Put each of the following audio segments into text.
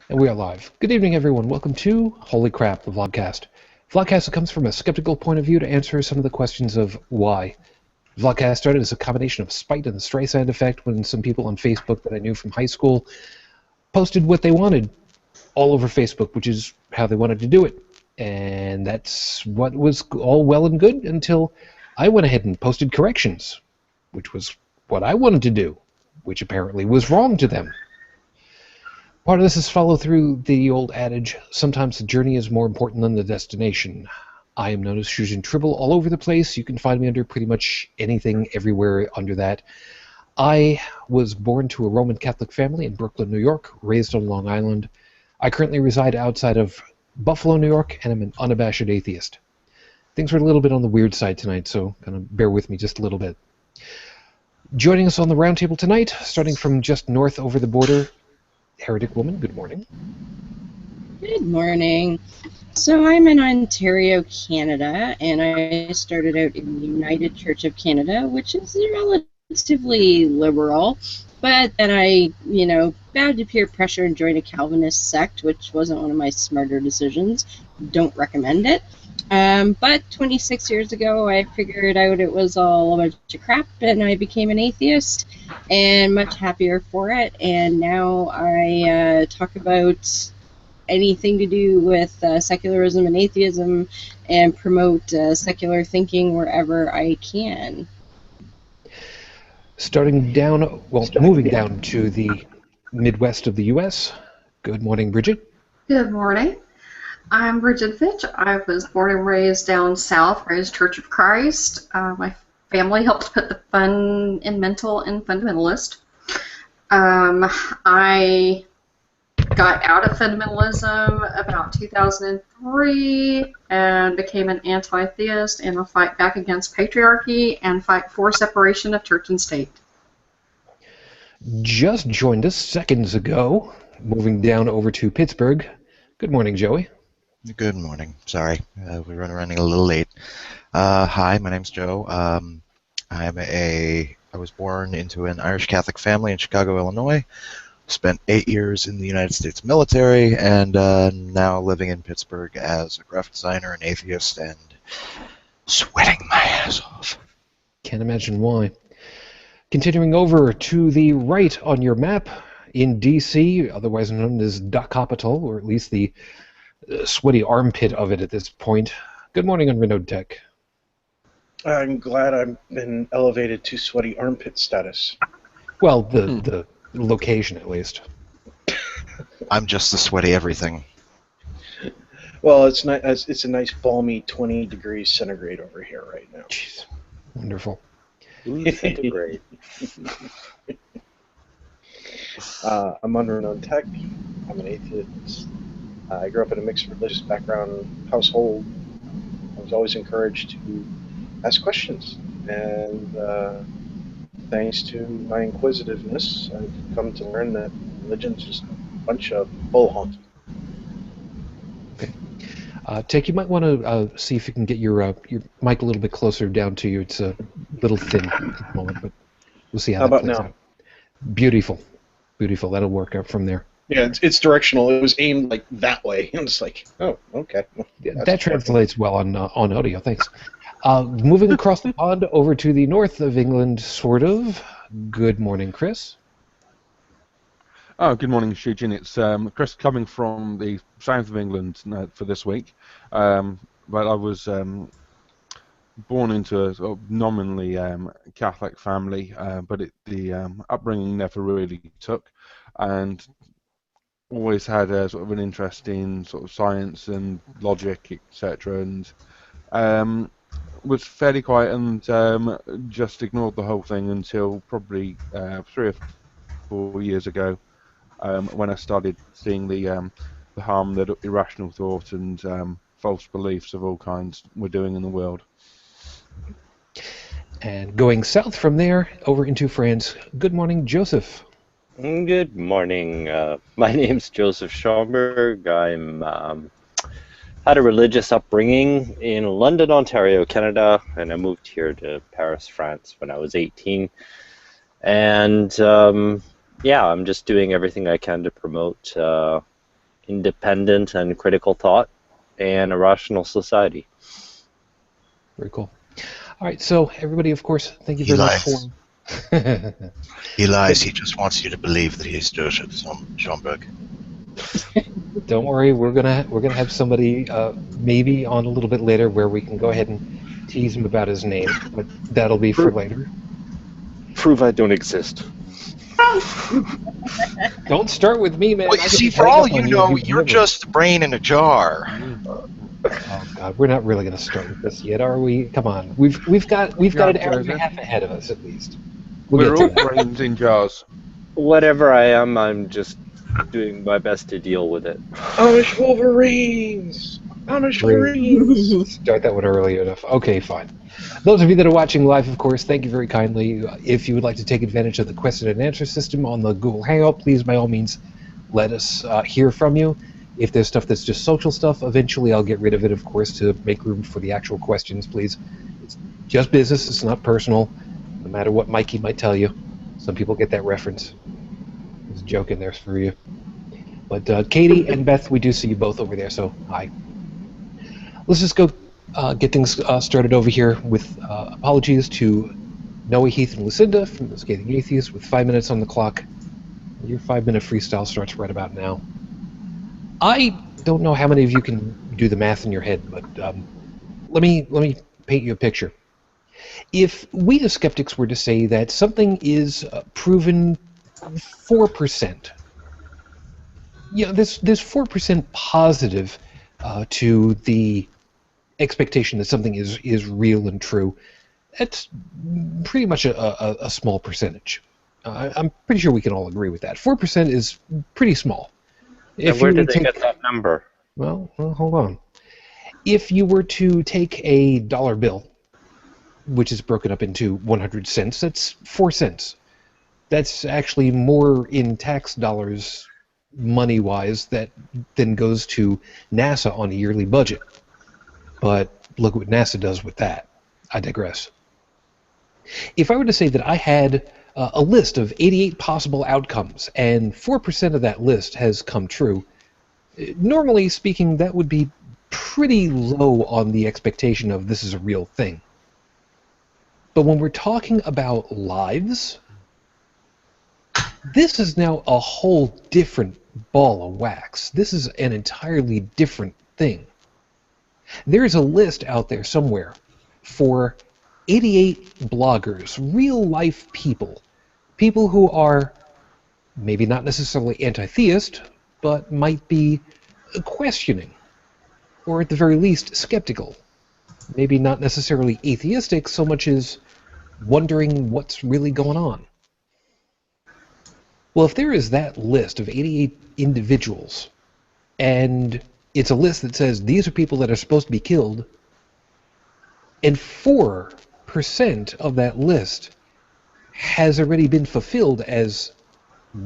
And we are live. Good evening, everyone. Welcome to Holy Crap, the Vlogcast. Vlogcast that comes from a skeptical point of view to answer some of the questions of why. Vlogcast started as a combination of spite and the Streisand effect when some people on Facebook that I knew from high school posted what they wanted all over Facebook, which is how they wanted to do it. And that's what was all well and good until I went ahead and posted corrections, which was what I wanted to do, which apparently was wrong to them. Part of this is follow through the old adage, sometimes the journey is more important than the destination. I am known as Shujin Tribble all over the place. You can find me under pretty much anything, everywhere under that. I was born to a Roman Catholic family in Brooklyn, New York, raised on Long Island. I currently reside outside of Buffalo, New York, and I'm an unabashed atheist. Things are a little bit on the weird side tonight, so kind of bear with me just a little bit. Joining us on the roundtable tonight, starting from just north over the border, Heretic Woman, good morning. Good morning. So I'm in Ontario, Canada, and I started out in the United Church of Canada, which is relatively liberal. But then I, bowed to peer pressure and joined a Calvinist sect, which wasn't one of my smarter decisions. Don't recommend it. But 26 years ago, I figured out it was all a bunch of crap, and I became an atheist, and much happier for it. And now I talk about anything to do with secularism and atheism, and promote secular thinking wherever I can. Moving down to the Midwest of the U.S. Good morning, Bridget. Good morning. I'm Bridget Fitch. I was born and raised down south, raised Church of Christ. My family helped put the fun and mental in fundamentalist. I got out of fundamentalism about 2003 and became an anti-theist and a fight back against patriarchy and fight for separation of church and state. Just joined us seconds ago, moving down over to Pittsburgh. Good morning, Joey. Good morning. Sorry, we're running a little late. Hi, my name's Joe. I was born into an Irish Catholic family in Chicago, Illinois. Spent 8 years in the United States military, and now living in Pittsburgh as a graphic designer and atheist, and sweating my ass off. Can't imagine why. Continuing over to the right on your map, in D.C., otherwise known as Duck Capital, or at least the sweaty armpit of it at this point. Good morning on Renaud Tech. I'm glad I've been elevated to sweaty armpit status. Well, the location at least. I'm just the sweaty everything. Well, it's a nice balmy 20 degrees centigrade over here right now. Jeez, wonderful. Centigrade. I'm on Renaud Tech. I'm an atheist. I grew up in a mixed religious background household. I was always encouraged to ask questions, and thanks to my inquisitiveness, I've come to learn that religion's just a bunch of bull honk. Okay. Tech, you might want to see if you can get your mic a little bit closer down to you. It's a little thin at the moment, but we'll see how that plays out. Beautiful. Beautiful. That'll work out from there. Yeah, it's directional. It was aimed like that way. And it's like, oh, okay. Well, that translates well on audio. Thanks. Moving across the pond over to the north of England, sort of. Good morning, Chris. Oh, good morning, Shujin. It's Chris coming from the south of England for this week. But I was born into a sort of nominally Catholic family, but the upbringing never really took, and always had a sort of an interest in sort of science and logic, etc. And was fairly quiet and just ignored the whole thing until probably 3 or 4 years ago, when I started seeing the harm that irrational thought and false beliefs of all kinds were doing in the world. And going south from there over into France. Good morning, Joseph. Good morning. My name's Joseph Schomburg. I'm had a religious upbringing in London, Ontario, Canada, and I moved here to Paris, France when I was 18. And yeah, I'm just doing everything I can to promote independent and critical thought and a rational society. Very cool. All right, so everybody, of course, thank you He very much lies. for. He lies. He just wants you to believe that he's Joseph Schomburg. Don't worry, we're gonna have somebody maybe on a little bit later where we can go ahead and tease him about his name, but that'll be for later. Prove I don't exist. Don't start with me, man. Well, I you can see, hang for all up you on know, if you're never- just the brain in a jar. Oh God, we're not really gonna start with this yet, are we? Come on, we've got an hour and a half ahead of us at least. We're all get to that. brains in jars. Whatever I am, I'm just doing my best to deal with it. Amish Wolverines! Amish Great. Wolverines! Start that one early enough. Okay, fine. Those of you that are watching live, of course, thank you very kindly. If you would like to take advantage of the question and answer system on the Google Hangout, please, by all means, let us hear from you. If there's stuff that's just social stuff, eventually I'll get rid of it, of course, to make room for the actual questions, please. It's just business. It's not personal, no matter what Mikey might tell you. Some people get that reference. There's a joke in there for you. But Katie and Beth, we do see you both over there, so hi. Let's just go get things started over here with apologies to Noah, Heath, and Lucinda from the Scathing Atheist with 5 minutes on the clock. Your 5-minute freestyle starts right about now. I don't know how many of you can do the math in your head, but let me paint you a picture. If we as skeptics were to say that something is proven 4%, there's 4% positive to the expectation that something is real and true. That's pretty much a small percentage. I'm pretty sure we can all agree with that. 4% is pretty small. And where did they get that number? Well, hold on. If you were to take a dollar bill, which is broken up into 100 cents, that's 4 cents. That's actually more in tax dollars, money-wise, that then goes to NASA on a yearly budget. But look what NASA does with that. I digress. If I were to say that I had a list of 88 possible outcomes, and 4% of that list has come true, normally speaking, that would be pretty low on the expectation of this is a real thing. But when we're talking about lives, this is now a whole different ball of wax. This is an entirely different thing. There is a list out there somewhere for 88 bloggers, real-life people who are maybe not necessarily anti-theist, but might be questioning, or at the very least skeptical. Maybe not necessarily atheistic so much as wondering what's really going on. Well, if there is that list of 88 individuals, and it's a list that says these are people that are supposed to be killed, and 4% of that list has already been fulfilled as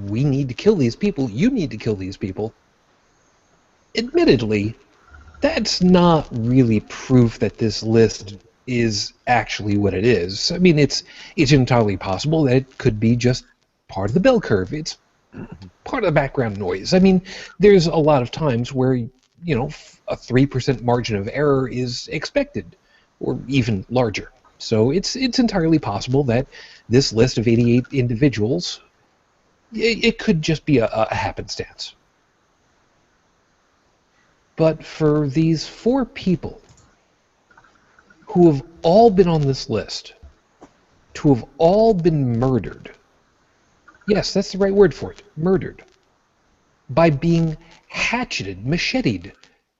we need to kill these people, you need to kill these people, admittedly, that's not really proof that this list is actually what it is. I mean, it's entirely possible that it could be just part of the bell curve. It's part of the background noise. I mean, there's a lot of times where, a 3% margin of error is expected, or even larger. So it's entirely possible that this list of 88 individuals, it could just be a happenstance. But for these 4 people who have all been on this list, to have all been murdered, yes, that's the right word for it, murdered, by being hatcheted, macheted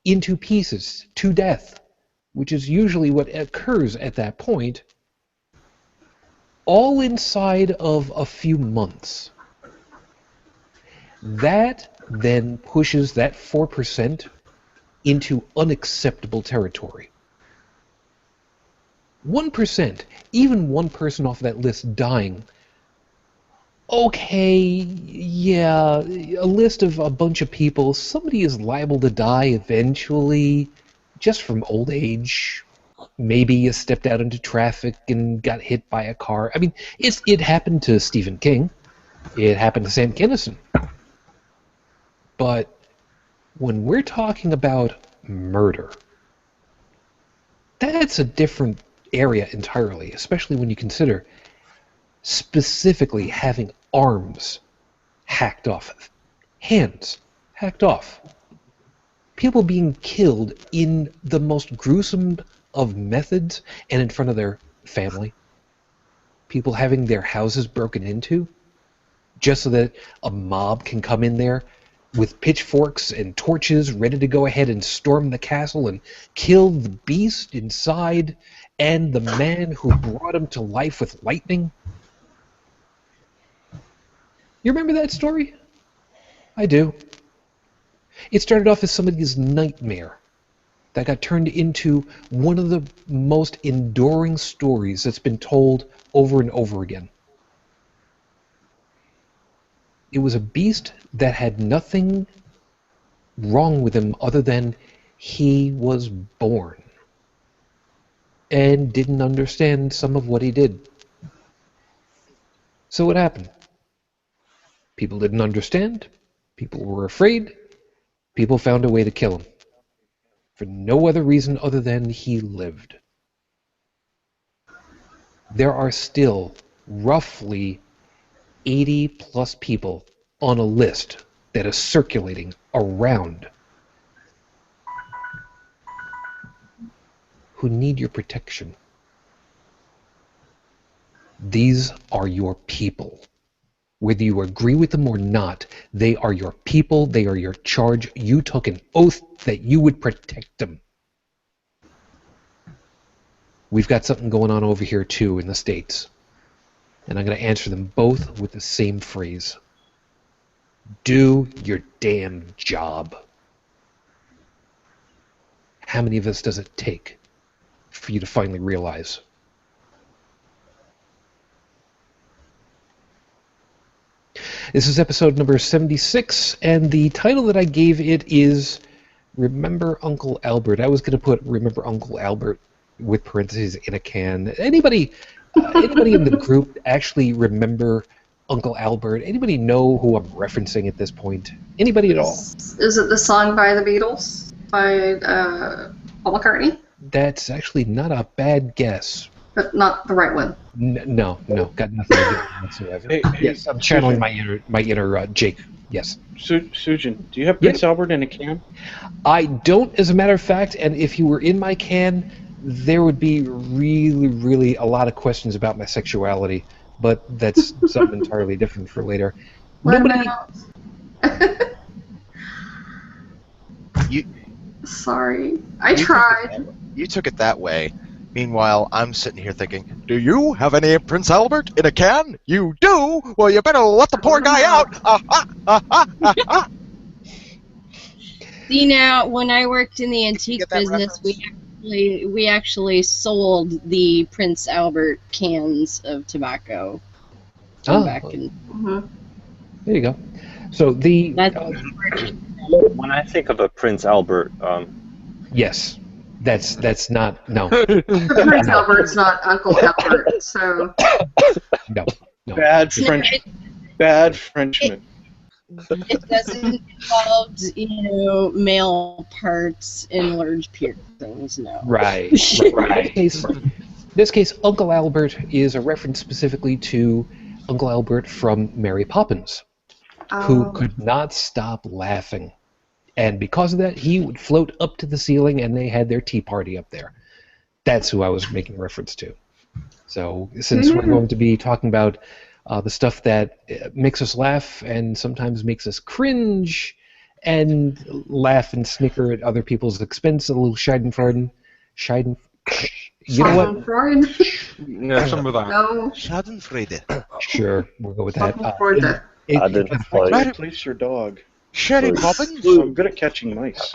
into pieces to death, which is usually what occurs at that point, all inside of a few months. That then pushes that 4% into unacceptable territory. 1%, even one person off that list dying, okay, yeah, a list of a bunch of people, somebody is liable to die eventually, just from old age. Maybe you stepped out into traffic and got hit by a car. I mean, it happened to Stephen King. It happened to Sam Kinison. But when we're talking about murder, that's a different area entirely, especially when you consider specifically having arms hacked off, hands hacked off, people being killed in the most gruesome of methods and in front of their family, people having their houses broken into just so that a mob can come in there with pitchforks and torches ready to go ahead and storm the castle and kill the beast inside and the man who brought him to life with lightning. You remember that story? I do. It started off as somebody's nightmare that got turned into one of the most enduring stories that's been told over and over again. It was a beast that had nothing wrong with him other than he was born and didn't understand some of what he did. So what happened? People didn't understand. People were afraid. People found a way to kill him for no other reason other than he lived. There are still roughly 80 plus people on a list that is circulating around who need your protection. These are your people. Whether you agree with them or not, they are your people, they are your charge. You took an oath that you would protect them. We've got something going on over here too in the States. And I'm going to answer them both with the same phrase. Do your damn job. How many of us does it take for you to finally realize? This is episode number 76, and the title that I gave it is Remember Uncle Albert. I was going to put Remember Uncle Albert with parentheses in a can. Anybody in the group actually remember Uncle Albert? Anybody know who I'm referencing at this point? Anybody at all? Is it the song by the Beatles? By Paul McCartney? That's actually not a bad guess. But not the right one. No, got nothing to do with it whatsoever. Hey, yes, I'm channeling my inner Jake. Yes. Sujin, do you have Prince Albert in a can? I don't, as a matter of fact, and if you were in my can, there would be really, really a lot of questions about my sexuality, but that's something entirely different for later. Nobody. Sorry, I tried. You took it that way. Meanwhile, I'm sitting here thinking, do you have any Prince Albert in a can? You do? Well, you better let the poor guy out. See, now, when I worked in the antique business, we actually sold the Prince Albert cans of tobacco. Back in. There you go. So when I think of a Prince Albert, yes. That's not, no. Prince Albert's not Uncle Albert, so... No. Bad Frenchman. It doesn't involve, male parts in large piercings, no. Right. In this case, Uncle Albert is a reference specifically to Uncle Albert from Mary Poppins, who could not stop laughing. And because of that, he would float up to the ceiling, and they had their tea party up there. That's who I was making reference to. So since we're going to be talking about the stuff that makes us laugh and sometimes makes us cringe and laugh and snicker at other people's expense, a little Schadenfreude. You know what? Yeah, some of that. No. Schadenfreude. Sure, we'll go with that. Place your dog. Sherry Bobbins? I'm good at catching mice.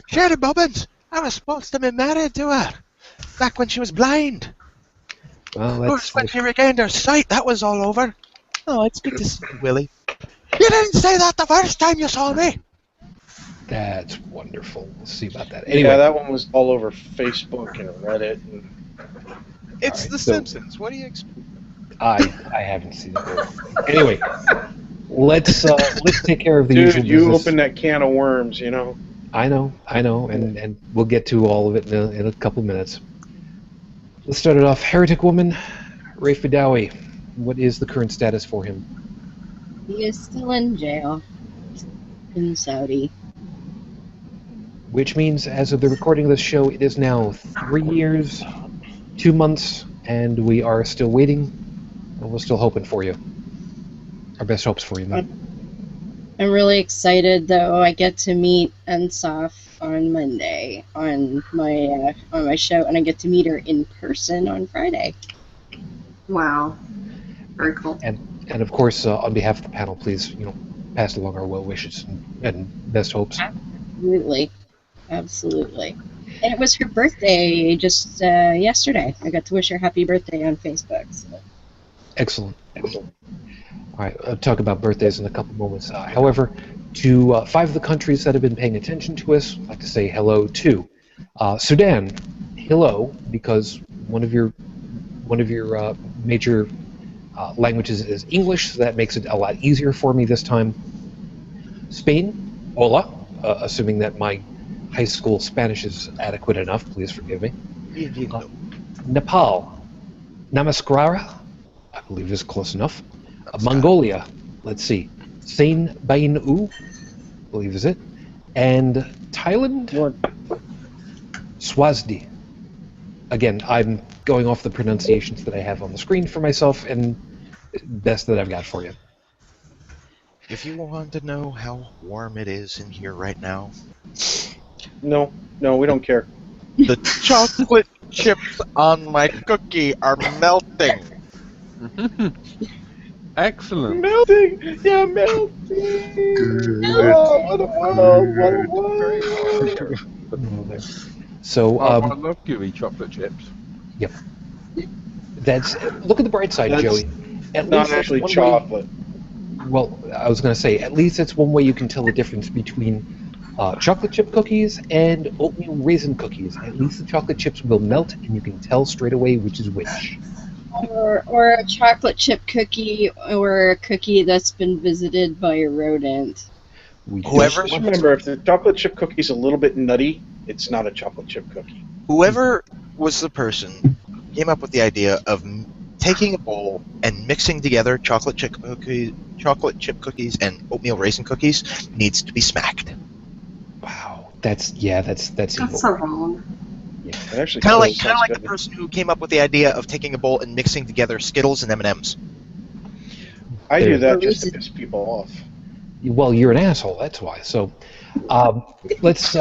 Sherry Bobbins! I was supposed to be married to her back when she was blind. Well, Of course, when she regained her sight, that was all over. Oh, it's good to see you, Willie. You didn't say that the first time you saw me! That's wonderful. We'll see about that. Anyway, Yeah, that one was all over Facebook and Reddit. And... It's The Simpsons. What do you expect? I haven't seen it. Anyway, let's take care of the usual Dude, you business. opened that can of worms, you know. I know, and we'll get to all of it in a couple minutes. Let's start it off. Heretic woman, Rafe Badawi. What is the current status for him? He is still in jail in Saudi. Which means, as of the recording of this show, it is now 3 years, 2 months, and we are still waiting, and we're still hoping for you. Our best hopes for you, man. I'm really excited, though. I get to meet Ensaf on Monday on my show, and I get to meet her in person on Friday. Wow. Very cool. And of course, on behalf of the panel, please, pass along our well wishes and best hopes. Absolutely. And it was her birthday just yesterday. I got to wish her happy birthday on Facebook. So. Excellent. All right, I'll talk about birthdays in a couple moments. However, to 5 of the countries that have been paying attention to us, I'd like to say hello to Sudan. Hello, because one of your major languages is English, so that makes it a lot easier for me this time. Spain, hola, assuming that my high school Spanish is adequate enough, please forgive me. Nepal, Namaskara, I believe is close enough. Mongolia, let's see, Sain Bain U, I believe is it. And Thailand, Swazdi. Again, I'm going off the pronunciations that I have on the screen for myself, and best that I've got for you. If you want to know how warm it is in here right now, No, we don't care. the chocolate chips on my cookie are melting. Excellent. Melting! Yeah, melting! Oh, what a world! So, I love gooey chocolate chips. Yep. Look at the bright side, That's Joey. At Not least that's actually one chocolate. Well, I was going to say, at least it's one way you can tell the difference between chocolate chip cookies and oatmeal raisin cookies. At least the chocolate chips will melt, and you can tell straight away which is which. Or a chocolate chip cookie, or a cookie that's been visited by a rodent. Whoever- Just remember, if the chocolate chip cookie's a little bit nutty, it's not a chocolate chip cookie. Whoever was the person who came up with the idea of taking a bowl and mixing together chocolate chip cookies and oatmeal raisin cookies needs to be smacked. Wow, that's evil. That's so wrong. It actually Kind of like sounds the good. person who came up with the idea of taking a bowl and mixing together Skittles and M&Ms. I do that just to piss people off. Well, you're an asshole. That's why. So, let's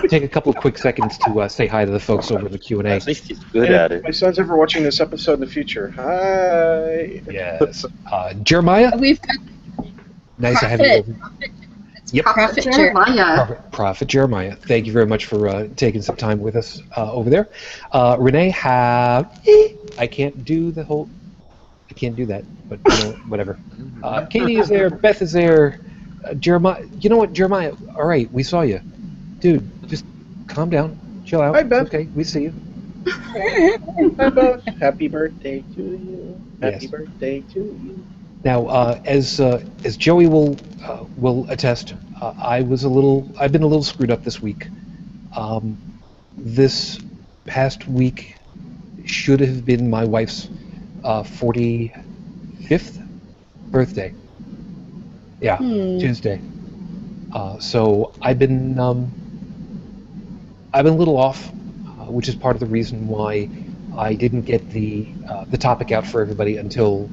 take a couple of quick seconds to say hi to the folks over in the Q&A. At least he's good And at if it. my son's ever watching this episode in the future, hi. Yes, Jeremiah. We've got Nice to have you over. Yep. Prophet Jeremiah. Prophet Jeremiah. Thank you very much for taking some time with us over there. Renee, I can't do the whole. I can't do that, but whatever. Katie is there. Beth is there. Jeremiah. You know what, Jeremiah? All right, we saw you, dude. Just calm down, chill out. Hi, Beth. It's okay, we see you. Hi, Beth. Happy birthday to you. Happy Yes. birthday to you. Now, as Joey will attest, I've been a little screwed up this week. This past week should have been my wife's 45th birthday. Yeah, Tuesday. So I've been a little off, which is part of the reason why I didn't get the topic out for everybody until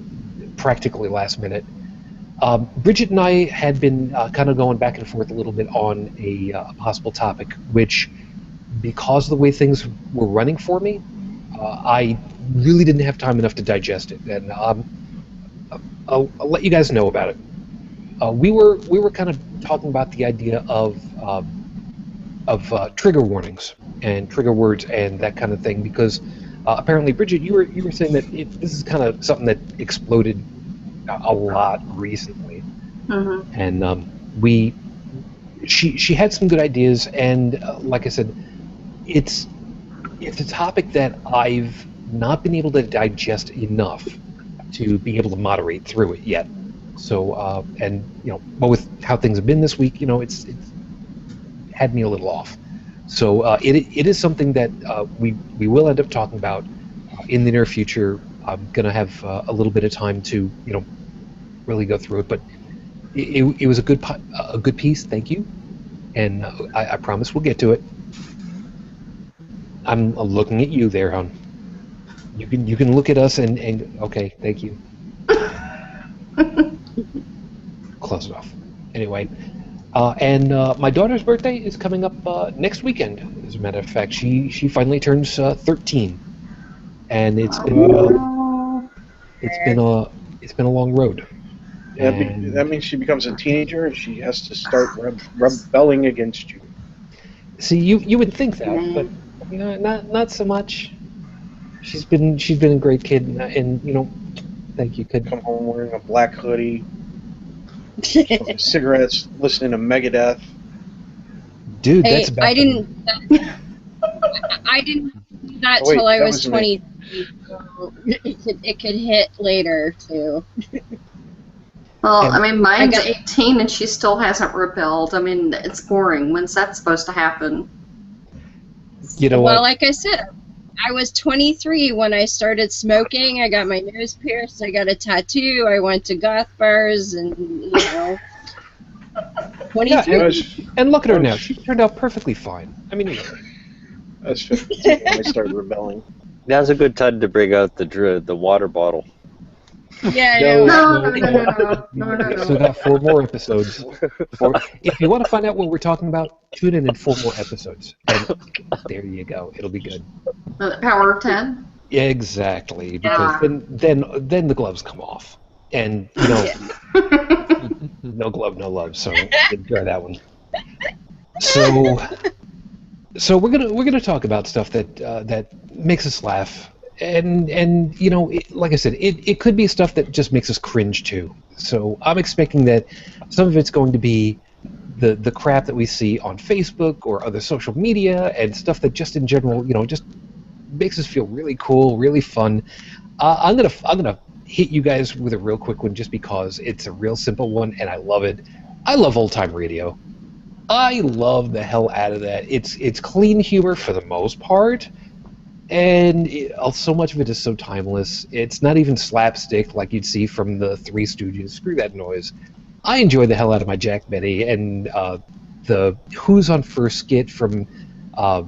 practically last minute. Bridget and I had been kind of going back and forth a little bit on a possible topic, which, because of the way things were running for me, I really didn't have time enough to digest it, and I'll let you guys know about it. We were kind of talking about the idea of trigger warnings and trigger words and that kind of thing, because apparently, Bridget, you were saying that this is kind of something that exploded a lot recently, and she had some good ideas, and like I said, it's a topic that I've not been able to digest enough to be able to moderate through it yet. So and but with how things have been this week, it's had me a little off. So it is something that we will end up talking about in the near future. I'm gonna have a little bit of time to really go through it, but it was a good piece. Thank you, and I promise we'll get to it. I'm looking at you there, hon. You can look at us and okay, thank you. Close enough. Anyway, and my daughter's birthday is coming up next weekend. As a matter of fact, she finally turns 13, and it's been a long road. That means she becomes a teenager and she has to start rebelling against you. See, you would think that, but not so much. She's been a great kid, and thank you. Could come home wearing a black hoodie, smoking cigarettes, listening to Megadeth. Dude, that's bad. I didn't do that till I was 23. So it could hit later too. Well, I mean, mine's 18 and she still hasn't rebelled. I mean, it's boring. When's that supposed to happen? Well, like I said, I was 23 when I started smoking. I got my nose pierced. I got a tattoo. I went to goth bars, and 23. Yeah, and look at her now. She turned out perfectly fine. I mean, I was 15 when I started rebelling. Now's a good time to bring out the water bottle. Yeah, No. So we got 4 more episodes. If you want to find out what we're talking about, tune in 4 more episodes. And there you go. It'll be good. The power of 10? Yeah, exactly. Because then the gloves come off. And, no glove, no love. So enjoy that one. So we're gonna talk about stuff that makes us laugh. And like I said, it could be stuff that just makes us cringe too. So I'm expecting that some of it's going to be the crap that we see on Facebook or other social media and stuff that just in general, just makes us feel really cool, really fun. I'm gonna hit you guys with a real quick one just because it's a real simple one and I love it. I love old time radio. I love the hell out of that. It's clean humor for the most part. And so much of it is so timeless. It's not even slapstick like you'd see from the Three Stooges. Screw that noise. I enjoy the hell out of my Jack Benny and the Who's on First skit from Abbott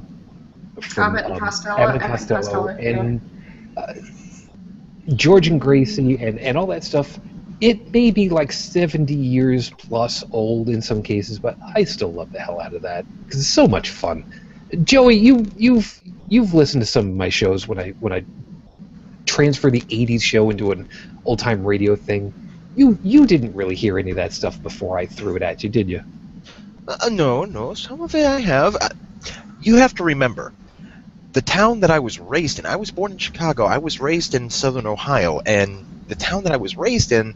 and Costello, and George and Gracie and all that stuff. It may be like 70 years plus old in some cases, but I still love the hell out of that because it's so much fun. Joey, you've listened to some of my shows when I transfer the 80s show into an old time radio thing. You didn't really hear any of that stuff before I threw it at you, did you? No, some of it I have. You have to remember, the town that I was raised in, I was born in Chicago, I was raised in southern Ohio, and the town that I was raised in,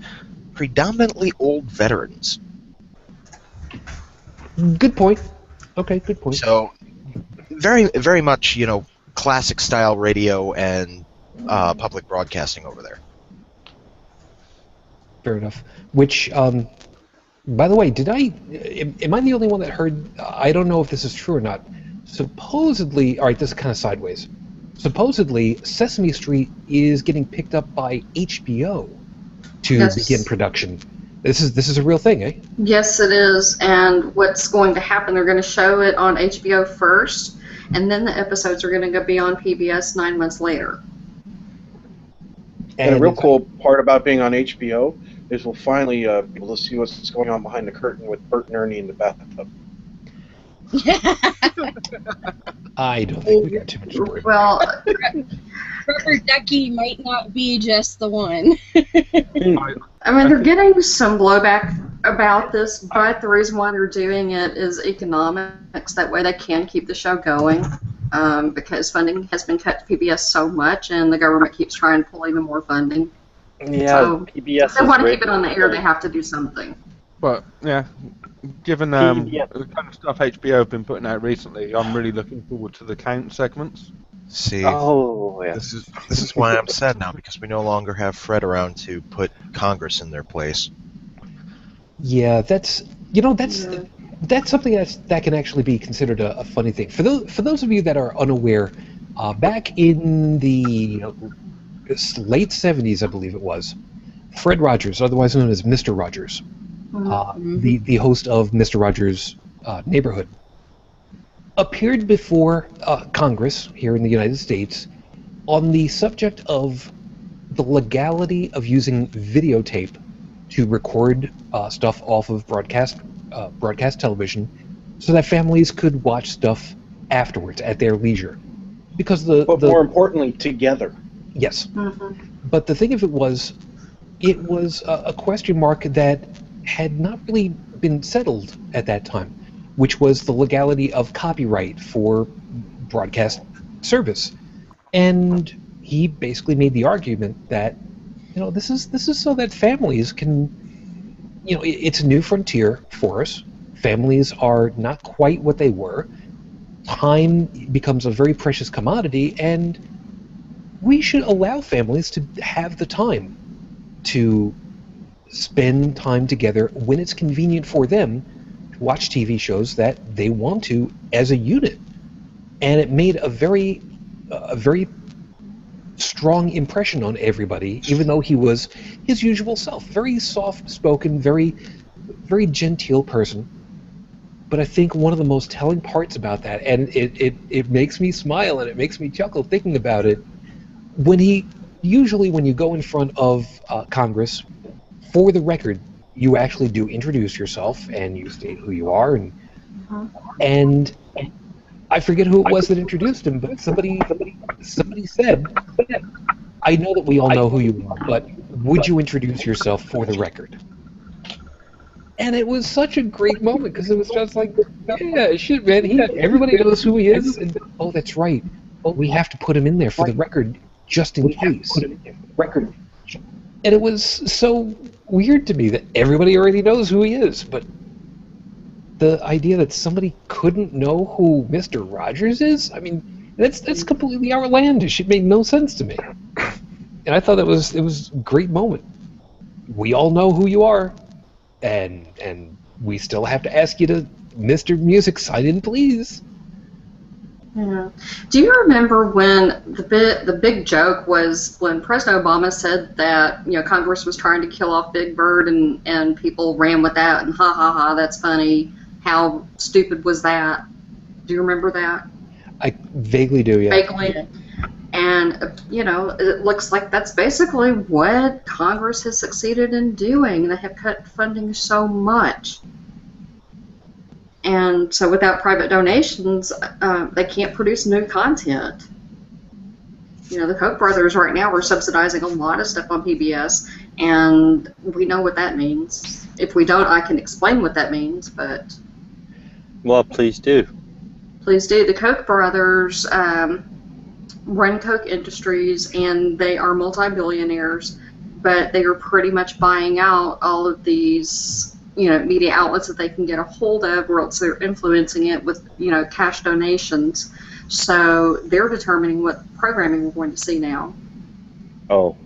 predominantly old veterans. Good point. Okay, good point. So, very, very much, classic style radio and public broadcasting over there. Fair enough. Which, by the way, am I the only one that heard, I don't know if this is true or not, supposedly, alright, this is kind of sideways, supposedly Sesame Street is getting picked up by HBO to begin production. This is a real thing, eh? Yes, it is. And what's going to happen, they're going to show it on HBO first, and then the episodes are going to be on PBS 9 months later. And a real cool part about being on HBO is we'll finally be able to see what's going on behind the curtain with Bert and Ernie in the bathtub. I don't think we got too much story. Well, Rubber Ducky might not be just the one. I mean, they're getting some blowback about this, but the reason why they're doing it is economics. That way they can keep the show going because funding has been cut to PBS so much, and the government keeps trying to pull even more funding. Yeah, so PBS. If they want to keep it on the air, they have to do something. But, yeah, given the kind of stuff HBO have been putting out recently, I'm really looking forward to the count segments. See, yeah. This is why I'm sad now, because we no longer have Fred around to put Congress in their place. Yeah, that's you know that's Yeah. that's something that can actually be considered a funny thing. For those of you that are unaware, back in the late '70s, I believe it was, Fred Rogers, otherwise known as Mr. Rogers, Mhm. the host of Mr. Rogers' Neighborhood, appeared before Congress here in the United States on the subject of the legality of using videotape to record stuff off of broadcast television, so that families could watch stuff afterwards at their leisure. Because But more importantly, together. yes, Mhm. but the thing of it was a question mark that had not really been settled at that time, which was the legality of copyright for broadcast service. And he basically made the argument that this is so that families can, it's a new frontier for us. Families are not quite what they were. Time becomes a very precious commodity, and we should allow families to have the time to spend time together when it's convenient for them to watch TV shows that they want to as a unit. And it made a very strong impression on everybody, even though he was his usual self, very soft-spoken, very genteel person. But I think one of the most telling parts about that, and it makes me smile and it makes me chuckle thinking about it, when you go in front of Congress, for the record, you actually do introduce yourself and you state who you are, and I forget who it was that introduced him, but somebody said, "I know that we all know who you are, but would you introduce yourself for the record?" And it was such a great moment because it was just like, yeah, shit, man. Everybody knows who he is, and oh, that's right. We have to put him in there for the record just in case. And it was so weird to me that everybody already knows who he is, but the idea that somebody couldn't know who Mr. Rogers is, I mean, that's completely outlandish. It made no sense to me. And I thought it was a great moment. We all know who you are, and we still have to ask you to, Mr. Music, sign in, please. Yeah. Do you remember when the big joke was when President Obama said that Congress was trying to kill off Big Bird and people ran with that and ha ha ha, that's funny. How stupid was that? Do you remember that? I vaguely do, yeah. Vaguely. And it looks like that's basically what Congress has succeeded in doing. They have cut funding so much. And so without private donations, they can't produce new content. The Koch brothers right now are subsidizing a lot of stuff on PBS, and we know what that means. If we don't, I can explain what that means, but... Well, please do. Please do. The Koch brothers run Koch Industries, and they are multi-billionaires, but they are pretty much buying out all of these media outlets that they can get a hold of, or else they're influencing it with, cash donations. So they're determining what programming we're going to see now. Oh,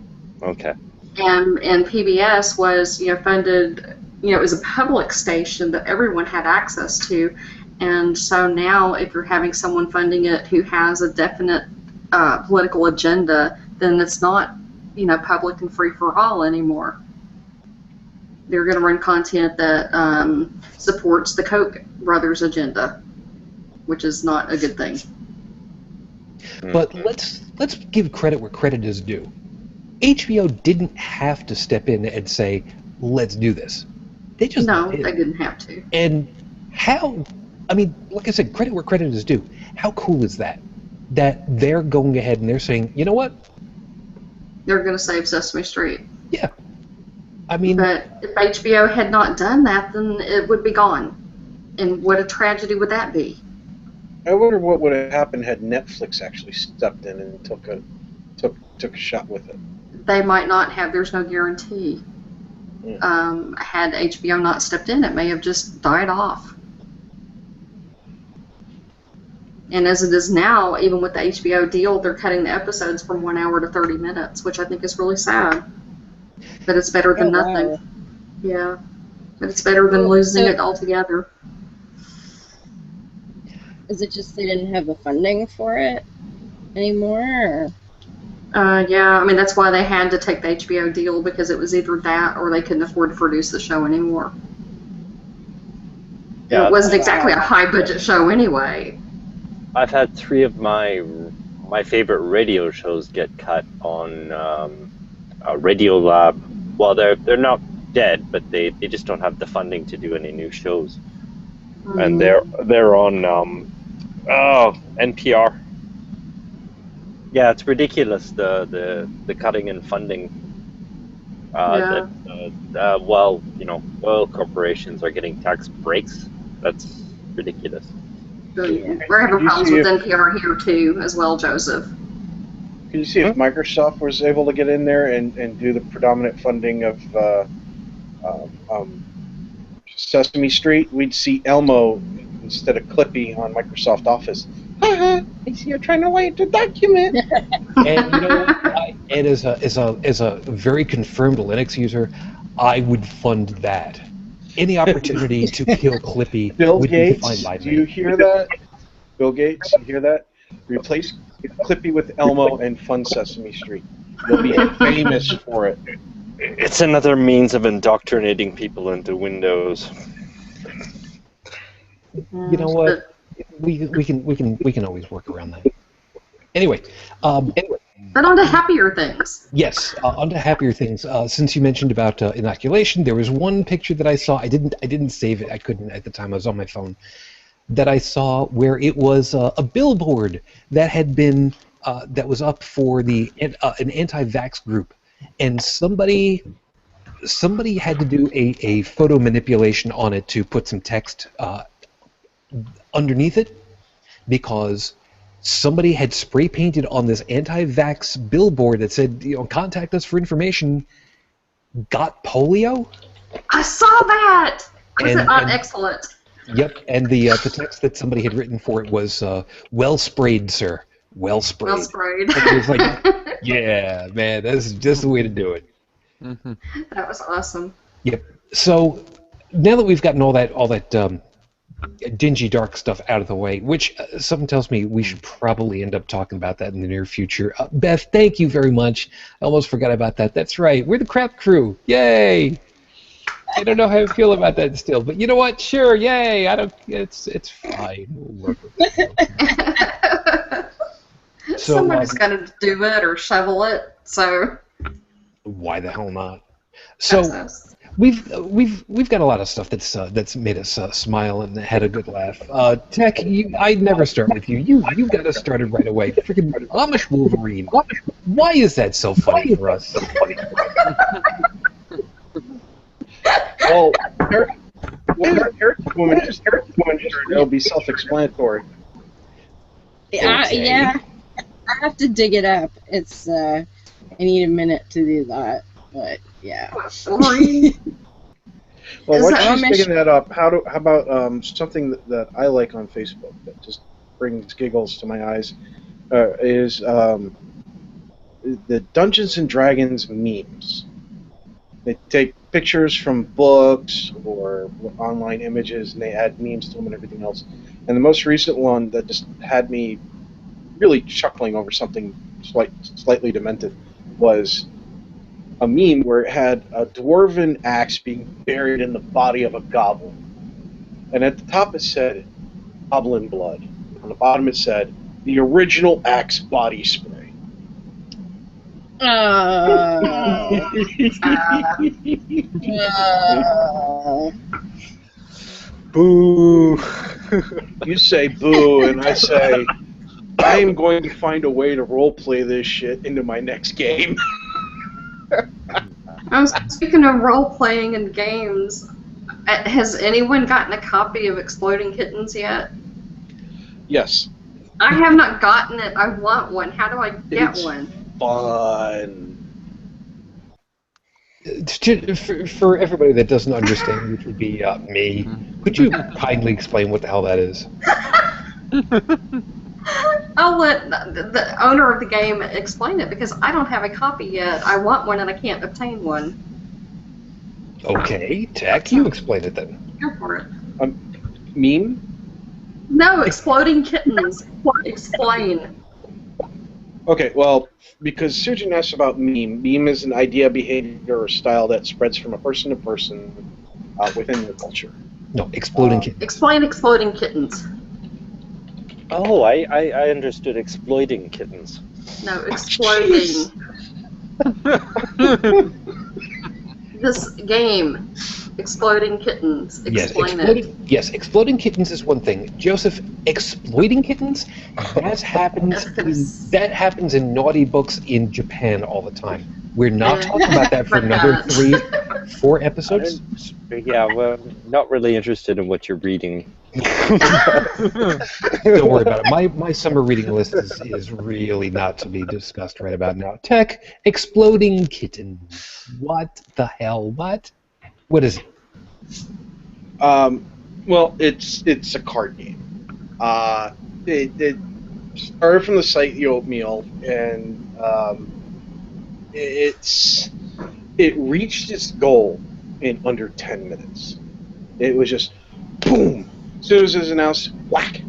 okay. And PBS was, funded, it was a public station that everyone had access to. And so now if you're having someone funding it who has a definite political agenda, then it's not, public and free for all anymore. They're going to run content that supports the Koch brothers' agenda, which is not a good thing. But let's give credit where credit is due. HBO didn't have to step in and say, "Let's do this." They just No, did. they didn't have to. And how? I mean, like I said, credit where credit is due. How cool is that? That they're going ahead and they're saying, "You know what? They're going to save Sesame Street." Yeah. I mean, but if HBO had not done that, then it would be gone. And what a tragedy would that be? I wonder what would have happened had Netflix actually stepped in and took a shot with it. They might not have. There's no guarantee. Had HBO not stepped in, it may have just died off. And as it is now, even with the HBO deal, they're cutting the episodes from 1 hour to 30 minutes, which I think is really sad. But it's better than nothing. Wow. Yeah. But it's better than losing So- it altogether. Is it just they didn't have the funding for it anymore? Or? Yeah, I mean, that's why they had to take the HBO deal, because it was either that or they couldn't afford to produce the show anymore. Yeah, It wasn't exactly a high-budget show anyway. I've had 3 of my favorite radio shows get cut on Radio Lab. Well, they're not dead, but they just don't have the funding to do any new shows, and they're on NPR. Yeah, it's ridiculous the cutting in funding. Yeah. That well, oil corporations are getting tax breaks. That's ridiculous. We're having Did you problems see with if- NPR here too, as well, Joseph. Can you see if Microsoft was able to get in there and do the predominant funding of Sesame Street? We'd see Elmo instead of Clippy on Microsoft Office. I see you're trying to write the document. And you know, and as a very confirmed Linux user, I would fund that. Any opportunity to kill Clippy Bill would Gates, be fine by do me. you hear that? Bill Gates, you hear that? Replace Clippy with Elmo and fund Sesame Street. You'll be famous for it. It's another means of indoctrinating people into Windows. You know what? We can always work around that. Anyway, But on to happier things. yes, on to happier things. Since you mentioned about inoculation, there was one picture that I saw. I didn't save it. I couldn't at the time. I was on my phone. That I saw where it was a billboard that had been that was up for an anti-vax group, and somebody had to do a photo manipulation on it to put some text underneath it, because somebody had spray painted on this anti-vax billboard that said, contact us for information, got polio. I saw that! Was And- it not and- excellent? Yep, and the text that somebody had written for it was, well sprayed, sir. Well sprayed. Well sprayed. And it was like, yeah, man, that's just the way to do it. Mm-hmm. That was awesome. Yep. So now that we've gotten all that dingy, dark stuff out of the way, which something tells me we should probably end up talking about that in the near future. Beth, thank you very much. I almost forgot about that. That's right. We're the crap crew. Yay! I don't know how I feel about that still, but you know what? Sure, yay! I don't. It's fine. We'll work with it. So, Somebody's got to do it or shovel it, so why the hell not? So that's us. we've got a lot of stuff that's made us smile and had a good laugh. Tech, I'd never start with you. You got us started right away. Freaking Amish Wolverine. Why is that so funny for us? Well, Heretic Woman just it'll be self-explanatory. Okay. Yeah, I have to dig it up. It's I need a minute to do that, but yeah. Wolverine. Well, Is once that she's Amish? digging that up, how about something that I like on Facebook that just brings giggles to my eyes is the Dungeons and Dragons memes. They take pictures from books or online images and they add memes to them and everything else. And the most recent one that just had me really chuckling over something slightly demented was a meme where it had a dwarven axe being buried in the body of a goblin. And at the top it said, goblin blood. On the bottom it said, the original axe body spray. Boo! You say boo, and I say, I am going to find a way to roleplay this shit into my next game. Speaking of role-playing and games, has anyone gotten a copy of Exploding Kittens yet? Yes. I have not gotten it. I want one. How do I get It's one? fun. For everybody that doesn't understand, which would be me, could you kindly explain what the hell that is? I'll let the owner of the game explain it because I don't have a copy yet. I want one and I can't obtain one. Okay, Tech, you explain it then. Go for it. Meme? No, exploding kittens. Explain. Okay, well, because Sujin asked about meme. Meme is an idea, behavior, or style that spreads from a person to person within your culture. No, exploding kittens. Explain exploding kittens. Oh, I understood exploiting kittens. No, exploding. This game, exploding kittens. Explain it. Yes, exploding kittens is one thing. Joseph, exploiting kittens, that happens in naughty books in Japan all the time. We're not talking about that for another 3-4 episodes. Yeah, well, not really interested in what you're reading. Don't worry about it. My summer reading list is really not to be discussed right about now. Tech, exploding kittens. What the hell? What? What is it? Well, it's a card game. It started from the site The Oatmeal, and it reached its goal in under 10 minutes. It was just boom. As soon as it was announced, whack,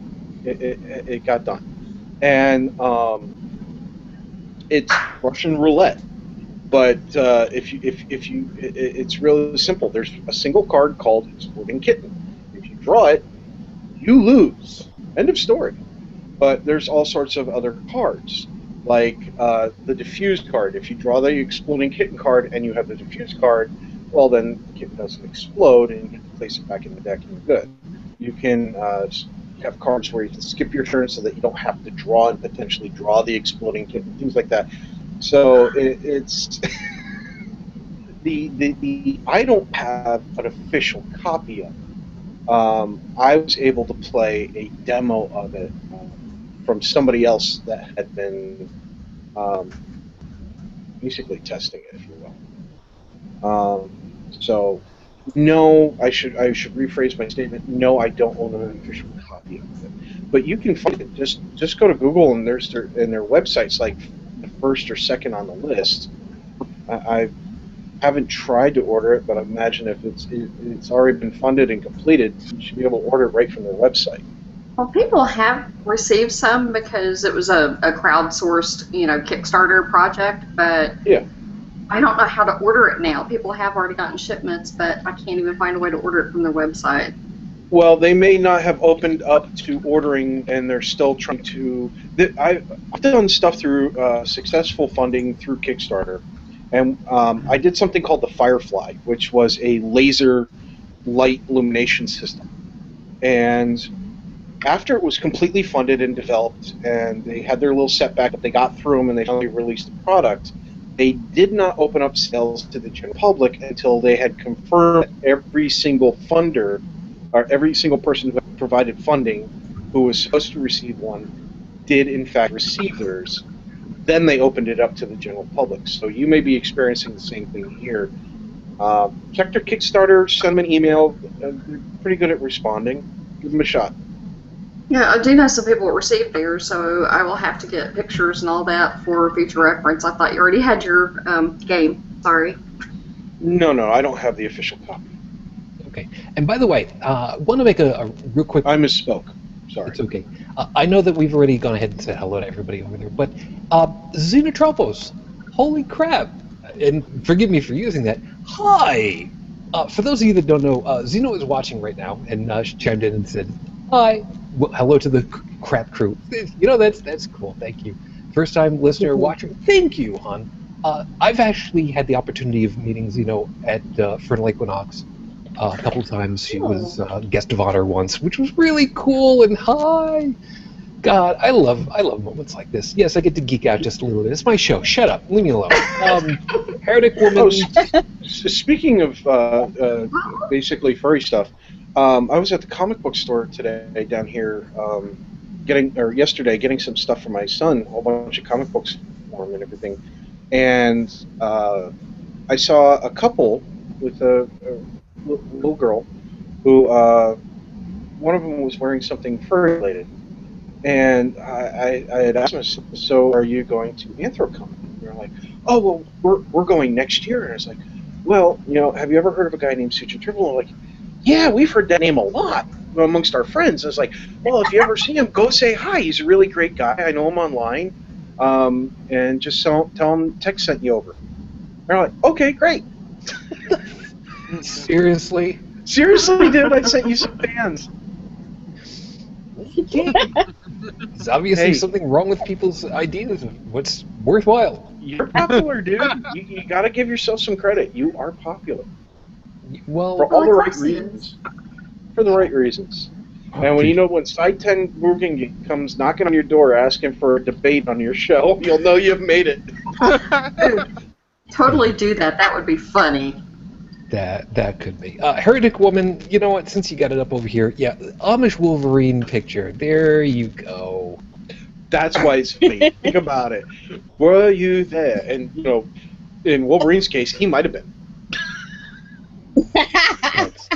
it got done. And it's Russian roulette. But it's really simple. There's a single card called Exploding Kitten. If you draw it, you lose. End of story. But there's all sorts of other cards, like the diffused card. If you draw the Exploding Kitten card and you have the diffused card, well, then the kitten doesn't explode and you can place it back in the deck and you're good. You can have cards where you can skip your turn so that you don't have to draw and potentially draw the Exploding Kitten, things like that. So it's the I don't have an official copy of it. I was able to play a demo of it from somebody else that had been basically testing it, if you will. So no, I should rephrase my statement. No, I don't own an official copy of it, but you can find it. Just go to Google and their website's like the first or second on the list. I haven't tried to order it, but I imagine if it's already been funded and completed, you should be able to order it right from their website. Well, people have received some because it was a crowdsourced, Kickstarter project, but yeah. I don't know how to order it now. People have already gotten shipments, but I can't even find a way to order it from their website. Well, they may not have opened up to ordering, and they're still trying to. I've done stuff through successful funding through Kickstarter, and I did something called the Firefly, which was a laser light illumination system. And after it was completely funded and developed, and they had their little setback, but they got through them and they finally released the product, they did not open up sales to the general public until they had confirmed that every single funder, or every single person who provided funding who was supposed to receive one, did in fact receive theirs. Then they opened it up to the general public. So you may be experiencing the same thing here. Check their Kickstarter, send them an email. They're pretty good at responding. Give them a shot. Yeah, I do know some people that received theirs, so I will have to get pictures and all that for future reference. I thought you already had your game. Sorry. No, I don't have the official copy. Okay. And by the way, I want to make a real quick... I misspoke. Sorry. It's okay. I know that we've already gone ahead and said hello to everybody over there, but Xenotropos, holy crap! And forgive me for using that. Hi! For those of you that don't know, Xeno is watching right now, and she chimed in and said, hi. Well, hello to the crap crew. That's cool. Thank you. First time listener, watcher. Thank you, hon. I've actually had the opportunity of meeting Xeno at Fertile Equinox a couple times. She was guest of honor once, which was really cool. And hi, God, I love moments like this. Yes, I get to geek out just a little bit. It's my show. Shut up. Leave me alone. Heretic Woman. Oh, speaking of basically furry stuff. I was at the comic book store today down here, yesterday, getting some stuff for my son, a whole bunch of comic books for him and everything. And I saw a couple with a little girl who, one of them was wearing something fur related. And I had asked him, so are you going to Anthrocon? And they're like, oh, well, we're going next year. And I was like, well, have you ever heard of a guy named Suchin Triple? And I'm like, yeah, we've heard that name a lot amongst our friends. And it's like, well, if you ever see him, go say hi. He's a really great guy. I know him online. And just tell him Tex sent you over. And they're like, okay, great. Seriously? Seriously, dude, I sent you some fans. There's obviously something wrong with people's ideas of what's worthwhile. You're popular, dude. You got to give yourself some credit. You are popular. Well, For all the right course he reasons. For the right reasons. And when Side 10 Bruggen comes knocking on your door asking for a debate on your show, you'll know you've made it. Totally do that. That would be funny. That could be. Heretic Woman, you know what, since you got it up over here, yeah, Amish Wolverine picture. There you go. That's why it's funny. Think about it. Were you there? And, in Wolverine's case, he might have been.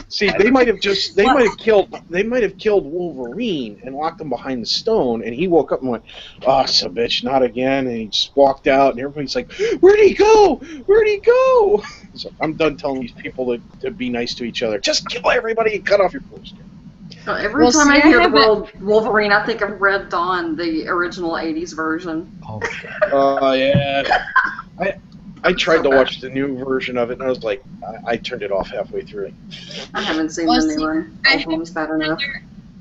See, they might have killed Wolverine and locked him behind the stone, and he woke up and went, "Oh, son of a bitch, not again!" And he just walked out, and everybody's like, "Where'd he go? Where'd he go?" So I'm done telling these people to be nice to each other. Just kill everybody and cut off your foreskin. Every time I hear the word Wolverine, I think of Red Dawn, the original '80s version. Oh my god. Oh yeah. I tried to watch the new version of it, and I was like, I turned it off halfway through. I haven't seen the new one. Old bad enough.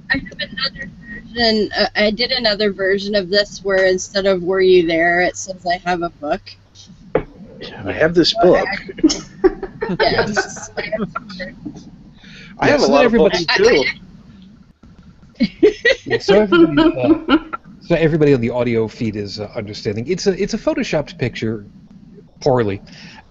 I have another version. I did another version of this where instead of "Were you there?" it says I have a book. I have this book. Yes. I have a lot of books too. Yeah, so everybody on the audio feed is understanding. It's a photoshopped picture, poorly,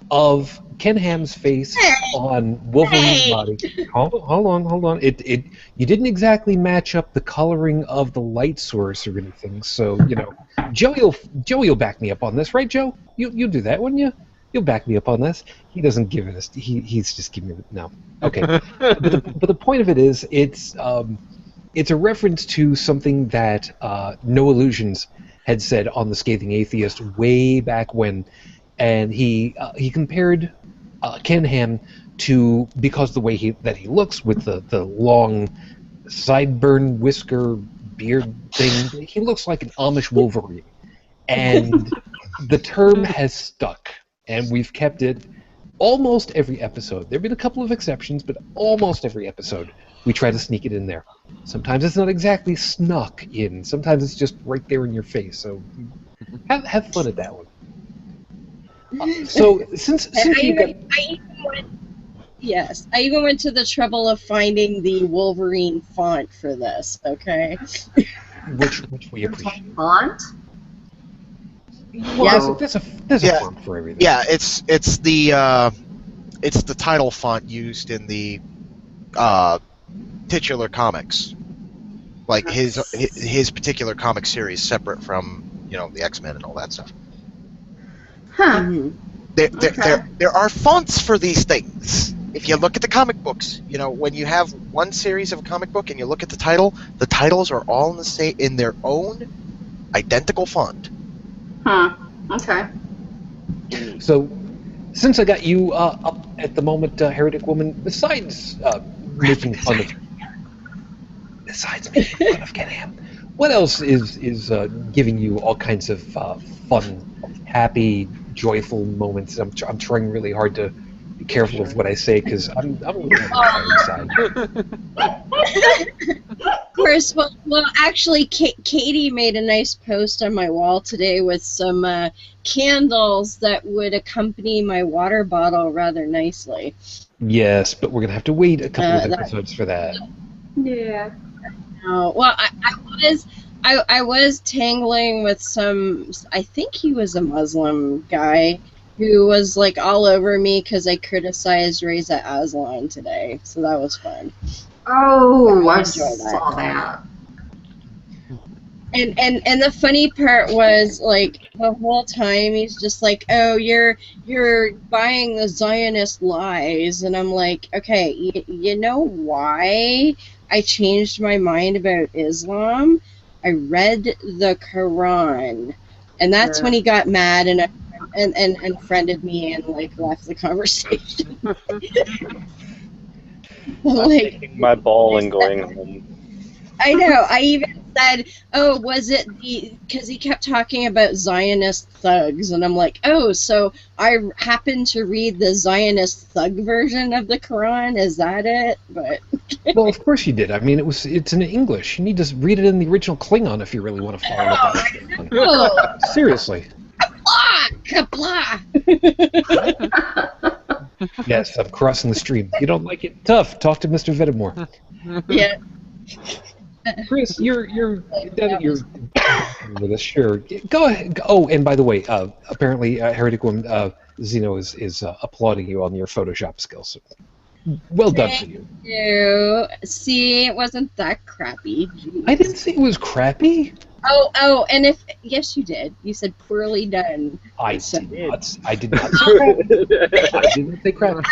of Ken Ham's face on Wolverine's body. Hold on. You didn't exactly match up the coloring of the light source or anything. So Joey will back me up on this, right, Joe? You'll do that, wouldn't you? You'll back me up on this. He doesn't give it. He's just giving me no. Okay, but the point of it is, it's a reference to something that No Illusions had said on The Scathing Atheist way back when. And he compared Ken Ham to, because the way he looks with the long sideburn whisker beard thing, he looks like an Amish Wolverine. And the term has stuck, and we've kept it almost every episode. There have been a couple of exceptions, but almost every episode we try to sneak it in there. Sometimes it's not exactly snuck in. Sometimes it's just right there in your face. So have fun at that one. So since you got... I even went to the trouble of finding the Wolverine font for this. Okay. Which we appreciate. Font? Well, there's a font for everything. Yeah, it's the title font used in the titular comics. Like his particular comic series, separate from the X-Men and all that stuff. Huh. There are fonts for these things. If you look at the comic books, when you have one series of a comic book and you look at the titles are all in their own identical font. Huh. Okay. So, since I got you up at the moment, Heretic Woman, besides making fun of Ken Ham, what else is giving you all kinds of fun, happy, joyful moments? I'm trying really hard to be careful of what I say because I'm a little on the side. Of course, well, actually, Katie made a nice post on my wall today with some candles that would accompany my water bottle rather nicely. Yes, but we're gonna have to wait a couple of episodes for that. Yeah. Well, I was tangling with some, I think he was a Muslim guy who was like all over me because I criticized Reza Aslan today, so that was fun. Oh, I saw that. And the funny part was, like, the whole time he's just like, oh, you're buying the Zionist lies, and I'm like, okay, you know why I changed my mind about Islam? I read the Quran, and that's when he got mad, and and friended me and like left the conversation. I'm Like, taking my ball and going home. I know. I even said, "Oh, was it the?" Because he kept talking about Zionist thugs, and I'm like, "Oh, so I happened to read the Zionist thug version of the Quran. Is that it?" But Well, of course you did. I mean, it's in English. You need to read it in the original Klingon if you really want to follow what that was going on. oh, Seriously. kapla. Yes, I'm crossing the stream. You don't like it? Tough. Talk to Mr. Vedamore. Yeah. Chris, you're with us. Sure. Go ahead. Oh, and by the way, apparently, Heretic Woman Zeno is applauding you on your Photoshop skills. Well done for you. Thank you. See, it wasn't that crappy. Jeez. I didn't say it was crappy. Oh, and yes, you did. You said poorly done. I So- did not. I did not say crappy. I didn't say crappy.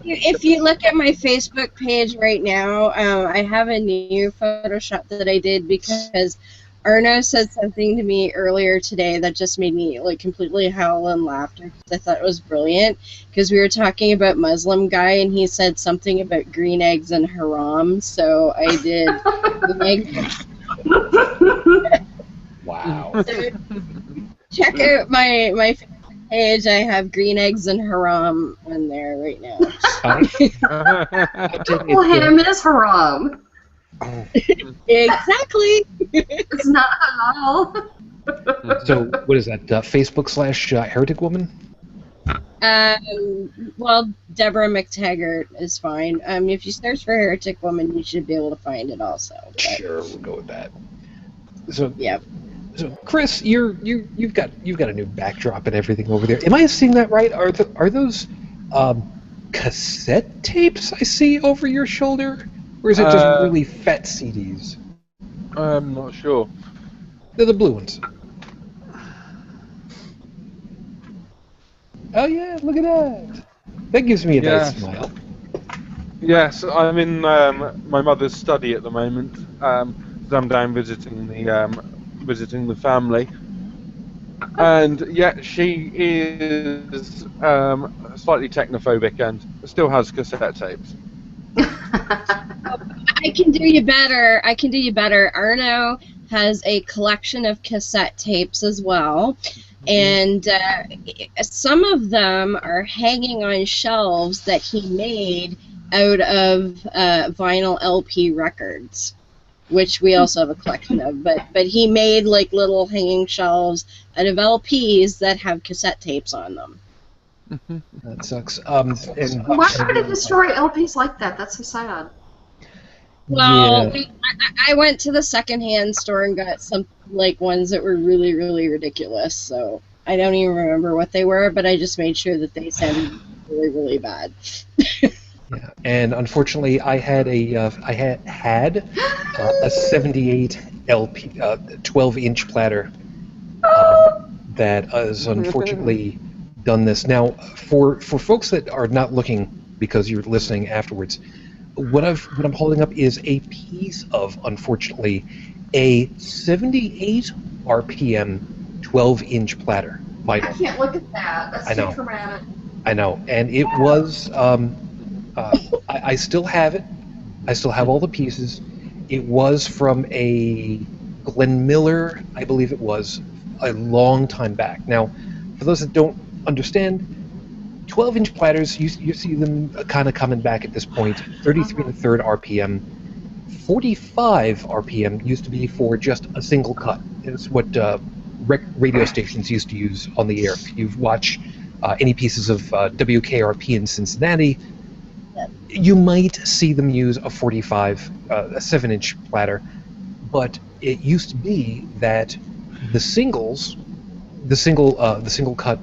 If you look at my Facebook page right now, I have a new Photoshop that I did because Arno said something to me earlier today that just made me like completely howl in laughter because I thought it was brilliant. Because we were talking about Muslim guy and he said something about green eggs and haram, so I did green eggs. Wow. Check out my Facebook page. I have green eggs and haram on there right now. Well, ham is haram. Exactly. It's not halal. So, what is that? Facebook / Heretic Woman? Well, Deborah McTaggart is fine. If you search for Heretic Woman, you should be able to find it also. But, Sure, we'll go with that. So, yeah. So, Chris, you've got a new backdrop and everything over there. Am I seeing that right? Are those cassette tapes I see over your shoulder, or is it just really fat CDs? I'm not sure. They're the blue ones. Oh yeah, look at that. That gives me a nice smile. Yes, I'm in my mother's study at the moment. I'm down visiting the family, and yet she is slightly technophobic and still has cassette tapes. I can do you better. Arno has a collection of cassette tapes as well. And some of them are hanging on shelves that he made out of vinyl LP records, which we also have a collection of. But he made like little hanging shelves out of LPs that have cassette tapes on them. That sucks. Why would it destroy LPs like that? That's so sad. Well, yeah. I went to the secondhand store and got some like ones that were really, really ridiculous. So I don't even remember what they were, but I just made sure that they sounded really, really bad. Yeah, and unfortunately, I had a 78 LP 12-inch platter that has unfortunately done this. Now, for folks that are not looking because you're listening afterwards, what I'm holding up is a piece of, unfortunately, a 78 RPM 12-inch platter I vinyl. can't look at that. That's I know. too traumatic. I know, and it was. I still have it. I still have all the pieces. It was from a Glenn Miller, I believe it was, a long time back. Now, for those that don't understand, 12-inch platters, you see them kind of coming back at this point. 33 1/3 RPM, 45 RPM used to be for just a single cut. It's what radio stations used to use on the air. If you've watched any pieces of WKRP in Cincinnati, you might see them use a 45, a 7-inch platter, but it used to be that the single cut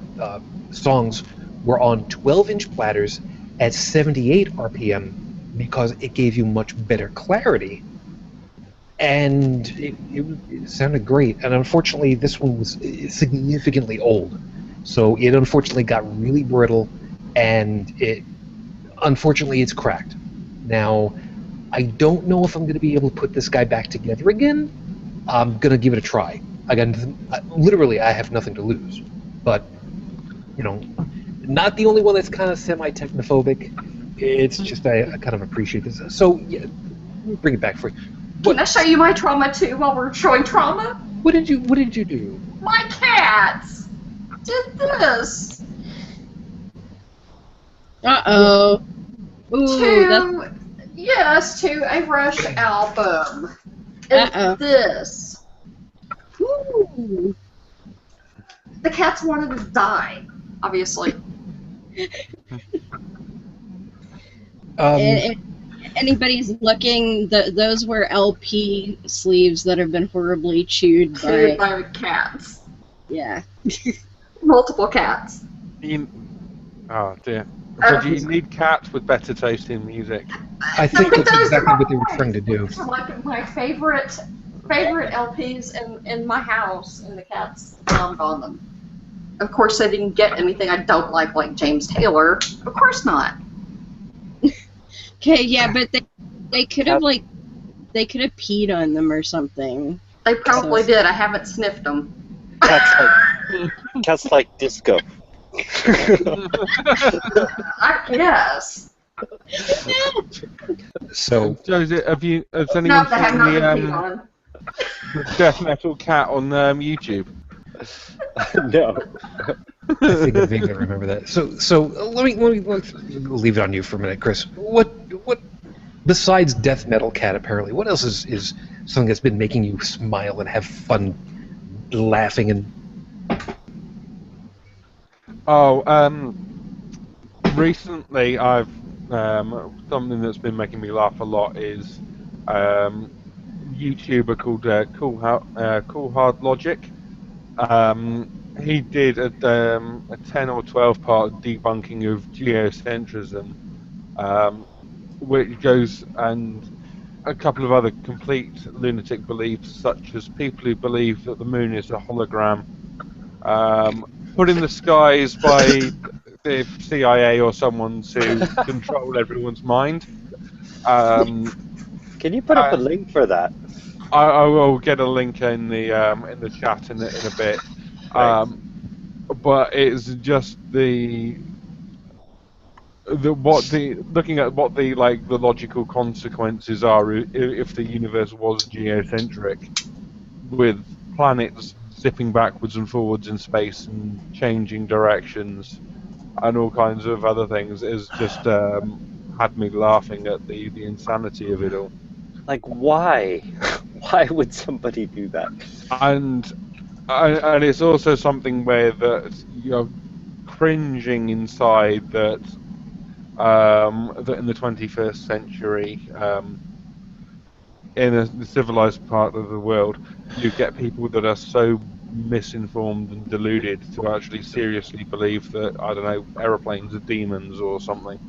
songs were on 12-inch platters at 78 RPM because it gave you much better clarity, and it sounded great. And unfortunately, this one was significantly old, so it unfortunately got really brittle, and unfortunately it's cracked. Now, I don't know if I'm going to be able to put this guy back together again. I'm going to give it a try. Again, literally, I have nothing to lose. But not the only one that's kind of semi-technophobic. It's just I kind of appreciate this. So, yeah, bring it back for you. Can I show you my trauma too while we're showing trauma? What did you do? My cats did this. Uh-oh. Ooh, to a Rush album. And Uh-oh. this. Ooh. The cats wanted to die, obviously. If anybody's looking, those were LP sleeves that have been horribly chewed Chewed by... by cats. Yeah. Multiple cats. Oh dear. But you need cats with better taste in music. I think that's exactly what they were trying to do. Those are like my favorite LPs in my house, and the cats stomped on them. Of course, they didn't get anything I don't like James Taylor. Of course not. Okay, yeah, but they could have peed on them or something. They probably did. I haven't sniffed them. Cats like disco. I guess. So, Has anyone No, they seen have not been peed the on. death metal cat on YouTube? No. I think I vaguely remember that. So let's leave it on you for a minute, Chris. What besides death metal cat? Apparently, what else is something that's been making you smile and have fun, laughing and? Recently I've something that's been making me laugh a lot is YouTuber called Cool Hard Logic. He did a 10 or 12 part debunking of geocentrism, which goes and a couple of other complete lunatic beliefs, such as people who believe that the moon is a hologram, put in the skies by the CIA or someone to control everyone's mind. Can you put up a link for that? I will get a link in the chat in a bit. But it's just looking at what the logical consequences are if the universe was geocentric, with planets zipping backwards and forwards in space and changing directions and all kinds of other things, is just had me laughing at the insanity of it all. Like, why? Why would somebody do that? And it's also something where that you're cringing inside that that in the 21st century, in a civilized part of the world, you get people that are so misinformed and deluded to actually seriously believe that, I don't know, aeroplanes are demons or something.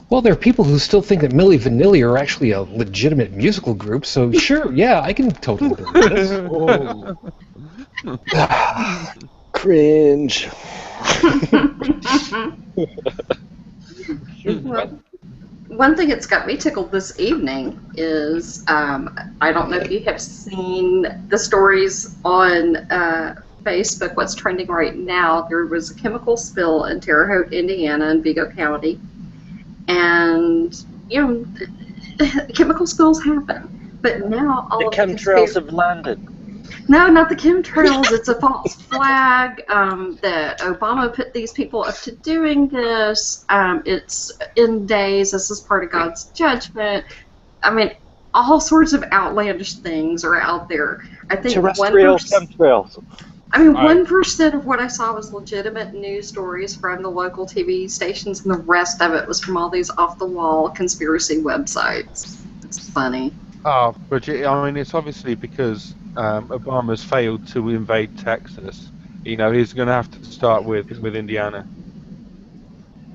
Well, there are people who still think that Milli Vanilli are actually a legitimate musical group, so sure, yeah, I can totally believe this. Cringe. One thing that's got me tickled this evening is I don't know if you have seen the stories on Facebook. What's trending right now? There was a chemical spill in Terre Haute, Indiana, in Vigo County, and chemical spills happen. But now all The of chemtrails have landed. No, not the chemtrails. It's a false flag that Obama put these people up to doing this. It's in days. This is part of God's judgment. I mean, all sorts of outlandish things are out there. I think Terrestrial chemtrails. I mean, 1% of what I saw was legitimate news stories from the local TV stations, and the rest of it was from all these off-the-wall conspiracy websites. It's funny. Oh, but it's obviously because Obama's failed to invade Texas. He's going to have to start with Indiana.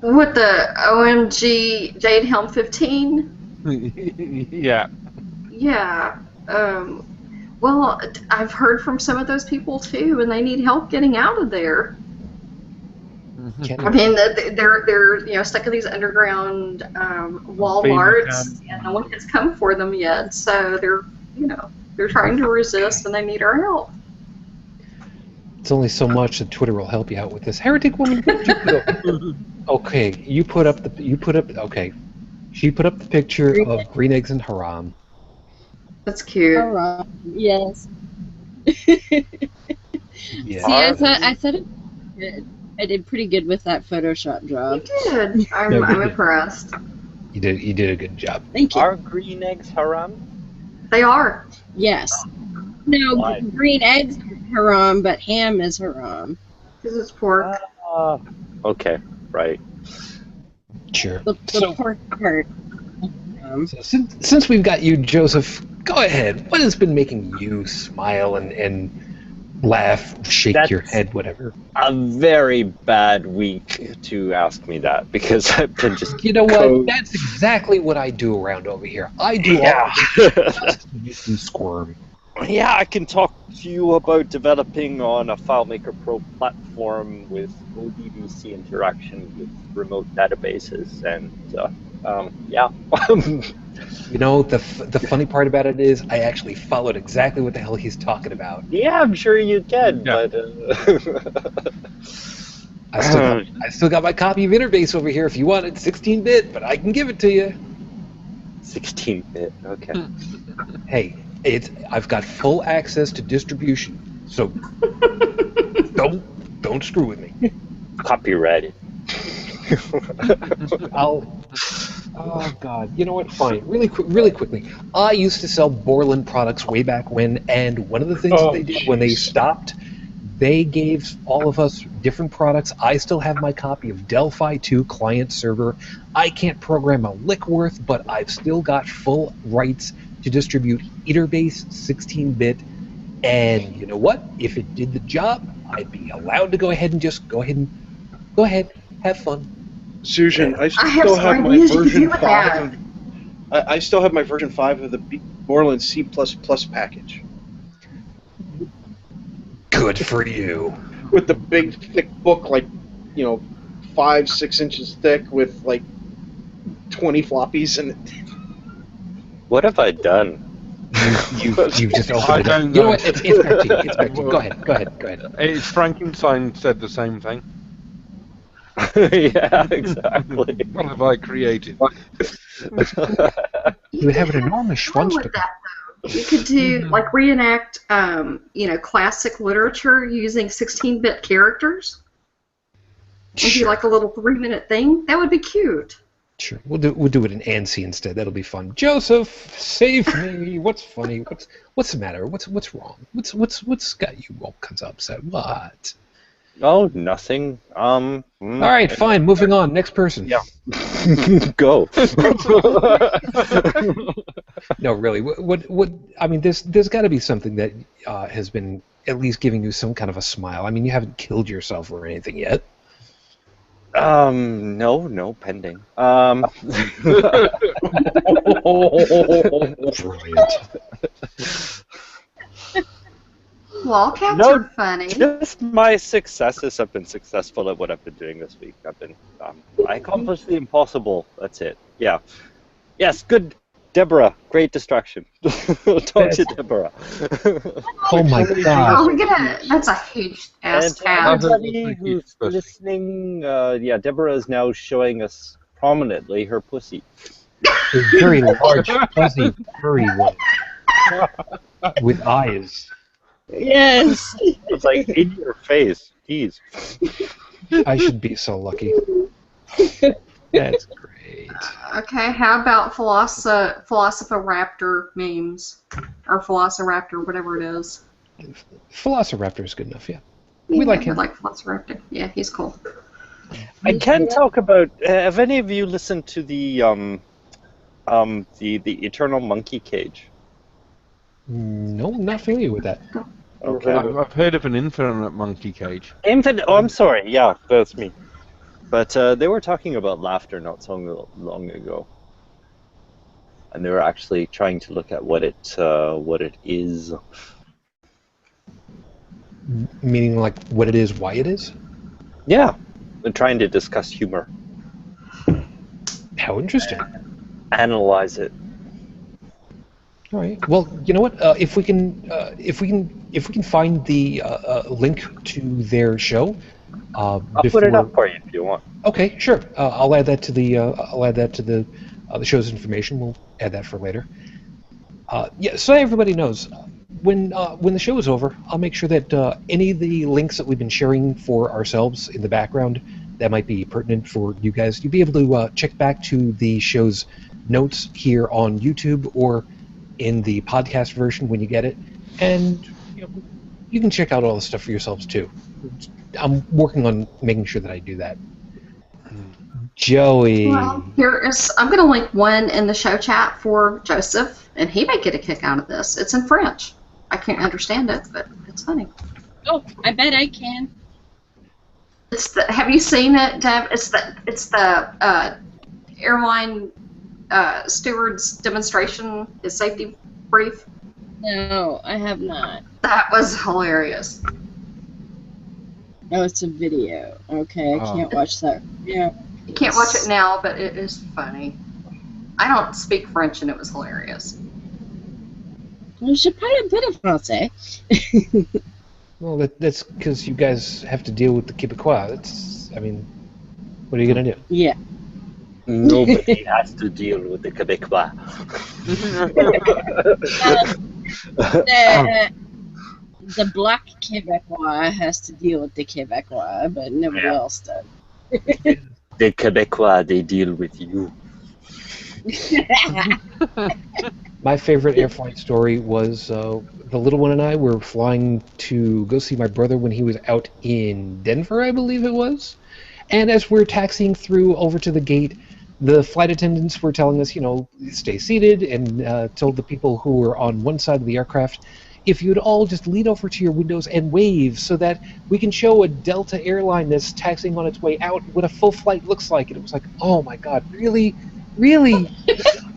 With the OMG Jade Helm 15? Yeah. Yeah. Well, I've heard from some of those people too, and they need help getting out of there. I mean, they're stuck in these underground Walmarts, and no one has come for them yet. So they're trying to resist, and they need our help. It's only so much that Twitter will help you out with this. Heretic woman, what did you put up? Okay, you put up. Okay, she put up the picture of green eggs and haram. That's cute. Hurrah. Yes. Yeah. See, I thought it was good. I did pretty good with that Photoshop job. You did. I'm impressed. You did a good job. Thank you. Are green eggs haram? They are. Yes. No, Why? green eggs are haram, but ham is haram. Because it's pork. Okay, right. Sure. The So, pork part. since we've got you, Joseph, go ahead. What has been making you smile and laugh, shake your That's- head, whatever? A very bad week to ask me that because I've been just. You know what? code- That's exactly what I do around over here. I do Yeah. all just to make you squirm. Yeah, I can talk to you about developing on a FileMaker Pro platform with ODBC interaction with remote databases, and yeah. You know, the funny part about it is I actually followed exactly what the hell he's talking about. Yeah, I'm sure you can, Yeah. but I still got my copy of Interbase over here if you want it, 16-bit, but I can give it to you. 16-bit. Okay. Hey, I've got full access to distribution, so don't screw with me. Copyrighted. Oh God, you know what? Fine. Really quickly. I used to sell Borland products way back when, and one of the things that they did when they stopped, they gave all of us different products. I still have my copy of Delphi 2 client server. I can't program a lick worth, but I've still got full rights to distribute Interbase 16-bit. And you know what? If it did the job, I'd be allowed to go ahead, have fun. Susan, I I have still have some my ideas to do version with 5 of I still have my version 5 of the Borland C++ package Good for you. with the big thick book, like 5-6 inches thick, with like 20 floppies in it. What have I done? You just I opened it up. don't You know know. what? It's back to you. It's back to you. Go ahead. It's Frankenstein said the same thing. Yeah, exactly. What have I created? You would have an enormous Wrong schwanz. with that, though. You could do like reenact, classic literature using 16-bit characters, and do like a little 3-minute thing. That would be cute. Sure. We'll do it in ANSI instead. That'll be fun. Joseph, save me. What's funny? What's the matter? What's wrong? What's got you all kinds of upset? What? Oh, nothing. All right, fine. Moving on. Next person. Yeah. Go. No, really. What? I mean, there's got to be something that has been at least giving you some kind of a smile. I mean, you haven't killed yourself or anything yet. No, pending. Brilliant. Lolcats No, are funny. just my successes have been successful at what I've been doing this week. I accomplished the impossible. That's it. Yeah. Yes, good. Deborah, great distraction. Talk to Deborah. Oh my God. Oh, that's a huge ass And to tab. everybody who's listening, Deborah is now showing us prominently her pussy. A very large, fuzzy, furry one with eyes. Yes. It's like in your face. Jeez. I should be so lucky. That's great. Okay, how about Velociraptor memes? Or Velociraptor, whatever it is. Velociraptor is good enough, yeah. We like him. I like Velociraptor. Yeah, he's cool. I can talk about. Have any of you listened to the Eternal Monkey Cage? No, not familiar with that. Okay. I've heard of an infinite monkey cage. Infinite. Oh, I'm sorry. Yeah, that's me. But they were talking about laughter not so long ago, and they were actually trying to look at what it is. Meaning, like, what it is, why it is? Yeah, they're trying to discuss humor, How interesting. analyze it. All right. Well, you know what? If we can find the link to their show I'll put it before. up for you if you want. Okay, sure. I'll add that to the show's information. We'll add that for later. Yeah, so everybody knows, when the show is over, I'll make sure that any of the links that we've been sharing for ourselves in the background that might be pertinent for you guys, you'll be able to check back to the show's notes here on YouTube or in the podcast version when you get it, and you can check out all the stuff for yourselves too. I'm working on making sure that I do that. Joey. Well, I'm going to link one in the show chat for Joseph, and he may get a kick out of this. It's in French. I can't understand it, but it's funny. Oh, I bet I can. Have you seen it, Deb? It's the airline steward's demonstration, his safety brief. No, I have not. That was hilarious. Oh, it's a video. Okay, I can't watch that. Yeah. You can't watch it now, but it is funny. I don't speak French, and it was hilarious. Je parle un peu de français. Well, that's because you guys have to deal with the Quebecois. What are you going to do? Yeah. Nobody has to deal with the Quebecois. The black Quebecois has to deal with the Quebecois, but nobody else does. The Quebecois, they deal with you. My favorite air flight story was the little one and I were flying to go see my brother when he was out in Denver, I believe it was. And as we're taxiing through over to the gate, the flight attendants were telling us, stay seated, and told the people who were on one side of the aircraft, if you'd all just lean over to your windows and wave so that we can show a Delta airline that's taxiing on its way out what a full flight looks like. And it was like, oh my God, really? Really?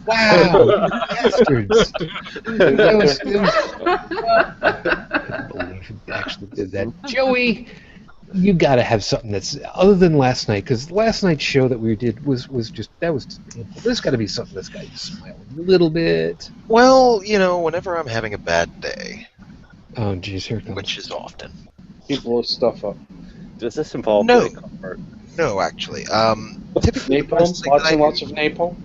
Wow, bastards. I couldn't believe it actually did that. Joey, you got to have something that's other than last night, because last night's show that we did was just painful. There's got to be something that's got you smiling a little bit. Well, whenever I'm having a bad day, Oh, geez, here it comes. which is often. You blow stuff up. Does this involve No. putting comfort? No, actually. Typically, the first Napalm? thing Lots that I and do- lots of napalm?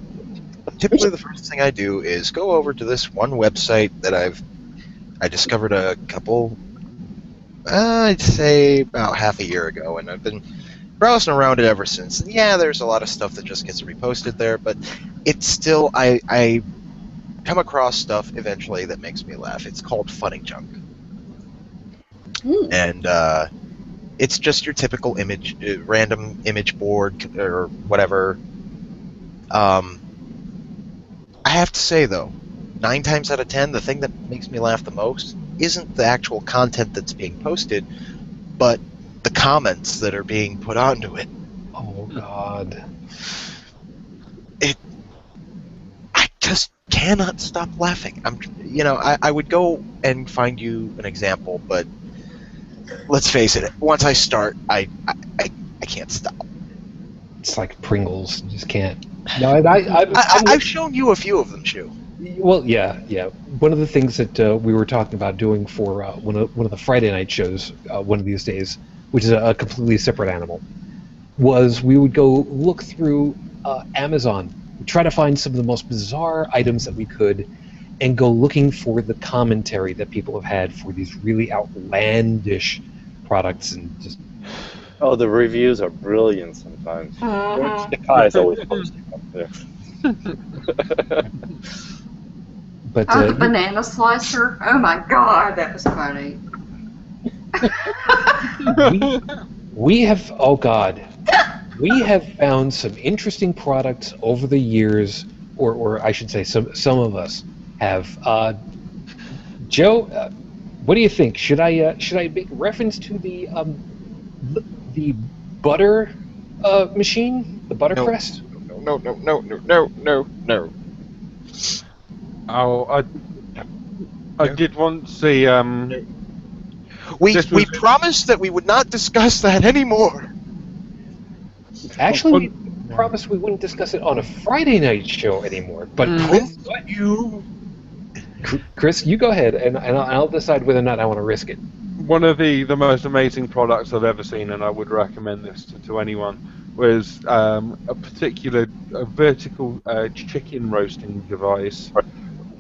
Typically, the first thing I do is go over to this one website that I discovered a couple, I'd say about half a year ago, and I've been browsing around it ever since. And yeah, there's a lot of stuff that just gets reposted there, but it's still, I come across stuff eventually that makes me laugh. It's called Funny Junk. And it's just your typical random image board or whatever. I have to say, though, 9 times out of 10, the thing that makes me laugh the most isn't the actual content that's being posted, but the comments that are being put onto it. Oh, God. I just cannot stop laughing. I would go and find you an example, but let's face it, once I start, I can't stop. It's like Pringles. You just can't. No, I've shown you a few of them, Shu. Well, yeah. One of the things that we were talking about doing for one of the Friday night shows one of these days, which is a completely separate animal, was we would go look through Amazon, try to find some of the most bizarre items that we could, and go looking for the commentary that people have had for these really outlandish products, and just. Oh, the reviews are brilliant sometimes. The guy is always posting up there. But The banana slicer. Oh my God, that was funny. we have, oh God, we have found some interesting products over the years, or I should say, some of us have. Joe, what do you think? Should I make reference to the butter machine, the butter press? No. Oh, I did want to see. We promised that we would not discuss that anymore. Actually, we promised we wouldn't discuss it on a Friday night show anymore. But Chris, you go ahead, and I'll decide whether or not I want to risk it. One of the most amazing products I've ever seen, and I would recommend this to anyone, was a particular vertical chicken roasting device,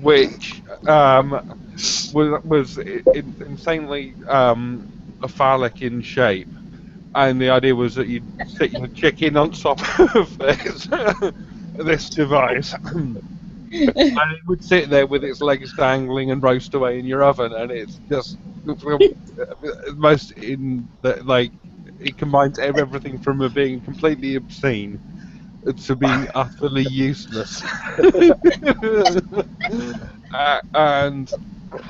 which was insanely phallic in shape. And the idea was that you'd stick your chicken on top of this device, and it would sit there with its legs dangling and roast away in your oven, and it's just most it combines everything from being completely obscene to being utterly useless. And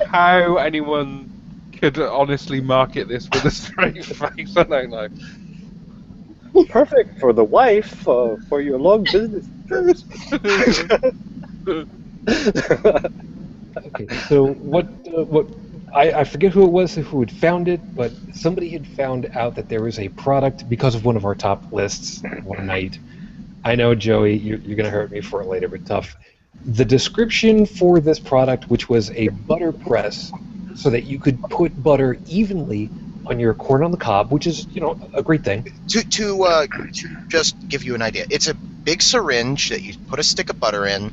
how anyone could honestly market this with a straight face, I don't know. Perfect for the wife for your long business trips. Okay, so what I forget who it was who had found it, but somebody had found out that there was a product because of one of our top lists one night. I know, Joey, you're going to hurt me for it later, but tough. The description for this product, which was a butter press, so that you could put butter evenly on your corn on the cob, which is, a great thing. To just give you an idea, it's a big syringe that you put a stick of butter in,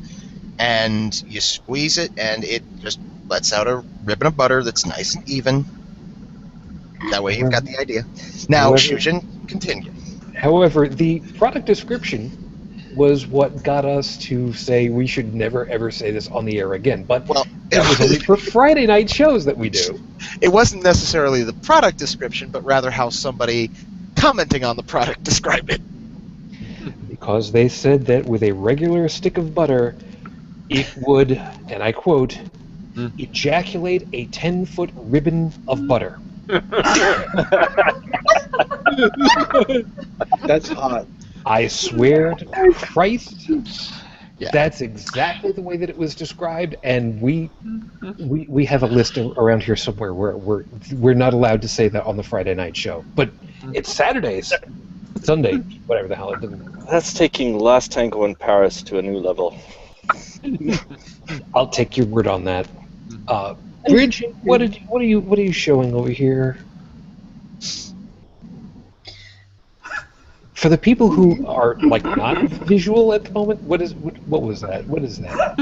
and you squeeze it, and it just lets out a ribbon of butter that's nice and even. That way you've got the idea. Now, Shujin, continue. However, the product description was what got us to say we should never ever say this on the air again. But that was only for Friday night shows that we do. It wasn't necessarily the product description, but rather how somebody commenting on the product described it. Because they said that with a regular stick of butter, it would, and I quote, ejaculate a 10-foot ribbon of butter. That's hot. I swear to Christ, that's exactly the way that it was described, and we have a list around here somewhere where we're not allowed to say that on the Friday night show. But it's Saturdays, Sunday, whatever the hell it doesn't. That's taking Last Tango in Paris to a new level. I'll take your word on that. Bridge, what are you showing over here? For the people who are not visual at the moment, what was that? What is that?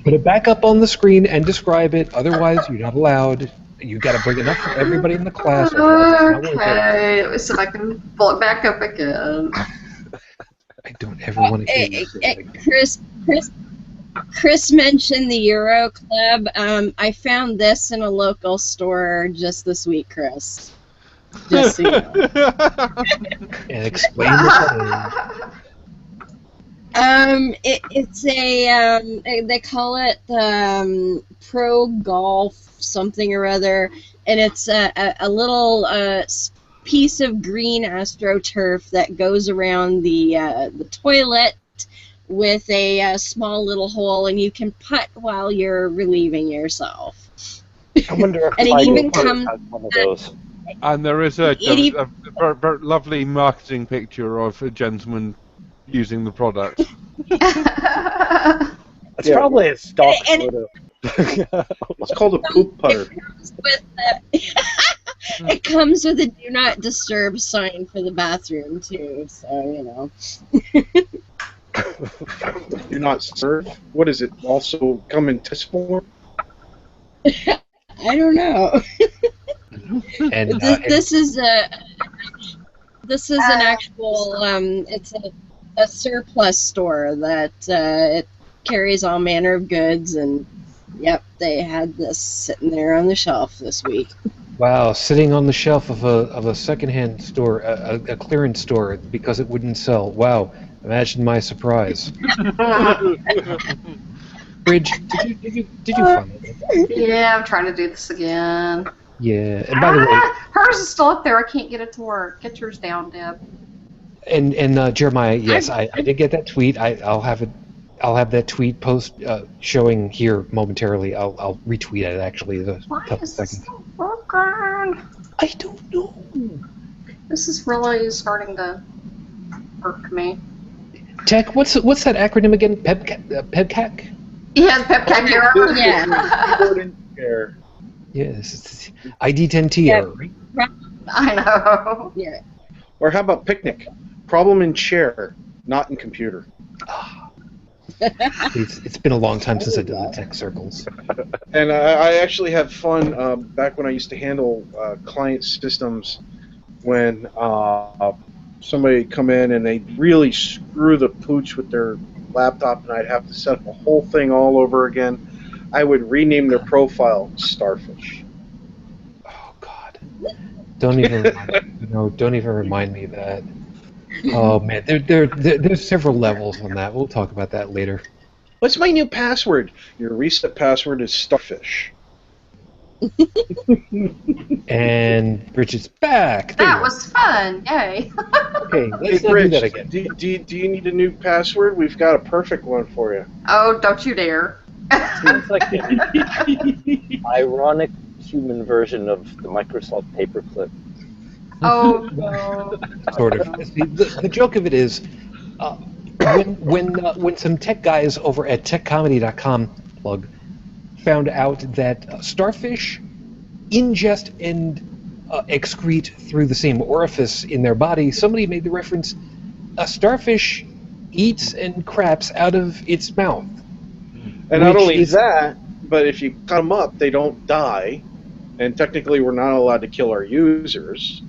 Put it back up on the screen and describe it. Otherwise, you're not allowed. You got to bring enough for everybody in the class. Okay, let me see if I can pull it back up again. I don't ever want to hear this. Chris mentioned the Euro Club. I found this in a local store just this week, Chris. Just so you know. And explain this. It's a they call it the Pro Golf something or other, and it's a little piece of green AstroTurf that goes around the toilet with a small little hole, and you can putt while you're relieving yourself. I wonder if and it even comes one of those. And there is a very lovely marketing picture of a gentleman using the product. It's probably a stock photo. It's called a poop putter. It comes with a do not disturb sign for the bathroom too, so Do not serve? What is it? Also come in test form? I don't know. And this is an actual it's a surplus store that it carries all manner of goods, and yep, they had this sitting there on the shelf this week. Wow, sitting on the shelf of a secondhand store, a clearance store, because it wouldn't sell. Wow, imagine my surprise. Bridge, did you find it? Yeah, I'm trying to do this again. Yeah, and by the way, hers is still up there. I can't get it to work. Get yours down, Deb. And Jeremiah, yes, I did get that tweet. I'll have that tweet post showing here momentarily. I'll retweet it actually in a couple seconds. So broken? I don't know. This is really starting to irk me. Tech, what's that acronym again? PEBCAC? He has peptide error. Yeah. Keyboard and chair. Yes, it's ID10T Yeah. error, right? I know. Yeah. Or how about picnic? Problem in chair, not in computer. It's been a long time since I did the tech circles. And I actually have fun back when I used to handle client systems when somebody would come in and they'd really screw the pooch with their laptop and I'd have to set up the whole thing all over again. I would rename their profile Starfish. Oh God! Don't even remind me of that. Oh man, there's several levels on that. We'll talk about that later. What's my new password? Your reset password is Starfish. And Bridget's back. There That you was fun. Yay. go. Okay. Let's Hey, not do Rich, that again. do you need a new password? We've got a perfect one for you. Oh, don't you dare. Seems like an ironic human version of the Microsoft paperclip. Oh, no. Sort of. See, the joke of it is, when some tech guys over at techcomedy.com plug found out that starfish ingest and excrete through the same orifice in their body, somebody made the reference: a starfish eats and craps out of its mouth. And not Which only is- that, but if you cut them up, they don't die. And technically, we're not allowed to kill our users.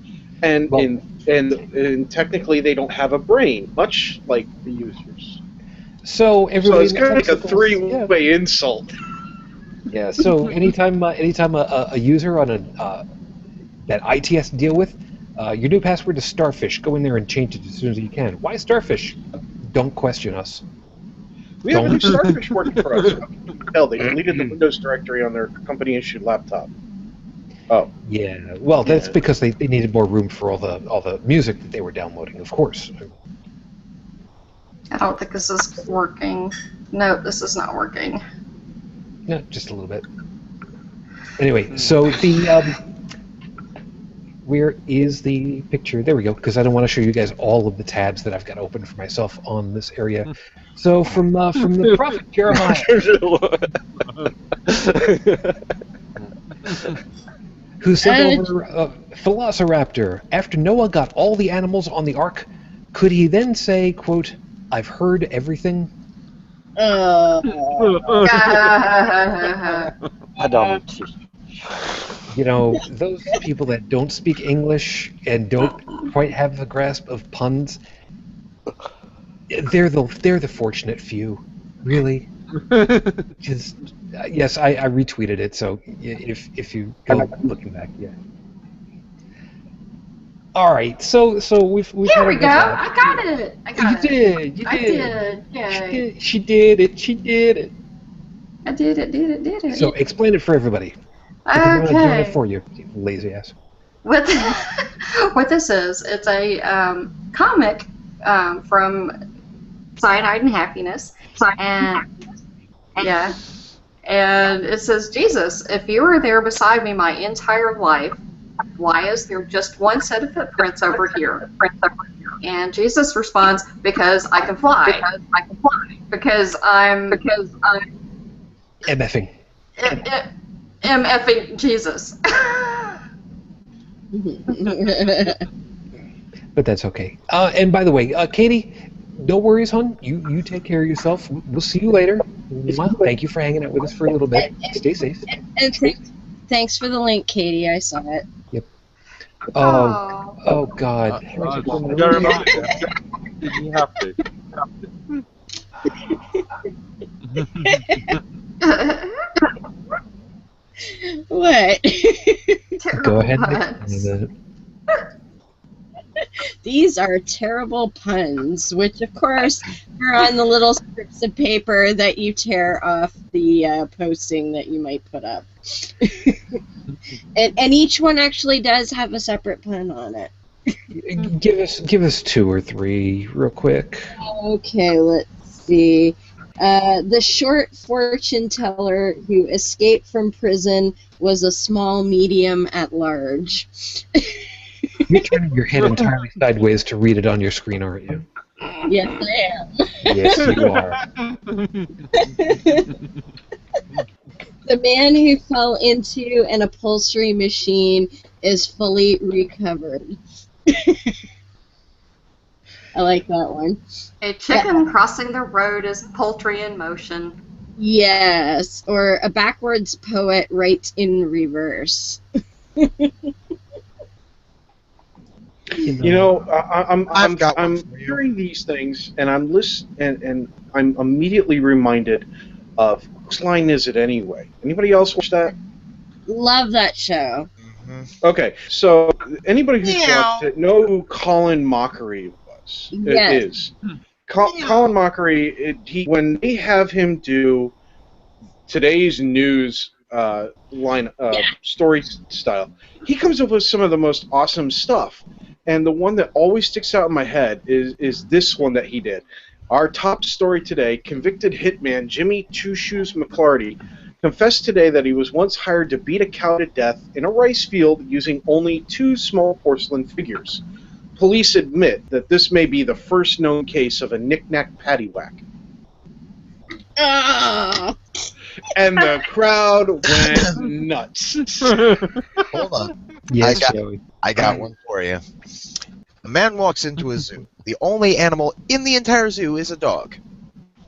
And Well- and technically, they don't have a brain, much like the users. So So everybody. it's kind of like a three-way insult. Yeah. So anytime a user on that IT has to deal with, your new password is starfish. Go in there and change it as soon as you can. Why starfish? Don't question us. We have a new Starfish working for us. Hell, they deleted the Windows directory on their company-issued laptop. Oh. Yeah. Well, that's Yeah. because they needed more room for all the music that they were downloading. Of course. I don't think this is working. No, this is not working. No, just a little bit. Anyway, so where is the picture? There we go. Because I don't want to show you guys all of the tabs that I've got open for myself on this area. So from the prophet Jeremiah, who sent over Velociraptor. After Noah got all the animals on the ark, could he then say, quote, "I've heard everything"? You know, those people that don't speak English and don't quite have the grasp of puns, they're the fortunate few, really. Just yes, I retweeted it. So if you go looking back, yeah. All right, so we've Here had we a go. good I got it. I got You it. did. You I did. did. Yay. She did it. She did it. I did it. So explain it for everybody. If you want to do it Okay. for you, lazy ass. What this is, it's a comic from Cyanide and Happiness, and yeah, and it says, Jesus, if you were there beside me my entire life, why is there just one set of footprints over here? And Jesus responds, because I can fly. Because I'm MFing. MFing Jesus. But that's okay. And by the way, Katie, no worries, hon. You take care of yourself. We'll see you later. Mwah. Thank you for hanging out with us for a little bit. Stay safe. And thanks for the link, Katie. I saw it. Yep. Oh God. Jeremiah, you have to. What? Go ahead. Puns. These are terrible puns, which of course are on the little strips of paper that you tear off the posting that you might put up. and each one actually does have a separate pun on it. Give us 2 or 3 real quick. Okay, let's see. The short fortune teller who escaped from prison was a small medium at large. You're turning your head entirely sideways to read it on your screen, aren't you? Yes, I am. Yes, you are. The man who fell into an upholstery machine is fully recovered. I like that one. A chicken crossing the road is poultry in motion. Yes, or a backwards poet writes in reverse. You know, I've got one I'm for you. hearing these things, and I'm and I'm immediately reminded of whose line is it anyway? Anybody else watch that? Love that show. Okay, so anybody who's Meow. watched it know who Colin Mockery was. Yes. Is Colin Mockery? When they have him do today's news story style, he comes up with some of the most awesome stuff. And the one that always sticks out in my head is this one that he did. Our top story today: convicted hitman Jimmy Two Shoes McClarty confessed today that he was once hired to beat a cow to death in a rice field using only 2 small porcelain figures. Police admit that this may be the first known case of a knick-knack paddywhack. Oh. And the crowd went nuts. Hold on. Yes, I got- Joey. I got one for you. A man walks into a zoo. The only animal in the entire zoo is a dog.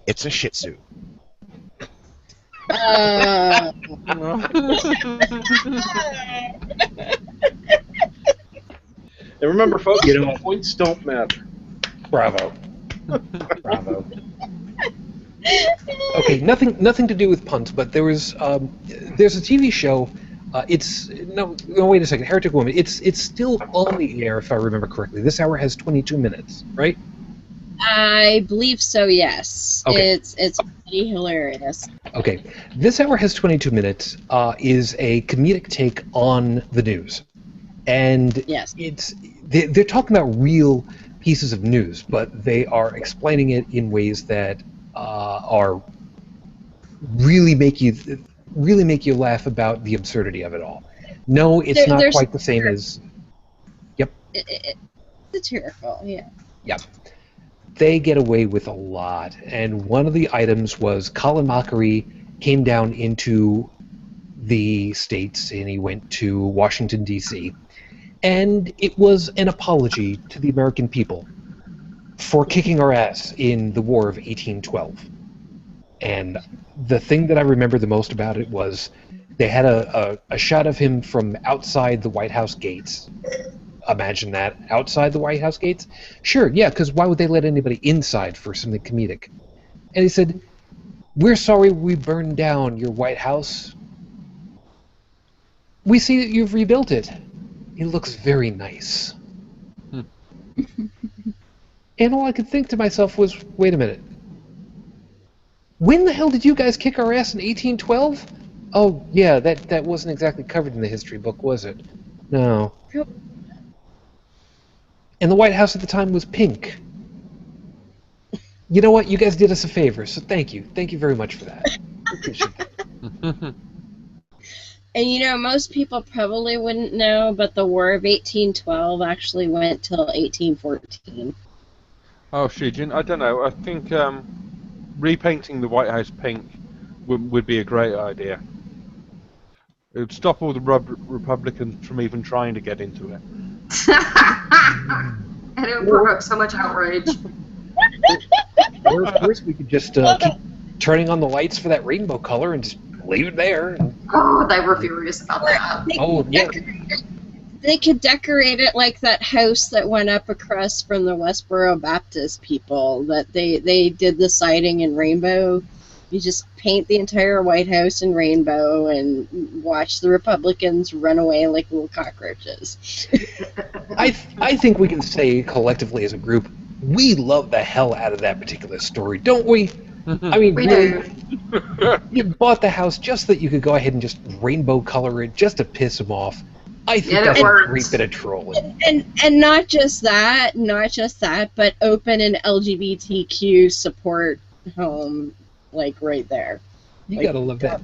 It's a Shih Tzu. And remember, folks, points don't matter. Bravo. Bravo. Okay, nothing to do with puns, but there's a TV show. Wait a second, Heretic Woman. It's still on the air, if I remember correctly. This hour has 22 minutes, right? I believe so, yes. Okay. It's pretty hilarious. Okay, this hour has 22 minutes. Is a comedic take on the news, and Yes. they're talking about real pieces of news, but they are explaining it in ways that are really make you laugh about the absurdity of it all. No, it's not there's- quite the same as. Yep. It's satirical, yeah. Yep. They get away with a lot, and one of the items was Colin Mockery came down into the States, and he went to Washington, D.C., and it was an apology to the American people for kicking our ass in the War of 1812. And the thing that I remember the most about it was they had a shot of him from outside the White House gates. Imagine that, outside the White House gates? Sure, yeah, because why would they let anybody inside for something comedic? And he said, "We're sorry we burned down your White House. We see that you've rebuilt it. It looks very nice." And all I could think to myself was, wait a minute. When the hell did you guys kick our ass in 1812? Oh, yeah, that wasn't exactly covered in the history book, was it? No. And the White House at the time was pink. You know what? You guys did us a favor, so thank you. Thank you very much for that. I appreciate that. And most people probably wouldn't know, but the War of 1812 actually went till 1814. Oh, Shijin, I don't know. I think repainting the White House pink would be a great idea. It would stop all the Republicans from even trying to get into it. And it would provoke so much outrage. Or, of course, we could just keep turning on the lights for that rainbow color and just leave it there. Oh, they were furious about that. Oh, yeah. They could decorate it like that house that went up across from the Westboro Baptist people, that they did the siding in rainbow. You just paint the entire White House in rainbow and watch the Republicans run away like little cockroaches. I think we can say collectively as a group, we love the hell out of that particular story, don't we? I mean, We really, you bought the house just so that you could go ahead and just rainbow color it just to piss them off. I think Yeah, it that's a works. great bit of trolling. And not just that, but open an LGBTQ support home, like right there. You gotta love that.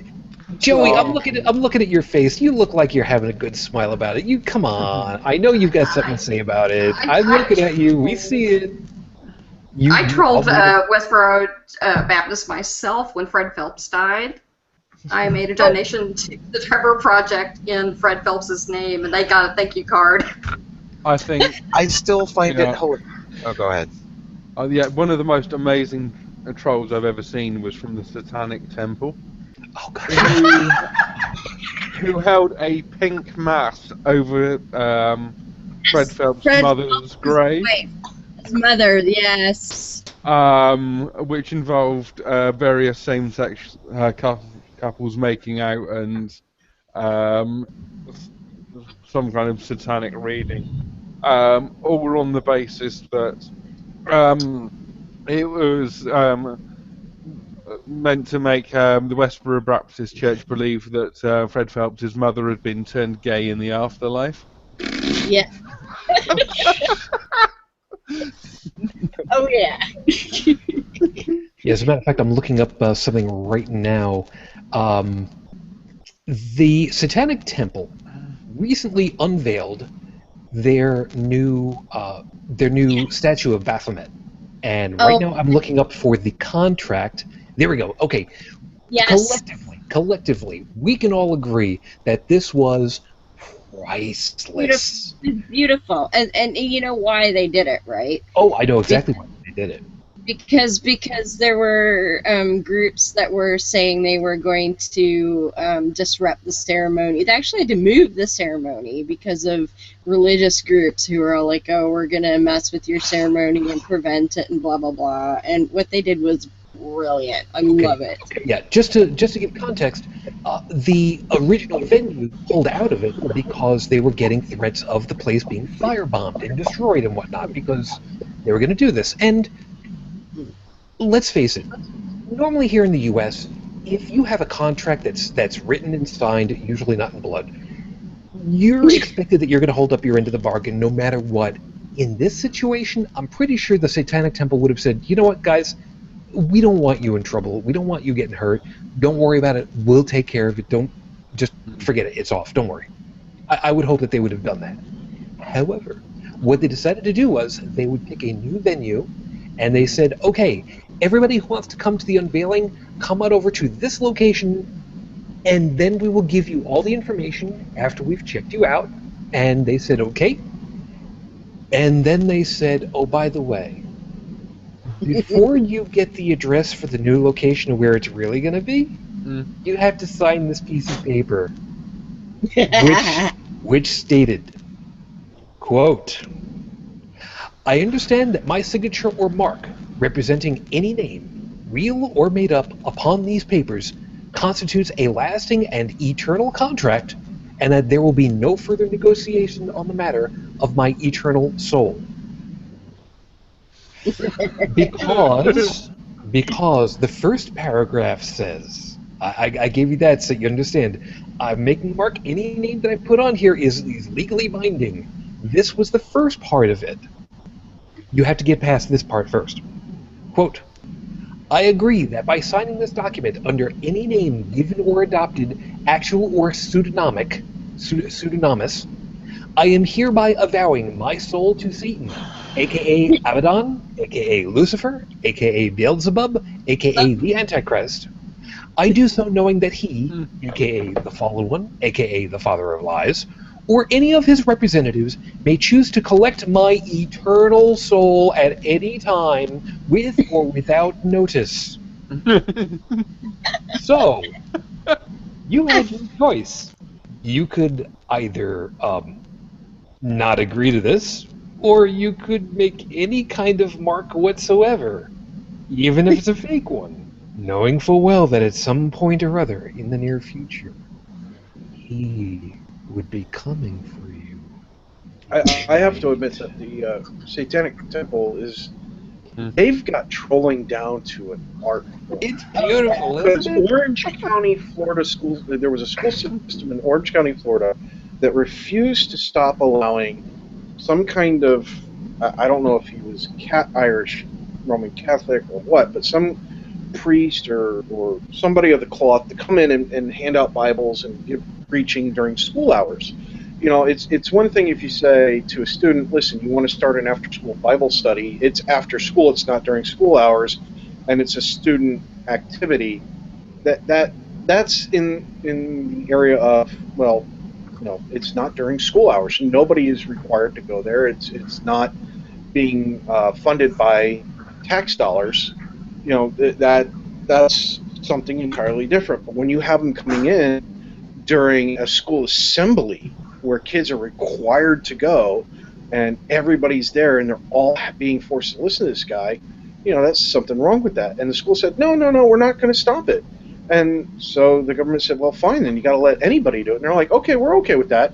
Joey, I'm looking at your face. You look like you're having a good smile about it. You come on. I know you've got something to say about it. I'm looking at you. We see it. I trolled Westboro Baptist myself when Fred Phelps died. I made a donation to the Trevor Project in Fred Phelps's name, and they got a thank you card. I think. I still find Yeah. it hilarious. Oh, go ahead. Yeah, one of the most amazing trolls I've ever seen was from the Satanic Temple, Oh God. who held a pink mass over Fred Phelps' Fred mother's Phelps' grave, wife. His mother, yes. which involved various same-sex couples making out and some kind of satanic reading, all on the basis that it was meant to make the Westboro Baptist Church believe that Fred Phelps' mother had been turned gay in the afterlife. Yeah. Oh, yeah. Yeah, as a matter of fact, I'm looking up something right now. The Satanic Temple recently unveiled their new statue of Baphomet, and right now I'm looking up for the contract. There we go. Okay, Yes. collectively, we can all agree that this was priceless. Beautiful. And you know why they did it, right? Oh, I know exactly why they did it. Because there were groups that were saying they were going to disrupt the ceremony. They actually had to move the ceremony because of religious groups who were all like, oh, we're going to mess with your ceremony and prevent it and blah, blah, blah. And what they did was brilliant. I love it. Okay, yeah, just to give context, the original venue pulled out of it because they were getting threats of the place being firebombed and destroyed and whatnot because they were going to do this. And let's face it, normally here in the U.S., if you have a contract that's written and signed, usually not in blood, you're expected that you're going to hold up your end of the bargain no matter what. In this situation, I'm pretty sure the Satanic Temple would have said, you know what, guys, we don't want you in trouble. We don't want you getting hurt. Don't worry about it. We'll take care of it. Don't just forget it. It's off. Don't worry. I would hope that they would have done that. However, what they decided to do was they would pick a new venue, and they said, okay, everybody who wants to come to the unveiling, come on over to this location, and then we will give you all the information after we've checked you out. And they said, okay. And then they said, oh, by the way, before you get the address for the new location where it's really going to be, you have to sign this piece of paper, which stated, quote, I understand that my signature or mark representing any name, real or made up, upon these papers constitutes a lasting and eternal contract, and that there will be no further negotiation on the matter of my eternal soul. Because the first paragraph says, I gave you that so you understand, I'm making mark any name that I put on here is legally binding. This was the first part of it. You have to get past this part first. Quote, I agree that by signing this document under any name given or adopted, actual or pseudonymous, I am hereby avowing my soul to Satan, aka Abaddon, aka Lucifer, aka Beelzebub, aka the Antichrist. I do so knowing that he, aka the Fallen One, aka the Father of Lies, or any of his representatives may choose to collect my eternal soul at any time, with or without notice. So, you had your choice. You could either not agree to this, or you could make any kind of mark whatsoever, even if it's a fake one, knowing full well that at some point or other in the near future, he would be coming for you. I have to admit that the Satanic Temple is, they've got trolling down to an art form. It's beautiful, Because isn't it? Orange County, Florida schools, there was a school system in Orange County, Florida, that refused to stop allowing some kind of, I don't know if he was Irish Roman Catholic or what, but some priest or somebody of the cloth to come in and hand out Bibles and give preaching during school hours. it's one thing if you say to a student, listen, you want to start an after-school Bible study. It's after school. It's not during school hours, and it's a student activity. That's in the area of, well, it's not during school hours. Nobody is required to go there. It's not being funded by tax dollars. That's something entirely different. But when you have them coming in during a school assembly where kids are required to go and everybody's there and they're all being forced to listen to this guy, that's something wrong with that. And the school said, no, we're not going to stop it. And so the government said, well, fine, then you got to let anybody do it. And they're like, okay, we're okay with that.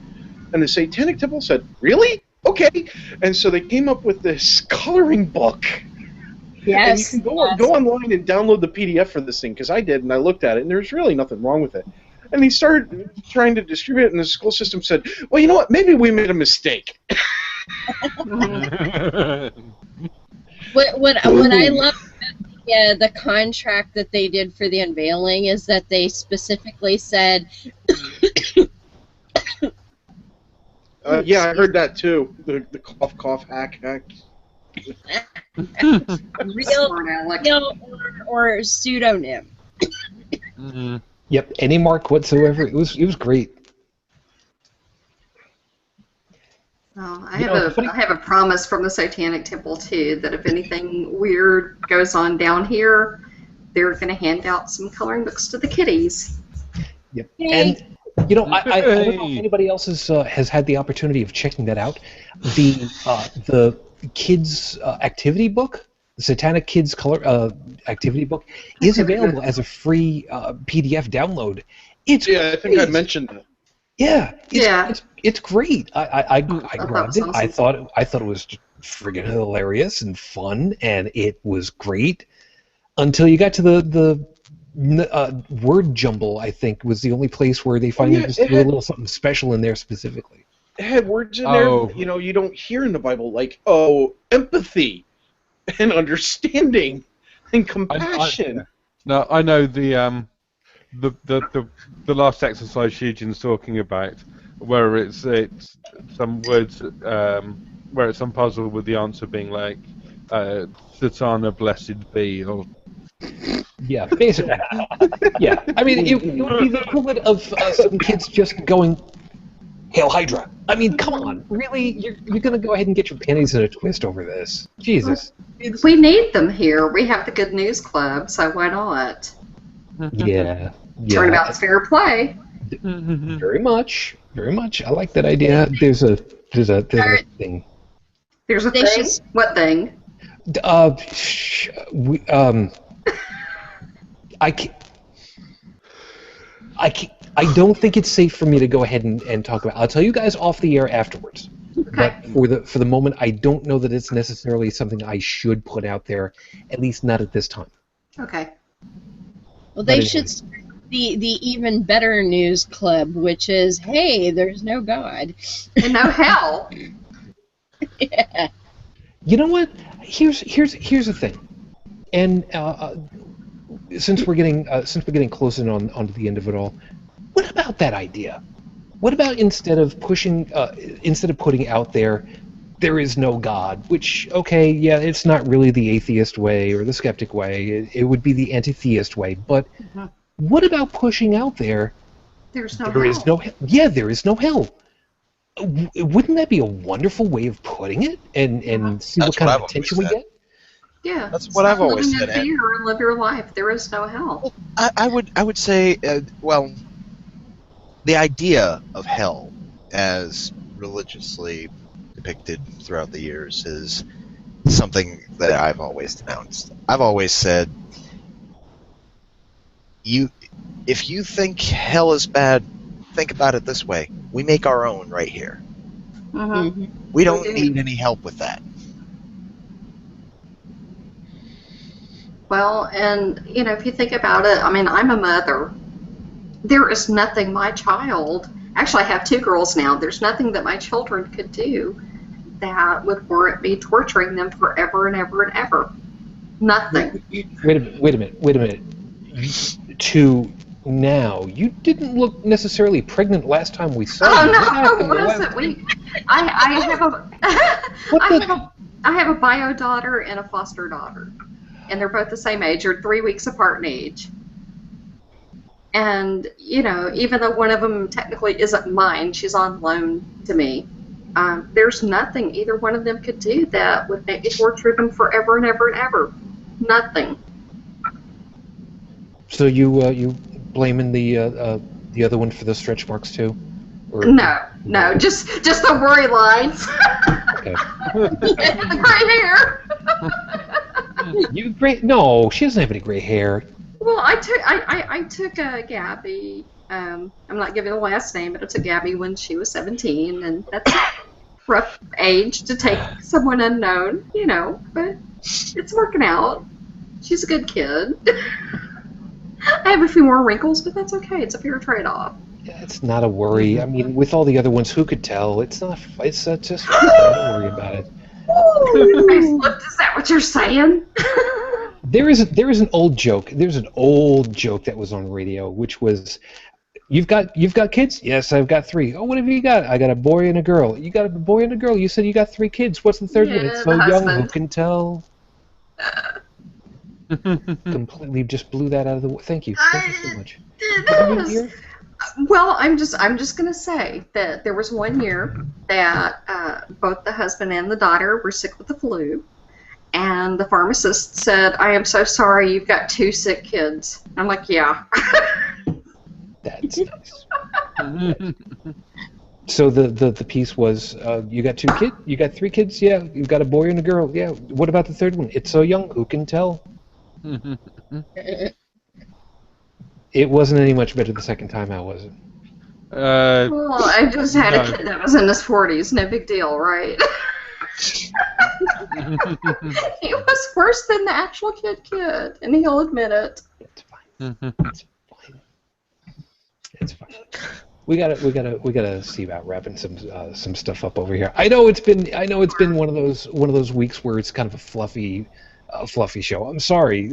And the Satanic Temple said, really? Okay. And so they came up with this coloring book. Yes. And you can go online and download the PDF for this thing, because I did, and I looked at it, and there's really nothing wrong with it. And they started trying to distribute it, and the school system said, well, you know what, maybe we made a mistake. What I love about the contract that they did for the unveiling is that they specifically said... Yeah, I heard that too. The cough, hack. real or pseudonym. Mm-hmm. Yep, any mark whatsoever. It was great. Oh, I have a promise from the Satanic Temple too that if anything weird goes on down here, they're going to hand out some coloring books to the kiddies. Yep. And I don't know if anybody else has had the opportunity of checking that out. The kids activity book, the Satanic Kids color activity book, is available as a free PDF download. It's I think I mentioned that. Yeah, it's great. I grabbed it. Awesome. I thought it was friggin' hilarious and fun, and it was great until you got to the word jumble. I think was the only place where they finally just threw a little something special in there specifically. It had words in there, you don't hear in the Bible, like empathy and understanding and compassion. I know the last exercise Eugene's talking about, where it's some words, where it's some puzzle with the answer being like, Satana blessed be, or... Yeah, basically. Yeah, I mean, it would be the equivalent of some kids just going, Hail Hydra. I mean, come on, really? You're going to go ahead and get your panties in a twist over this? Jesus. We need them here. We have the Good News Club, so why not? Yeah. Turnabout's fair play. Very much. I like that idea. There's a thing. There's a thing? What thing? I don't think it's safe for me to go ahead and talk about. I'll tell you guys off the air afterwards. Okay. But for the moment, I don't know that it's necessarily something I should put out there, at least not at this time. Okay. Well, they should start the even better news club, which is, hey, there's no God. And no hell. Yeah. You know what? Here's the thing, and since we're getting close onto the end of it all, what about that idea? What about instead of putting out there is no God, which, okay, yeah, it's not really the atheist way or the skeptic way. It would be the anti-theist way. But what about pushing out there? There's no there hell. is no hell. Yeah, there is no hell. Wouldn't that be a wonderful way of putting it, and see what kind of attention we get? Yeah, that's what I've always said. Live in fear and live your life. There is no hell. I would say, well, the idea of hell as religiously depicted throughout the years is something that I've always denounced. I've always said, if you think hell is bad, think about it this way: we make our own right here. We don't need any help with that. Well, and if you think about it, I mean, I'm a mother. There is nothing my child, actually I have 2 girls now, there's nothing that my children could do that would warrant me torturing them forever and ever and ever. Nothing. Wait a minute. To now. You didn't look necessarily pregnant last time we saw Oh you. What no, happened what the is last- it? I have a, What I the- have a, I have a bio daughter and a foster daughter, and they're both the same age. They're 3 weeks apart in age. And even though one of them technically isn't mine, she's on loan to me. There's nothing either one of them could do that would make me torture them forever and ever and ever. Nothing. So you blaming the other one for the stretch marks too? Or, No, just the worry lines. Okay. The gray hair. You great? No, she doesn't have any gray hair. Well, I took Gabby. I'm not giving the last name, but I took Gabby when she was 17, and that's a rough age to take someone unknown, But it's working out. She's a good kid. I have a few more wrinkles, but that's okay. It's a fair trade-off. Yeah, it's not a worry. I mean, with all the other ones, who could tell? It's not. It's just. Don't worry about it. Is that what you're saying? There is an old joke. There's an old joke that was on radio, which was, "You've got kids? Yes, I've got 3. Oh, what have you got? I got a boy and a girl. You got a boy and a girl. You said you got 3 kids. What's the third one? It's so the young. Who husband. can tell?" Completely just blew that out of the. Thank you. Thank you so much. Well, I'm just gonna say that there was one year that both the husband and the daughter were sick with the flu, and the pharmacist said, "I am so sorry, you've got 2 sick kids." I'm like, "Yeah." That's nice. So the piece was, you got 2 kids? You got 3 kids? Yeah. You've got a boy and a girl? Yeah. What about the third one? It's so young. Who can tell? It wasn't any much better the second time, how was it? Well, I just had a kid that was in his 40s. No big deal, right? It was worse than the actual kid, and he'll admit it. It's fine. It's fine. It's fine. We gotta see about wrapping some stuff up over here. I know it's been one of those weeks where it's kind of a fluffy show. I'm sorry.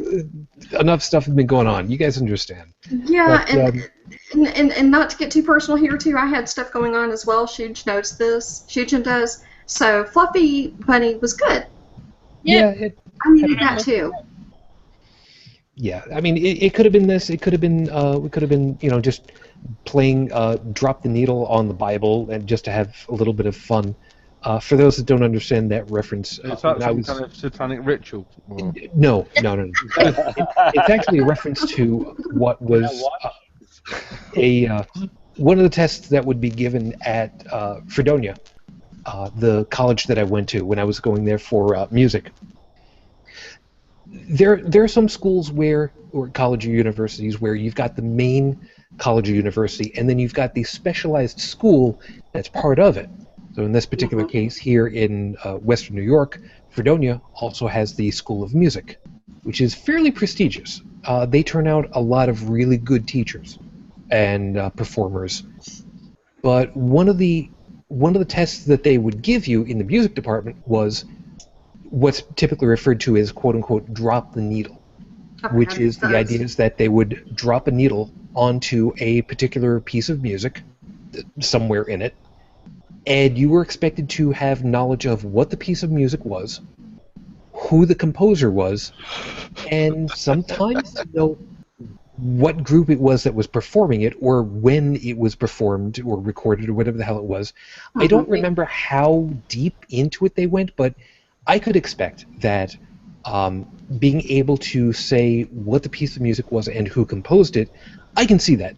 Enough stuff has been going on. You guys understand. Yeah, But, and not to get too personal here too, I had stuff going on as well. Shuj knows this. Shujin does. So Fluffy Bunny was good. Yeah. I needed that too. Yeah. I mean, it could have been this. It could have been. We could have been. Just playing drop the needle on the Bible and just to have a little bit of fun. For those that don't understand that reference, Is that some kind of satanic ritual? Or? No. It's actually a reference to what was one of the tests that would be given at Fredonia, the college that I went to when I was going there for music. There are some schools or college or universities where you've got the main college or university, and then you've got the specialized school that's part of it. So in this particular case here in Western New York, Fredonia also has the School of Music, which is fairly prestigious. They turn out a lot of really good teachers and performers. But one of the tests that they would give you in the music department was what's typically referred to as "quote-unquote" drop the needle, which is the idea is that they would drop a needle onto a particular piece of music somewhere in it, and you were expected to have knowledge of what the piece of music was, who the composer was, and sometimes what group it was that was performing it, or when it was performed or recorded or whatever the hell it was. I don't remember how deep into it they went, but I could expect that being able to say what the piece of music was and who composed it, I can see that.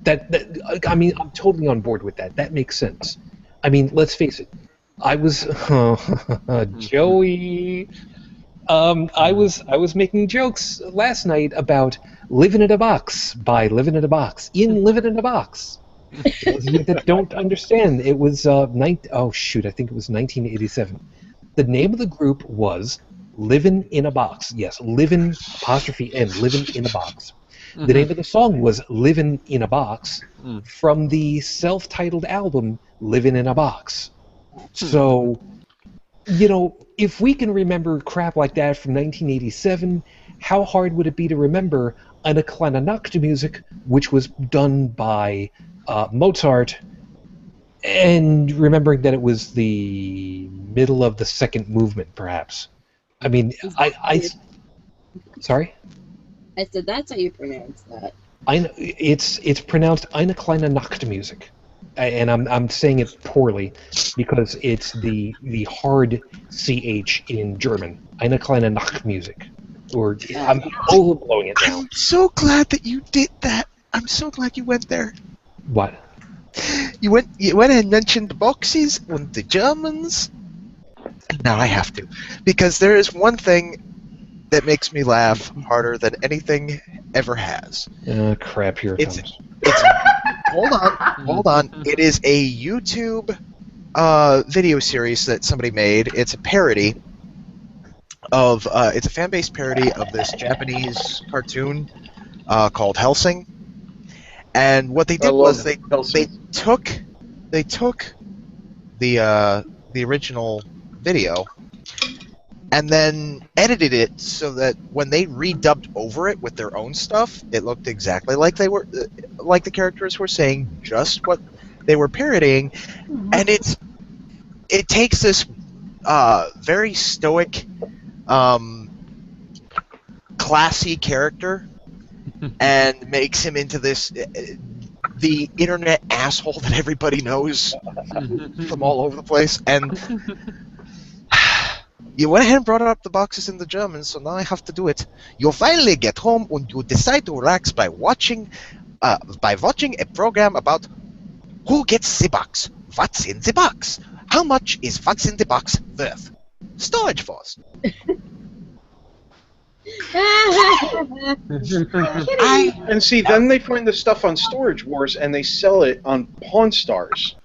I mean, I'm totally on board with that. That makes sense. I mean, let's face it. I was Joey. I was making jokes last night about "Living in a Box" by Living in a Box. In Living in a Box. Those of you that don't understand, it was I think it was 1987. The name of the group was Living in a Box. Yes, Living 'N, Living in a Box. The name of the song was Living in a Box from the self-titled album Living in a Box. So, if we can remember crap like that from 1987, how hard would it be to remember Eine kleine Nachtmusik, which was done by Mozart, and remembering that it was the middle of the second movement, perhaps. I mean, sorry? I said that's how you pronounce that. It's pronounced Eine kleine Nachtmusik, and I'm saying it poorly because it's the hard ch in German. Eine kleine Nachtmusik, or I'm overblowing it now. I'm so glad that you did that. I'm so glad you went there. What? You went and mentioned the boxes and the Germans. And now I have to, because there is one thing that makes me laugh harder than anything ever has. Crap, here it comes. Hold on. It is a YouTube video series that somebody made. It's a parody of, it's a fan-based parody of this Japanese cartoon called Hellsing. And what they did was they took the original video and then edited it so that when they redubbed over it with their own stuff, it looked exactly like they were, like the characters were saying just what they were parodying. And it takes this very stoic, classy character and makes him into this the internet asshole that everybody knows from all over the place. And you went ahead and brought up the boxes in the German, so now I have to do it. You finally get home and you decide to relax by watching a program about who gets the box, what's in the box, how much is what's in the box worth. Storage Force. And see, then they find the stuff on Storage Wars and they sell it on Pawn Stars.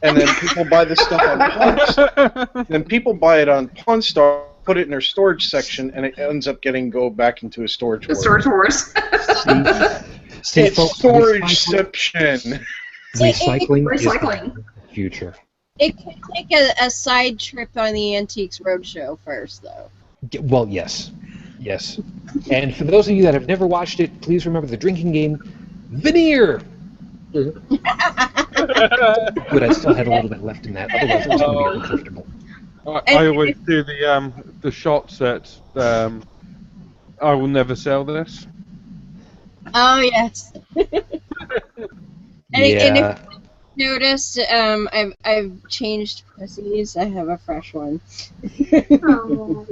And then people buy the stuff on Pawn. Then people buy it on Pawn Star, put it in their storage section, and it ends up go back into a Storage War. The Storage Wars. It's storageception. Recycling is the future. It could take a side trip on the Antiques Roadshow first, though. Well, yes. Yes. And for those of you that have never watched it, please remember the drinking game, Veneer! Good, I still had a little bit left in that, otherwise it was going to be uncomfortable. I always do the shots that I will never sell this. Oh, yes. And if you noticed, I've changed pussies. I have a fresh one. Oh.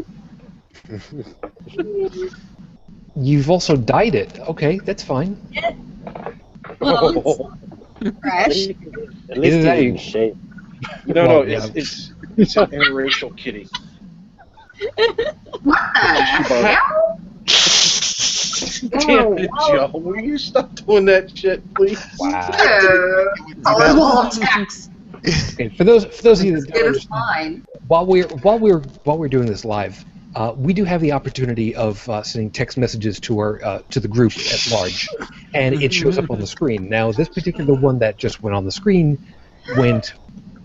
You've also dyed it. Okay, that's fine. Well, it's fresh. At least he's in shape. No, yeah. it's an interracial kitty. What the hell? Damn it, Joe. Will you stop doing that shit, please? Wow. Horrible attacks. Okay, for those of you that don't It is understand, fine. while we're doing this live, we do have the opportunity of sending text messages to our to the group at large, and it shows up on the screen. Now, this particular one that just went on the screen went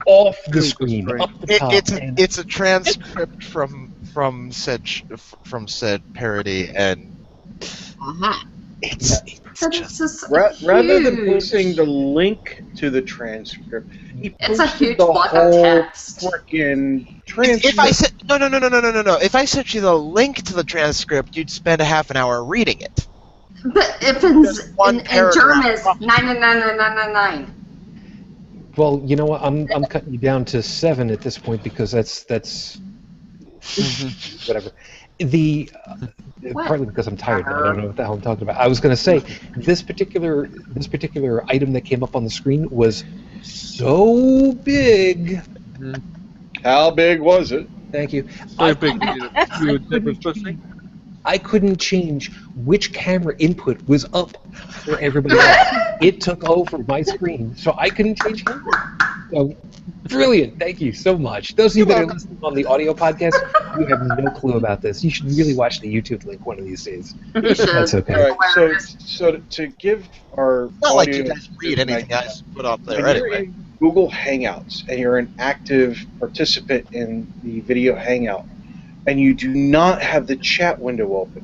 off the screen, up the top. It's a transcript from said parody, and it's just rather than posting the link to the transcript, It's a huge the block of whole text. frickin' transcript. If I said no. If I sent you the link to the transcript, you'd spend a half an hour reading it. But if Just one in paragraph. German it's 99999. Well, you know what? I'm cutting you down to 7 at this point because that's whatever. Partly because I'm tired. I don't know what the hell I'm talking about. I was going to say this particular item that came up on the screen was so big. How big was it? Thank you. So big you would never pussy. I couldn't change which camera input was up for everybody else. It took over my screen, so I couldn't change it. So, brilliant. Thank you so much. Those of you that are listening on the audio podcast, you have no clue about this. You should really watch the YouTube link one of these days. You should. That's okay. All right, so to give our Not like you audience guys read anything I put up there when you're anyway. in Google Hangouts and you're an active participant in the video hangout, and you do not have the chat window open,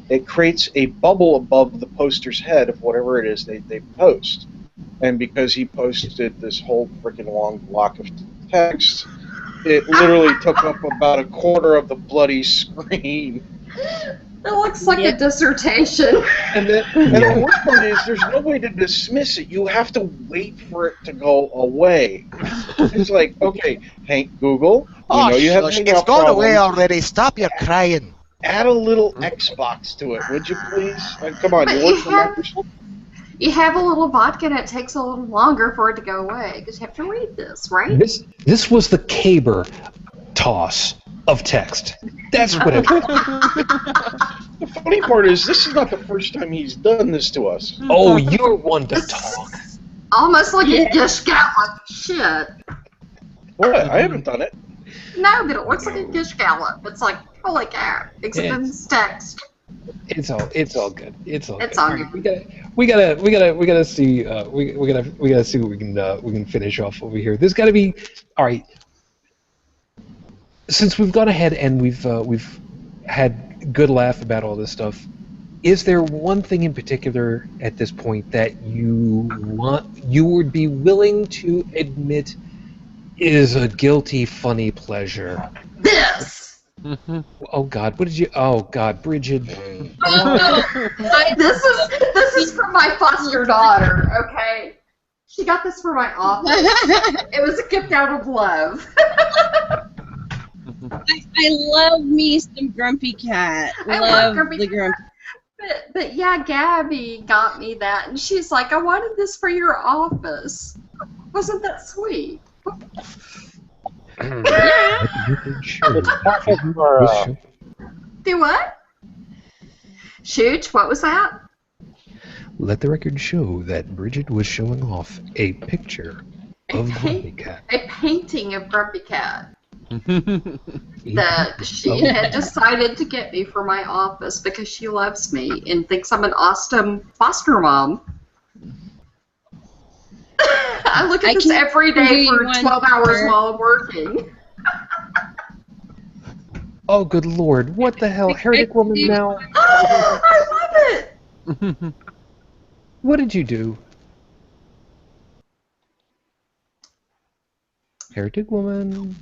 it creates a bubble above the poster's head of whatever it is they post. And because he posted this whole freaking long block of text, it literally took up about a quarter of the bloody screen. It looks like a dissertation. And the worst part is there's no way to dismiss it. You have to wait for it to go away. It's like, okay, Hank, Google, we know you have shush, hangout it's gone away problems. already. Stop your crying. Add a little Xbox to it, would you please? Come on, But you work for Microsoft. You have a little vodka and it takes a little longer for it to go away because you have to read this, right? This was the caber toss of text. That's what it was. The funny part is, this is not the first time he's done this to us. Oh, you're one to talk. Almost like a gish gallop. Shit. What? I haven't done it. No, but it looks like a gish gallop. It's like, holy cow. Except it's text. It's all good. It's all It's good. all good. We gotta see. We gotta see what we can finish off over here. There's got to be. All right. Since we've gone ahead and we've had good laugh about all this stuff, is there one thing in particular at this point that you would be willing to admit is a guilty, funny pleasure? This! Oh God, what did you? Oh God, Bridget. This is from my foster daughter, okay? She got this for my office. It was a gift out of love. I love me some Grumpy Cat. I love Grumpy Cat. But yeah, Gabby got me that, and she's like, I wanted this for your office. Wasn't that sweet? It's perfect for Do what? Shoot, what was that? Let the record show that Bridget was showing off a picture of Grumpy Cat. A painting of Grumpy Cat that she had decided to get me for my office because she loves me and thinks I'm an awesome foster mom. I look at this every day for 12 hours while I'm working. Oh, good Lord! What the hell, heretic woman now? I love it. What did you do? Heretic woman.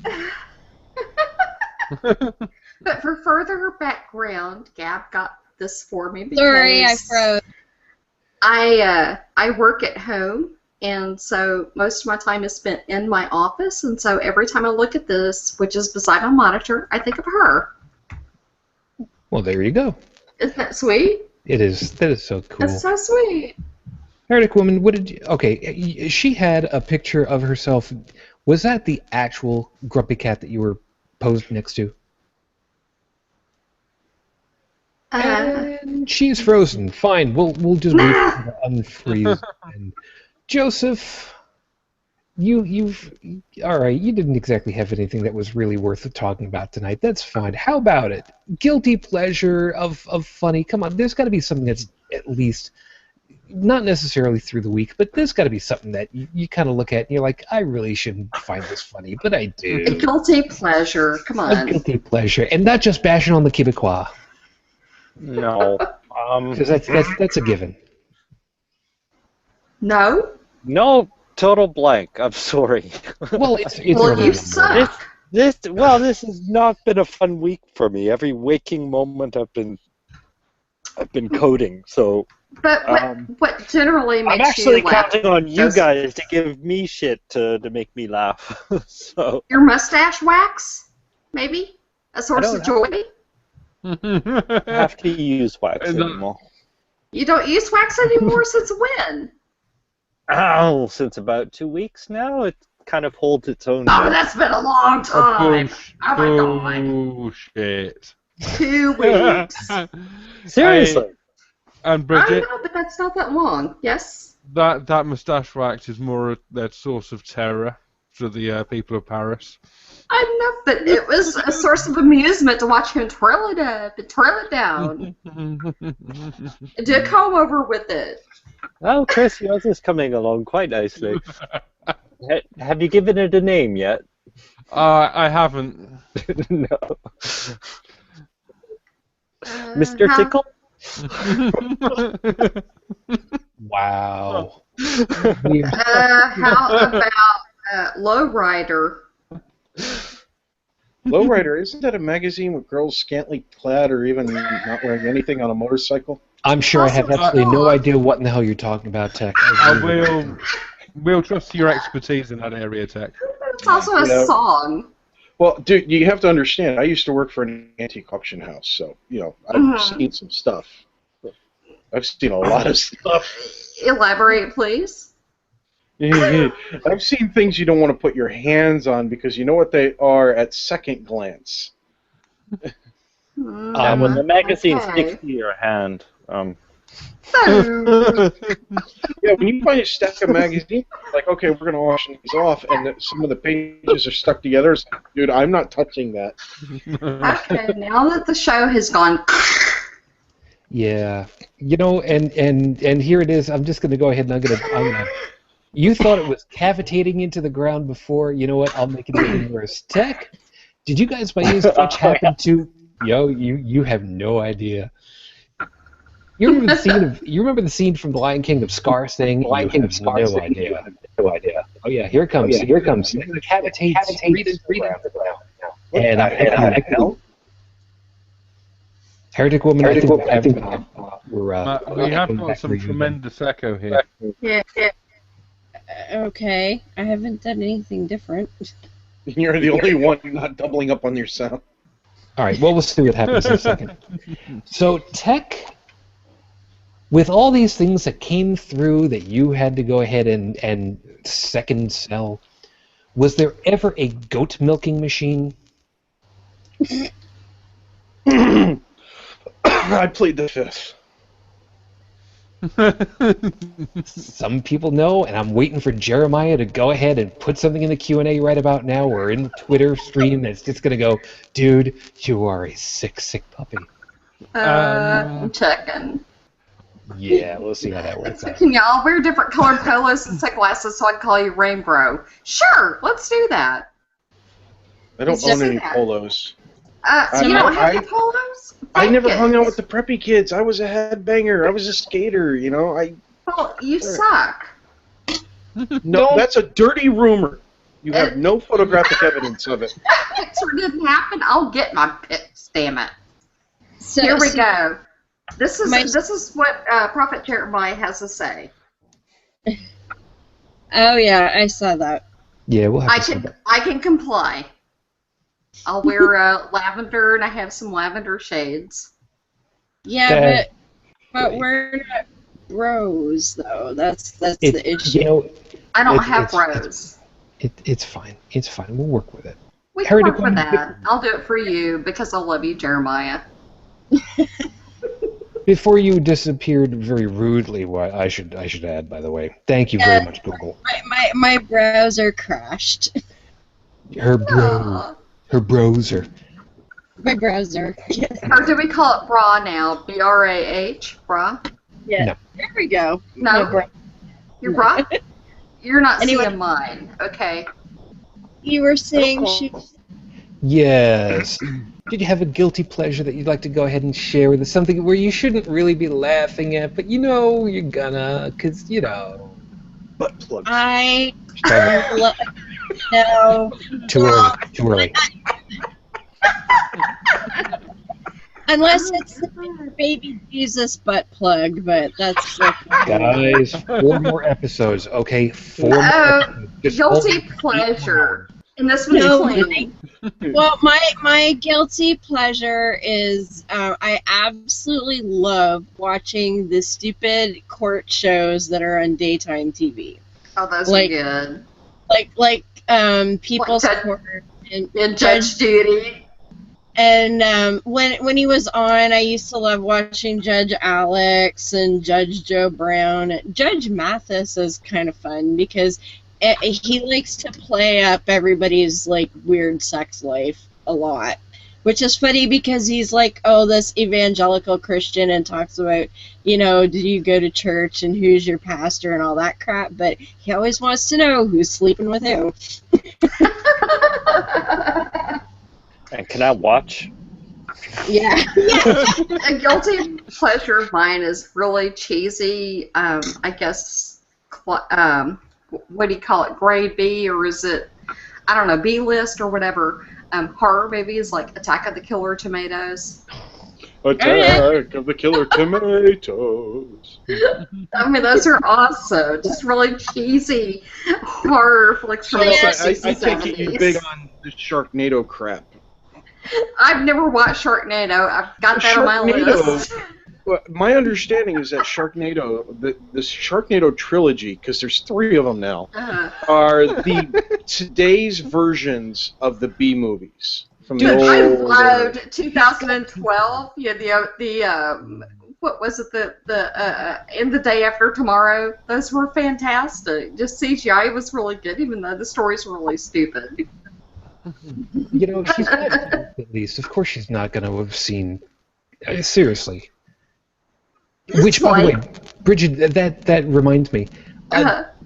But for further background, Gab got this for me because Sorry, I froze. I work at home, and so most of my time is spent in my office, and so every time I look at this, which is beside my monitor, I think of her. Well, there you go. Isn't that sweet? It is. That is so cool. That's so sweet. Heretic woman, what did you? Okay, she had a picture of herself. Was that the actual Grumpy Cat that you were posed next to? And she's frozen. Fine, we'll just wait for her to unfreeze. And Joseph, you've all right. You didn't exactly have anything that was really worth talking about tonight. That's fine. How about it? Guilty pleasure of funny. Come on, there's got to be something that's at least not necessarily through the week, but there's got to be something that you kind of look at and you're like, I really shouldn't find this funny, but I do. A guilty pleasure. Come on. A guilty pleasure, and not just bashing on the Quebecois. No. Because that's a given. No? No, total blank. I'm sorry. Well, it's Well, early you in the morning. suck. This has not been a fun week for me. Every waking moment I've been coding. So But what generally makes I'm actually you laugh? counting on you Joseph? guys to give me shit to make me laugh. So Your mustache wax? Maybe? A source don't of joy? I have to use wax anymore. You don't use wax anymore since when? Oh, since about 2 weeks now, it kind of holds its own. Oh, that's been a long time. Oh my god. Bullshit. 2 weeks. Seriously. And I Bridget, know, but that's not that long. Yes? that moustache wax is more that source of terror for the people of Paris. I know, but it was a source of amusement to watch him twirl it up and twirl it down. Do a comb over with it. Oh, Chris, yours is coming along quite nicely. Have you given it a name yet? I haven't. No. Mr. Huh? Tickle? Wow. Weird. How about Lowrider? Lowrider, isn't that a magazine with girls scantily clad or even not wearing anything on a motorcycle? I'm sure I have Possibly absolutely no not. idea what in the hell you're talking about, Tech. We'll trust your expertise in that area, Tech. It's also a Yeah. song. Well, dude, you have to understand, I used to work for an antique auction house, so, I've seen some stuff. I've seen a lot of stuff. Elaborate, please. I've seen things you don't want to put your hands on because you know what they are at second glance. And when the magazine Okay. sticks to your hand, So, Yeah, when you find a stack of magazines, like, okay, we're going to auction these off, and some of the pages are stuck together, it's like, dude, I'm not touching that. okay, now that the show has gone, Yeah, and here it is. I'm just gonna go ahead and I'm gonna. You thought it was cavitating into the ground before. You know what? I'll make it even worse. Tech, did you guys by any stretch happen to? You have no idea. You remember the scene from The Lion King of Scar saying, "You have no idea." Oh yeah, here it comes. Cavitates right into the ground. And Heretic Woman, I think We have got some tremendous echo here. yeah, Okay, I haven't done anything different. You're the only one not doubling up on your sound. All right, well, we'll see what happens in a second. So, Tech, with all these things that came through that you had to go ahead and second sell, was there ever a goat milking machine? I plead the fifth. Some people know, and I'm waiting for Jeremiah to go ahead and put something in the Q&A right about now or in the Twitter stream that's just going to go, dude, you are a sick, sick puppy. I'm checking. Yeah, we'll see how that works out. Can y'all wear different colored polos and sunglasses so I can call you Rainbow? Sure, let's do that. I don't It's just own any that. polos. You don't have any polos? I never Dang hung it. out with the preppy kids. I was a headbanger. I was a skater, Well, you suck. No, that's a dirty rumor. You have no photographic evidence of it. Picture didn't happen. I'll get my pics. Damn it. So, Here we so- go. This is My- this is what Prophet Jeremiah has to say. Oh yeah, I saw that. Yeah, we'll have I to see can that. I can comply. I'll wear lavender, and I have some lavender shades. Yeah, but Right. we're not bros though. That's the issue. You know, I don't It's- have it's- rose. it's fine. It's fine. We'll work with it. We can Heretic work with Woman- that. I'll do it for you because I love you, Jeremiah. Before you disappeared very rudely, I should add, by the way. Thank you very much, Google. My browser crashed. Her browser. My browser. Or do we call it bra now? B-R-A-H? Bra? Yeah. No. There we go. No. My bra- Your bra? You're not Anyway. seeing mine. Okay. You were saying she. Yes. Did you have a guilty pleasure that you'd like to go ahead and share with us? Something where you shouldn't really be laughing at, but you're gonna, because, Butt plugs. I. No. Too early. Unless it's the baby Jesus butt plug, but that's like. Guys, 4 more episodes, okay? 4 more Oh, episodes. Just guilty hold- pleasure. And this one's No, clean. Well, my guilty pleasure is I absolutely love watching the stupid court shows that are on daytime TV, Oh, those Like- are good. like People's Like Court and In Judge Judy. And when he was on, I used to love watching Judge Alex and Judge Joe Brown. Judge Mathis is kind of fun because he likes to play up everybody's like weird sex life a lot, which is funny because he's like, oh, this evangelical Christian and talks about, did you go to church and who's your pastor and all that crap, but he always wants to know who's sleeping with who. and can I watch? Yeah. A guilty pleasure of mine is really cheesy. I guess, what do you call it? Grade B, or is it? I don't know, B list or whatever. Horror movies like Attack of the Killer Tomatoes. Attack of the Killer Tomatoes. I mean, those are awesome. Just really cheesy horror flicks from the So I 60s and take it you're 70s. big on the Sharknado crap. I've never watched Sharknado. I've got that on my list. Well, my understanding is that Sharknado, the Sharknado trilogy, because there's 3 of them now, are today's versions of the B movies from the old. I loved 2012. Yeah, the what was it? The In the Day After Tomorrow. Those were fantastic. Just CGI was really good, even though the stories were really stupid. You know, she's at least. Of course, she's not going to have seen. Seriously. Which, by the way, Bridget, that reminds me.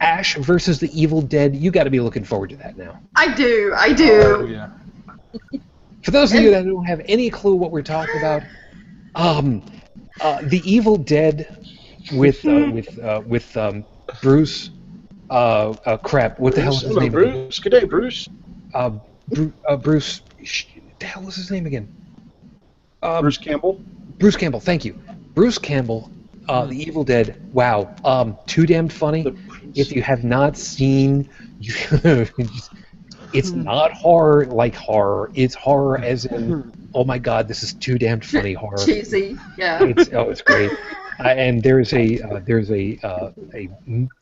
Ash versus the Evil Dead. You got to be looking forward to that now. I do. Oh, yeah. For those of you that don't have any clue what we're talking about, the Evil Dead with Bruce. Crap. What the hell is his name? Bruce. Good day, Bruce. Bruce. The hell was his name again? Bruce Campbell. Bruce Campbell. Thank you. Bruce Campbell. The Evil Dead. Wow. Too damned funny. If you have not seen, it's not horror like horror. It's horror as in, oh my god, this is too damned funny horror. Cheesy. Yeah. It's great. And there's a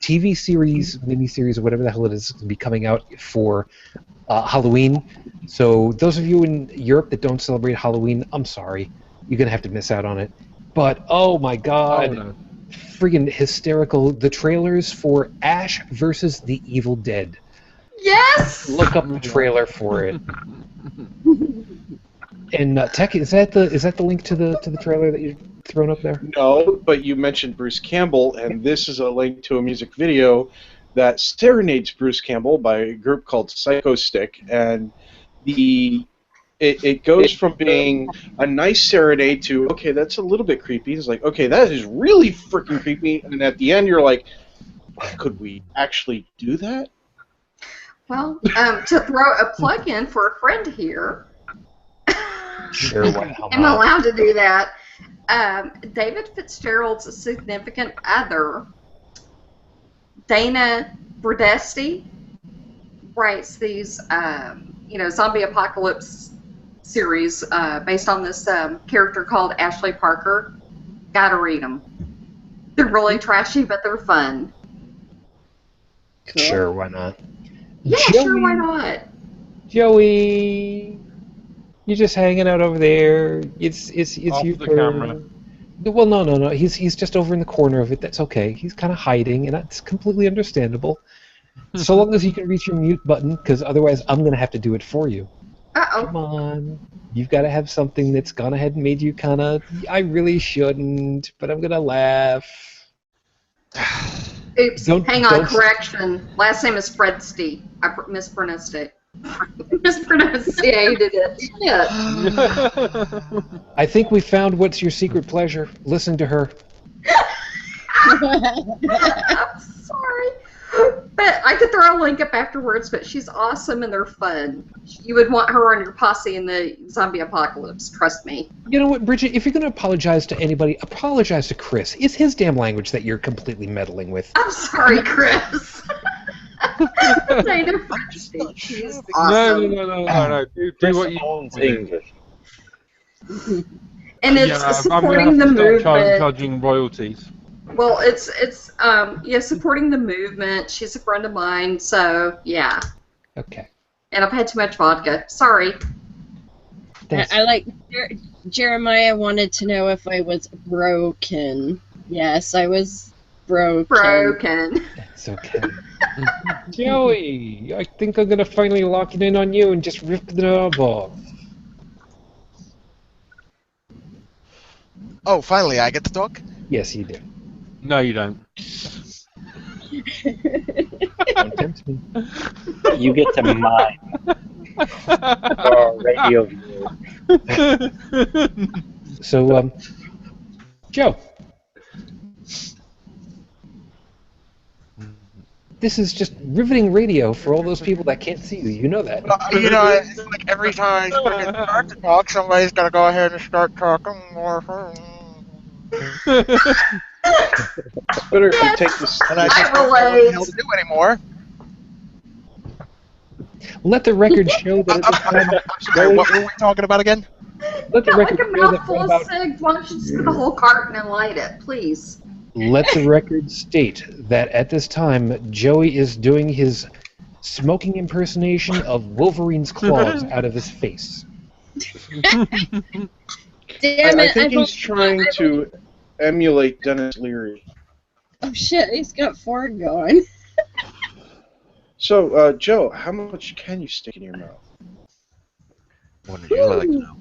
TV series, miniseries, or whatever the hell it is, going to be coming out for Halloween. So those of you in Europe that don't celebrate Halloween, I'm sorry, you're gonna have to miss out on it. But oh my god, friggin' hysterical! The trailers for Ash versus the Evil Dead. Yes. Look up the trailer for it. And Tech, is that the link to the trailer that you've thrown up there? No, but you mentioned Bruce Campbell, and this is a link to a music video that serenades Bruce Campbell by a group called Psycho Stick, and it goes from being a nice serenade to, okay, that's a little bit creepy. It's like, okay, that is really freaking creepy, and at the end you're like, could we actually do that? Well, to throw a plug in for a friend here. Sure, why the hell I'm not? allowed to do that. David Fitzgerald's significant other, Dana Bradesti, writes these, zombie apocalypse series based on this character called Ashley Parker. Gotta read them. They're really trashy, but they're fun. Cool. Sure, why not? Yeah, sure, why not? Joey, you're just hanging out over there. It's Off your the turn. camera. Well, no. He's just over in the corner of it. That's okay. He's kind of hiding, and that's completely understandable. So long as you can reach your mute button, because otherwise I'm gonna have to do it for you. Uh-oh. Come on, you've got to have something that's gone ahead and made you kind of. I really shouldn't, but I'm gonna laugh. Oops, Don't- hang on, don't- correction. Last name is Fredsti. I mispronounced it. Mispronunciated it. Yeah. I think we found what's your secret pleasure. Listen to her. I'm sorry. But I could throw a link up afterwards, but she's awesome and they're fun. You would want her on your posse in the zombie apocalypse, trust me. You know what, Bridget? If you're going to apologize to anybody, apologize to Chris. It's his damn language that you're completely meddling with. I'm sorry, Chris. Dana Fredsti. She's awesome. No. Do what you owns want with it. English. And it's I'm supporting the gonna have to start movement. charging royalties. Well, it's supporting the movement. She's a friend of mine, so yeah. Okay. And I've had too much vodka. Sorry. That's- I like Jeremiah wanted to know if I was broken. Yes, I was broken. Broken. It's okay. Joey, I think I'm going to finally lock it in on you and just rip the knob off. Oh, finally, I get to talk? Yes, you do. No, you don't. Don't tempt me. You get to mine. Or radio view. So, Joe, this is just riveting radio for all those people that can't see you. You know that. You know, it's like every time I freaking start to talk, somebody's got to go ahead and start talking more. Better if you take this. And I just don't know what the hell to do anymore. Let the record show that at this time. I'm sorry, what were we talking about again? Let the Got like record a show that mouthful for of about. cigs. Why don't you just get the whole carton and light it, please? Let the record state that at this time, Joey is doing his smoking impersonation of Wolverine's claws out of his face. Damn it! I think he's trying to emulate Dennis Leary. Oh shit! He's got Ford going. So, Joe, how much can you stick in your mouth? What would you like to know?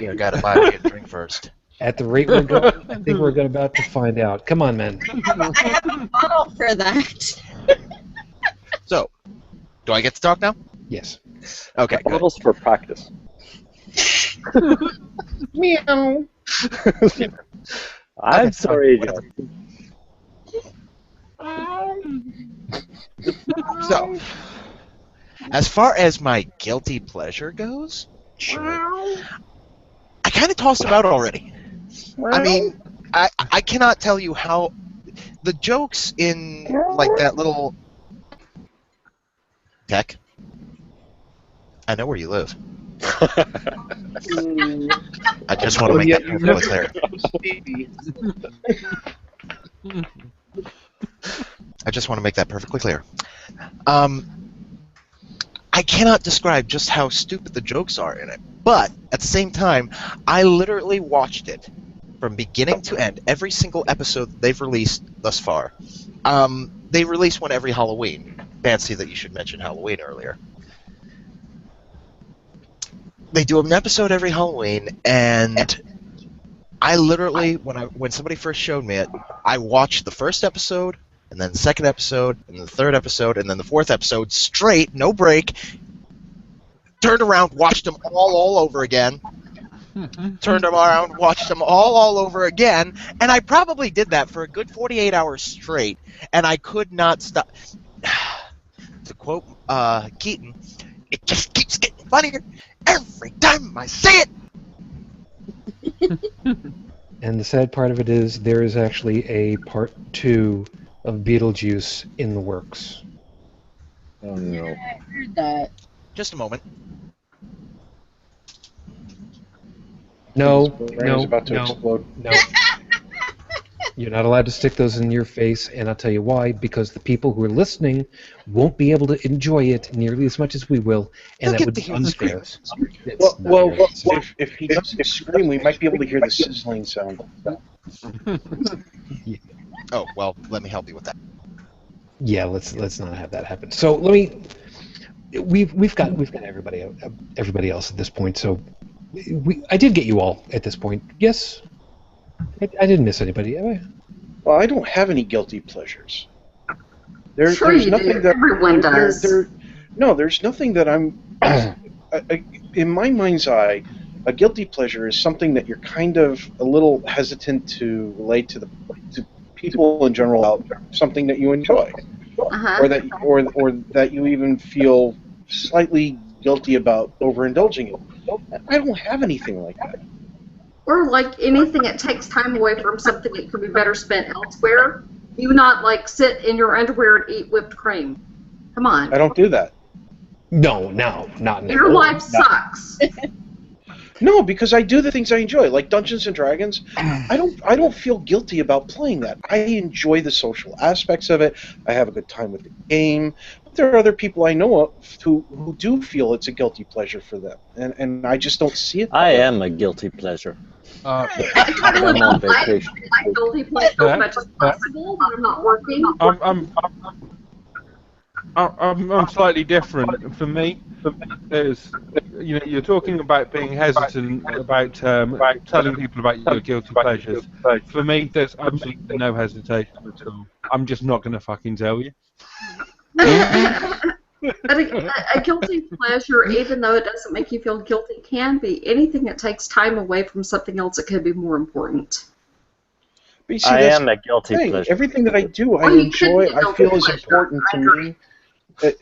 You gotta buy me a drink first. At the rate we're going, I think we're about to find out. Come on, man. I have a bottle for that. So, do I get to talk now? Yes. Okay, good. Bottles for practice. Meow. I'm sorry, Joe. So, as far as my guilty pleasure goes, I kind of tossed them out already. I mean, I cannot tell you how the jokes in like that little Tech. I know where you live. I just want to make that perfectly clear. I just want to make that perfectly clear. I cannot describe just how stupid the jokes are in it, but at the same time, I literally watched it from beginning to end, every single episode that they've released thus far. They release one every Halloween. Fancy that you should mention Halloween earlier. They do an episode every Halloween, and I literally, when somebody first showed me it, I watched the first episode, and then the second episode, and the third episode, and then the fourth episode straight, no break. Turned around, watched them all over again. Turned them around, watched them all over again, and I probably did that for a good 48 hours straight, and I could not stop. To quote Keaton, it just keeps getting funnier every time I see it. And the sad part of it is there is actually a part 2 of Beetlejuice in the works. Oh no. I heard that. Just a moment. No, His brain no, is about to no, explode. no. You're not allowed to stick those in your face, and I'll tell you why. Because the people who are listening won't be able to enjoy it nearly as much as we will, and They'll that get would to be hear the unfair. Well, if he doesn't scream, we might be able to hear the sizzling sound. Oh, well, let me help you with that. Yeah, let's not have that happen. So let me. We've got everybody else at this point. So I did get you all at this point. Yes, I didn't miss anybody. Have I? Well, I don't have any guilty pleasures. Sure there's you nothing do. that Everyone does. No, there's nothing that I'm. In my mind's eye, a guilty pleasure is something that you're kind of a little hesitant to relate to people in general about something that you enjoy, Uh-huh. or that you even feel slightly guilty about overindulging in. I don't have anything like that. Or like anything that takes time away from something that could be better spent elsewhere. You not like sit in your underwear and eat whipped cream. Come on. I don't do that. No, not anymore. Your life sucks. No, because I do the things I enjoy, like Dungeons and Dragons. I don't feel guilty about playing that. I enjoy the social aspects of it. I have a good time with the game. But there are other people I know of who do feel it's a guilty pleasure for them, and I just don't see it. I am a guilty pleasure. I try to live I'm on my life vacation. like guilty pleasure as much as possible when I'm not working. I'm slightly different. For me, there's, you're talking about being hesitant about telling people about your guilty pleasures. For me, there's absolutely no hesitation at all. I'm just not going to fucking tell you. But a guilty pleasure, even though it doesn't make you feel guilty, can be anything that takes time away from something else that could be more important. But you see, I that's am a guilty the thing. pleasure. Everything that I do, I Or you could enjoy. be a I guilty feel is pleasure. important I to agree.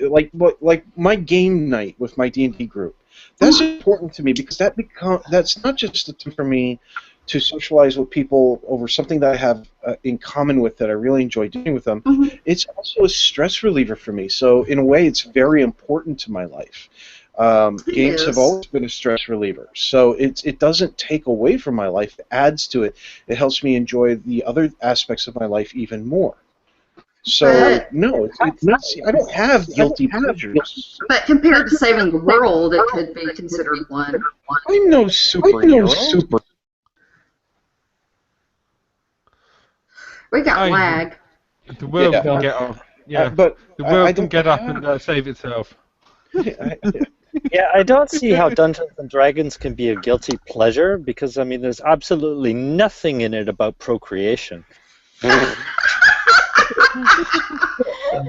me. Like my game night with my D&D group. That's important to me because that's not just a time for me to socialize with people over something that I have in common with that I really enjoy doing with them. Mhm. It's also a stress reliever for me. So in a way, it's very important to my life. It Games have is. always been a stress reliever, so it doesn't take away from my life. It adds to it. It helps me enjoy the other aspects of my life even more. So But no, I don't have guilty pleasures. but compared to saving the world, it could be considered one. I'm no superhero. We got I- lag. The world Yeah. can get up. Yeah, But the world I can don't get up have- and save itself. Yeah, I don't see how Dungeons and Dragons can be a guilty pleasure because I mean, there's absolutely nothing in it about procreation. You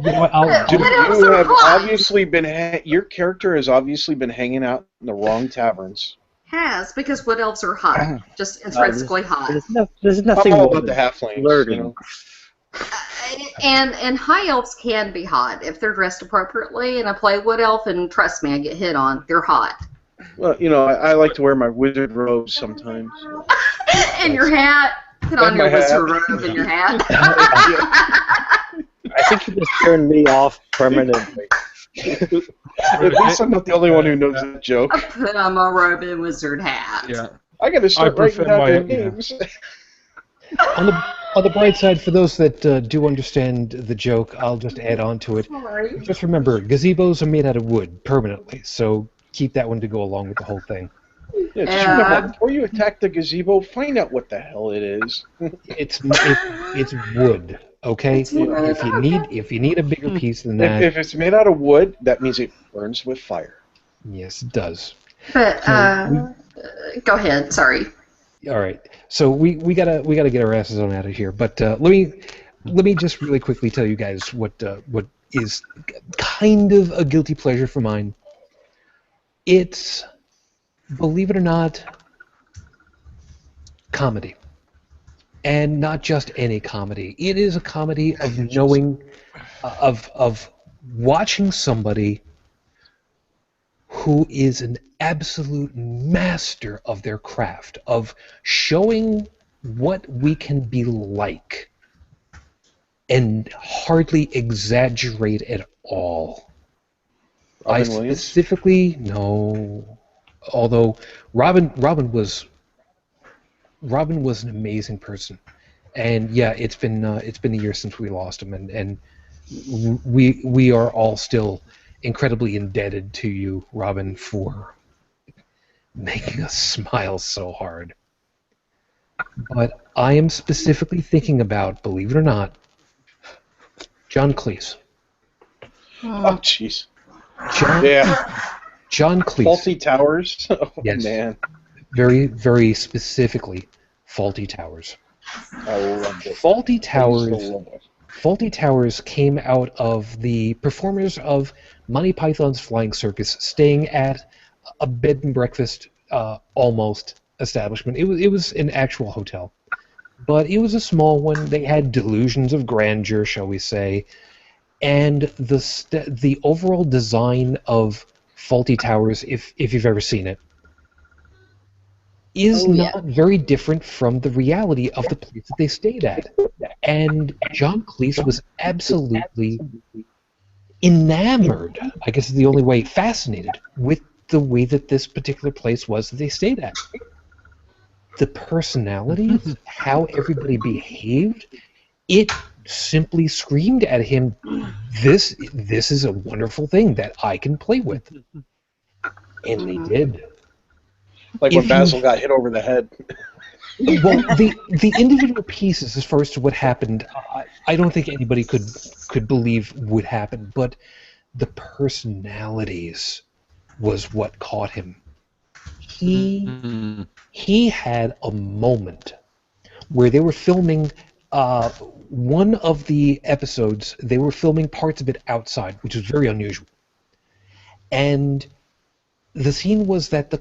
know what, Dude, What else you are have hot? obviously been your character has obviously been hanging out in the wrong taverns. Has, because what elves are hot? Just intrinsically hot. There's I'm nothing all more about the than halflings. flirting. You know? And high elves can be hot if they're dressed appropriately. And I play wood elf, and trust me, I get hit on. They're hot. Well, I like to wear my wizard robes sometimes. And your hat. Put on And your my hat. wizard robe and your hat. I think you just turned me off permanently. At least I'm not the only one who knows that joke. I put on my robe and wizard hat. Yeah. I gotta start writing prefer down their my- yeah. names. on the bright side, for those that do understand the joke, I'll just add on to it. Sorry. Just remember, gazebos are made out of wood permanently, so keep that one to go along with the whole thing. Yeah, just remember, before you attack the gazebo, find out what the hell it is. It's wood, okay? It's wood. If you need a bigger piece than that, If it's made out of wood, that means it burns with fire. yes, it does. But go ahead. Sorry. All right, so we gotta get our asses on out of here. But let me just really quickly tell you guys what is kind of a guilty pleasure for mine. It's, believe it or not, comedy, and not just any comedy. It is a comedy of knowing, of watching somebody who is an absolute master of their craft, of showing what we can be like and hardly exaggerate at all. Robin Williams? Specifically, no. Although Robin was an amazing person, and yeah, it's been a year since we lost him, and we are all still incredibly indebted to you, Robin, for making us smile so hard. But I am specifically thinking about, believe it or not, John Cleese. Oh, jeez. John Cleese. Faulty Towers? Oh, Yes. man. Very, very specifically, Faulty Towers. I loved it. Faulty I used to Towers. love it. Faulty Towers came out of the performers of Monty Python's Flying Circus staying at a bed and breakfast almost establishment. It was an actual hotel, but it was a small one. They had delusions of grandeur, shall we say, and the overall design of Faulty Towers, if you've ever seen it, is not very different from the reality of the place that they stayed at. And John Cleese was absolutely enamored, I guess is the only way, fascinated with the way that this particular place was that they stayed at. The personalities, how everybody behaved, it simply screamed at him, this is a wonderful thing that I can play with. And they did. Like when If Basil got hit over the head. Well, the individual pieces, as far as to what happened, I don't think anybody could believe would happen. But the personalities was what caught him. He had a moment where they were filming one of the episodes. They were filming parts of it outside, which was very unusual. And the scene was that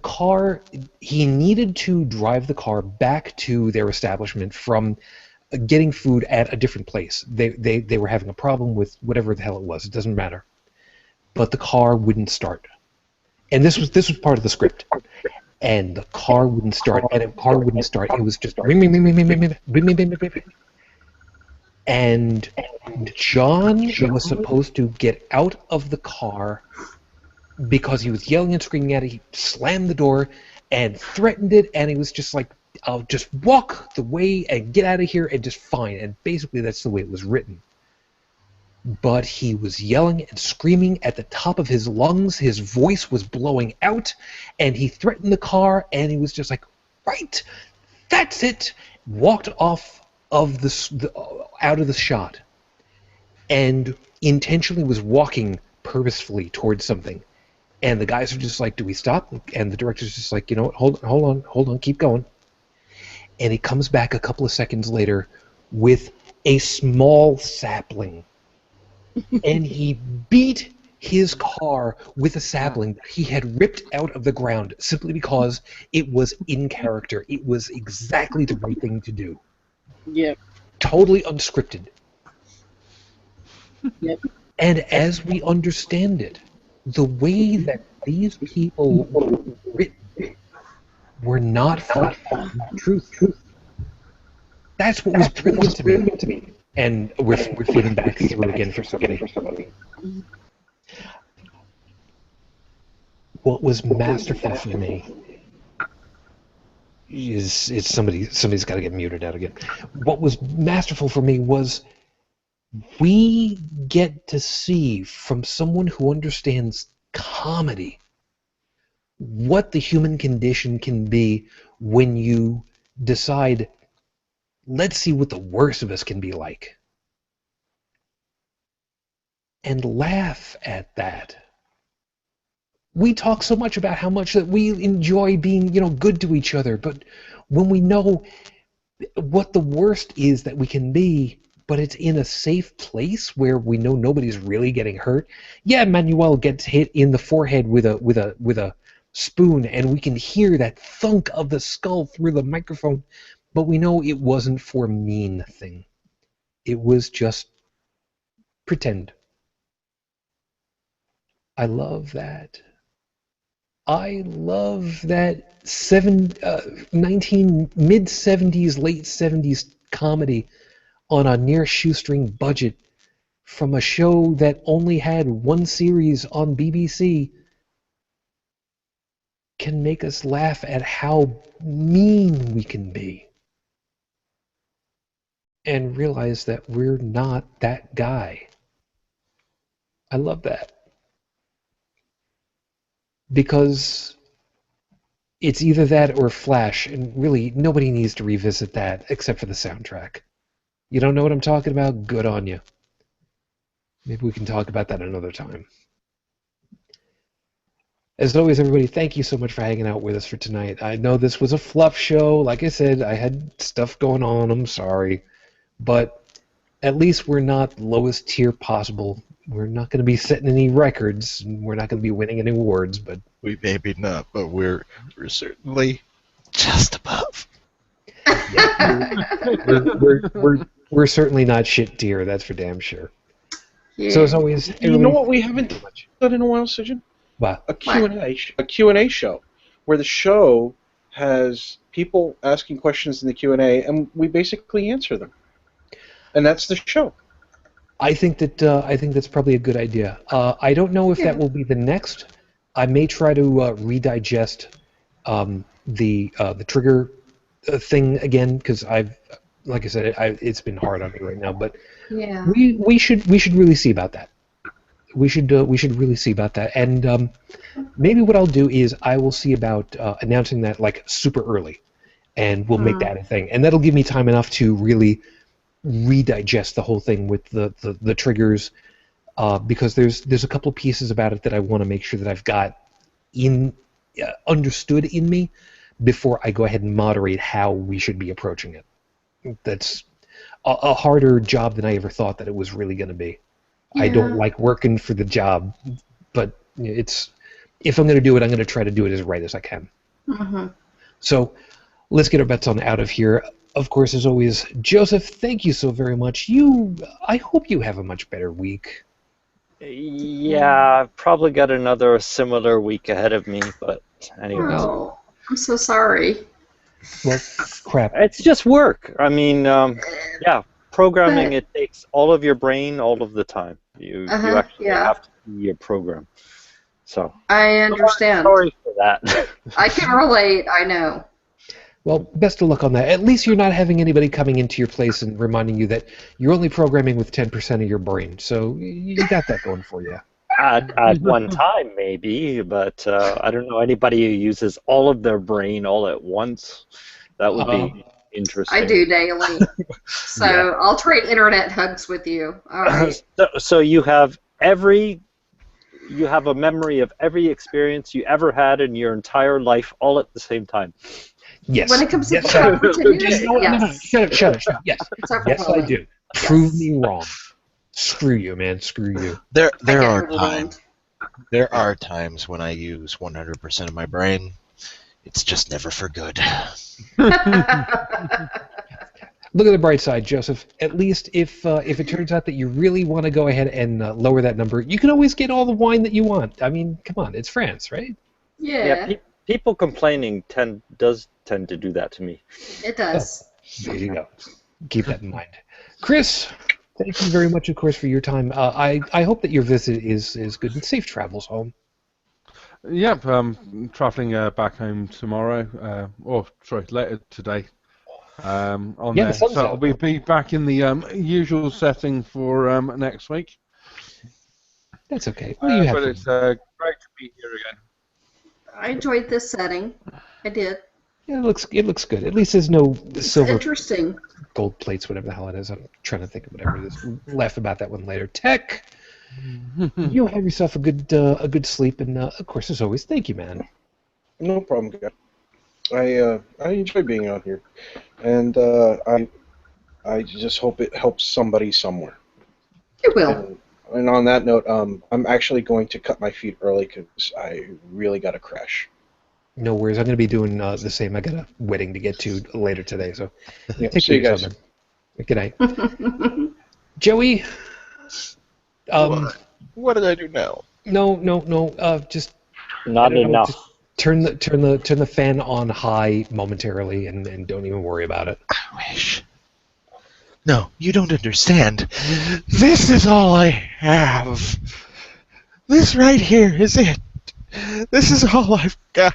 he needed to drive the car back to their establishment from getting food at a different place. They were having a problem with whatever the hell it was. It doesn't matter. But the car wouldn't start. And this was part of the script. And the car wouldn't start. And the car wouldn't start. It was just ring, ring, ring, ring, ring, ring, ring, ring, ring, ring, ring, ring. And John was supposed to get out of the car because he was yelling and screaming at it. He slammed the door and threatened it, and he was just like, I'll just walk the way and get out of here and just fine. And basically that's the way it was written. But he was yelling and screaming at the top of his lungs. His voice was blowing out, and he threatened the car, and he was just like, right, that's it. Walked off of out of the shot, and intentionally was walking purposefully towards something. And the guys are just like, do we stop? And the director's just like, you know what, hold on, keep going. And he comes back a couple of seconds later with a small sapling. And he beat his car with a sapling that he had ripped out of the ground simply because it was in character. It was exactly the right thing to do. Yep. Totally unscripted. Yep. And as we understand it, the way that these people were written were not far from the truth. That's what was brilliant to me. And we're feeding back through again for somebody. What was masterful for me is somebody's got to get muted out again. What was masterful for me was we get to see from someone who understands comedy what the human condition can be when you decide, let's see what the worst of us can be like. And laugh at that. We talk so much about how much that we enjoy being, good to each other, but when we know what the worst is that we can be, but it's in a safe place where we know nobody's really getting hurt. Yeah, Manuel gets hit in the forehead with a spoon, and we can hear that thunk of the skull through the microphone, but we know it wasn't for a mean thing. It was just pretend. I love that. I love that mid-70s, late 70s comedy on a near shoestring budget from a show that only had one series on BBC can make us laugh at how mean we can be and realize that we're not that guy. I love that. Because it's either that or Flash, and really nobody needs to revisit that except for the soundtrack. You don't know what I'm talking about? Good on you. Maybe we can talk about that another time. As always, everybody, thank you so much for hanging out with us for tonight. I know this was a fluff show. Like I said, I had stuff going on. I'm sorry. But at least we're not lowest tier possible. We're not going to be setting any records, and we're not going to be winning any awards, but We maybe not, but we're certainly just above. we're certainly not shit tier, that's for damn sure. Yeah. So as always, You know what we haven't done in a while, Sijin? Wow. A Q&A show, where the show has people asking questions in the Q&A, and we basically answer them. And that's the show. I think that's probably a good idea. I don't know if that will be the next. I may try to redigest the trigger thing again, because like I said, it's been hard on me right now. But Yeah. we should really see about that. We should really see about that. And maybe what I'll do is I will see about announcing that like super early, and we'll make that a thing. And that'll give me time enough to really redigest the whole thing with the triggers, because there's a couple of pieces about it that I want to make sure that I've got understood in me before I go ahead and moderate how we should be approaching it. That's a harder job than I ever thought that it was really going to be. I don't like working for the job, but it's if I'm going to do it, I'm going to try to do it as right as I can. Mm-hmm. So let's get our bets on out of here. Of course, as always, Joseph, thank you so very much. I hope you have a much better week. Yeah, I've probably got another similar week ahead of me, but anyway. Oh, I'm so sorry. Well, crap. It's just work. I mean, yeah, programming, it takes all of your brain all of the time. You actually have to be your program. So I understand. Sorry for that. I can relate, I know. Well, best of luck on that. At least you're not having anybody coming into your place and reminding you that you're only programming with 10% of your brain. So you got that going for you. At one time, maybe, but I don't know anybody who uses all of their brain all at once. That would be interesting. I do daily. So Yeah. I'll trade internet hugs with you. All right. So you have a memory of every experience you ever had in your entire life all at the same time. Yes. When it comes to yes, the I, opportunities, no, yes. Shut up. Yes. Except for Yes, I Poland. do. Prove me wrong. Screw you, man. Screw you. There I get are overwhelmed. times. There are times when I use 100% of my brain. It's just never for good. Look at the bright side, Joseph. At least if it turns out that you really want to go ahead and lower that number, you can always get all the wine that you want. I mean, come on, it's France, right? Yeah, People complaining does tend to do that to me. it does. There you go. Keep that in mind. Chris, thank you very much, of course, for your time. I hope that your visit is good and safe travels home. Yep, travelling back home tomorrow. Later today. On Yeah, there. the sun's So out. I'll be back in the usual setting for next week. That's okay. Well, you have But fun. it's great to be here again. I enjoyed this setting. I did. Yeah, it looks good. At least there's no It's silver interesting. gold plates, whatever the hell it is. I'm trying to think of whatever it is. Laugh about that one later. Tech, you have yourself a good sleep, and of course, as always, thank you, man. No problem, guy. I enjoy being on here, and I just hope it helps somebody somewhere. It will. And on that note, I'm actually going to cut my feet early because I really got to crash. No worries. I'm going to be doing the same. I got a wedding to get to later today, so Yeah, take see you care guys. of yourself, man. Good night. Joey. What did I do now? No. Just Not I don't know, enough. just turn the fan on high momentarily, and don't even worry about it. I wish. No, you don't understand. This is all I have. This right here is it. This is all I've got.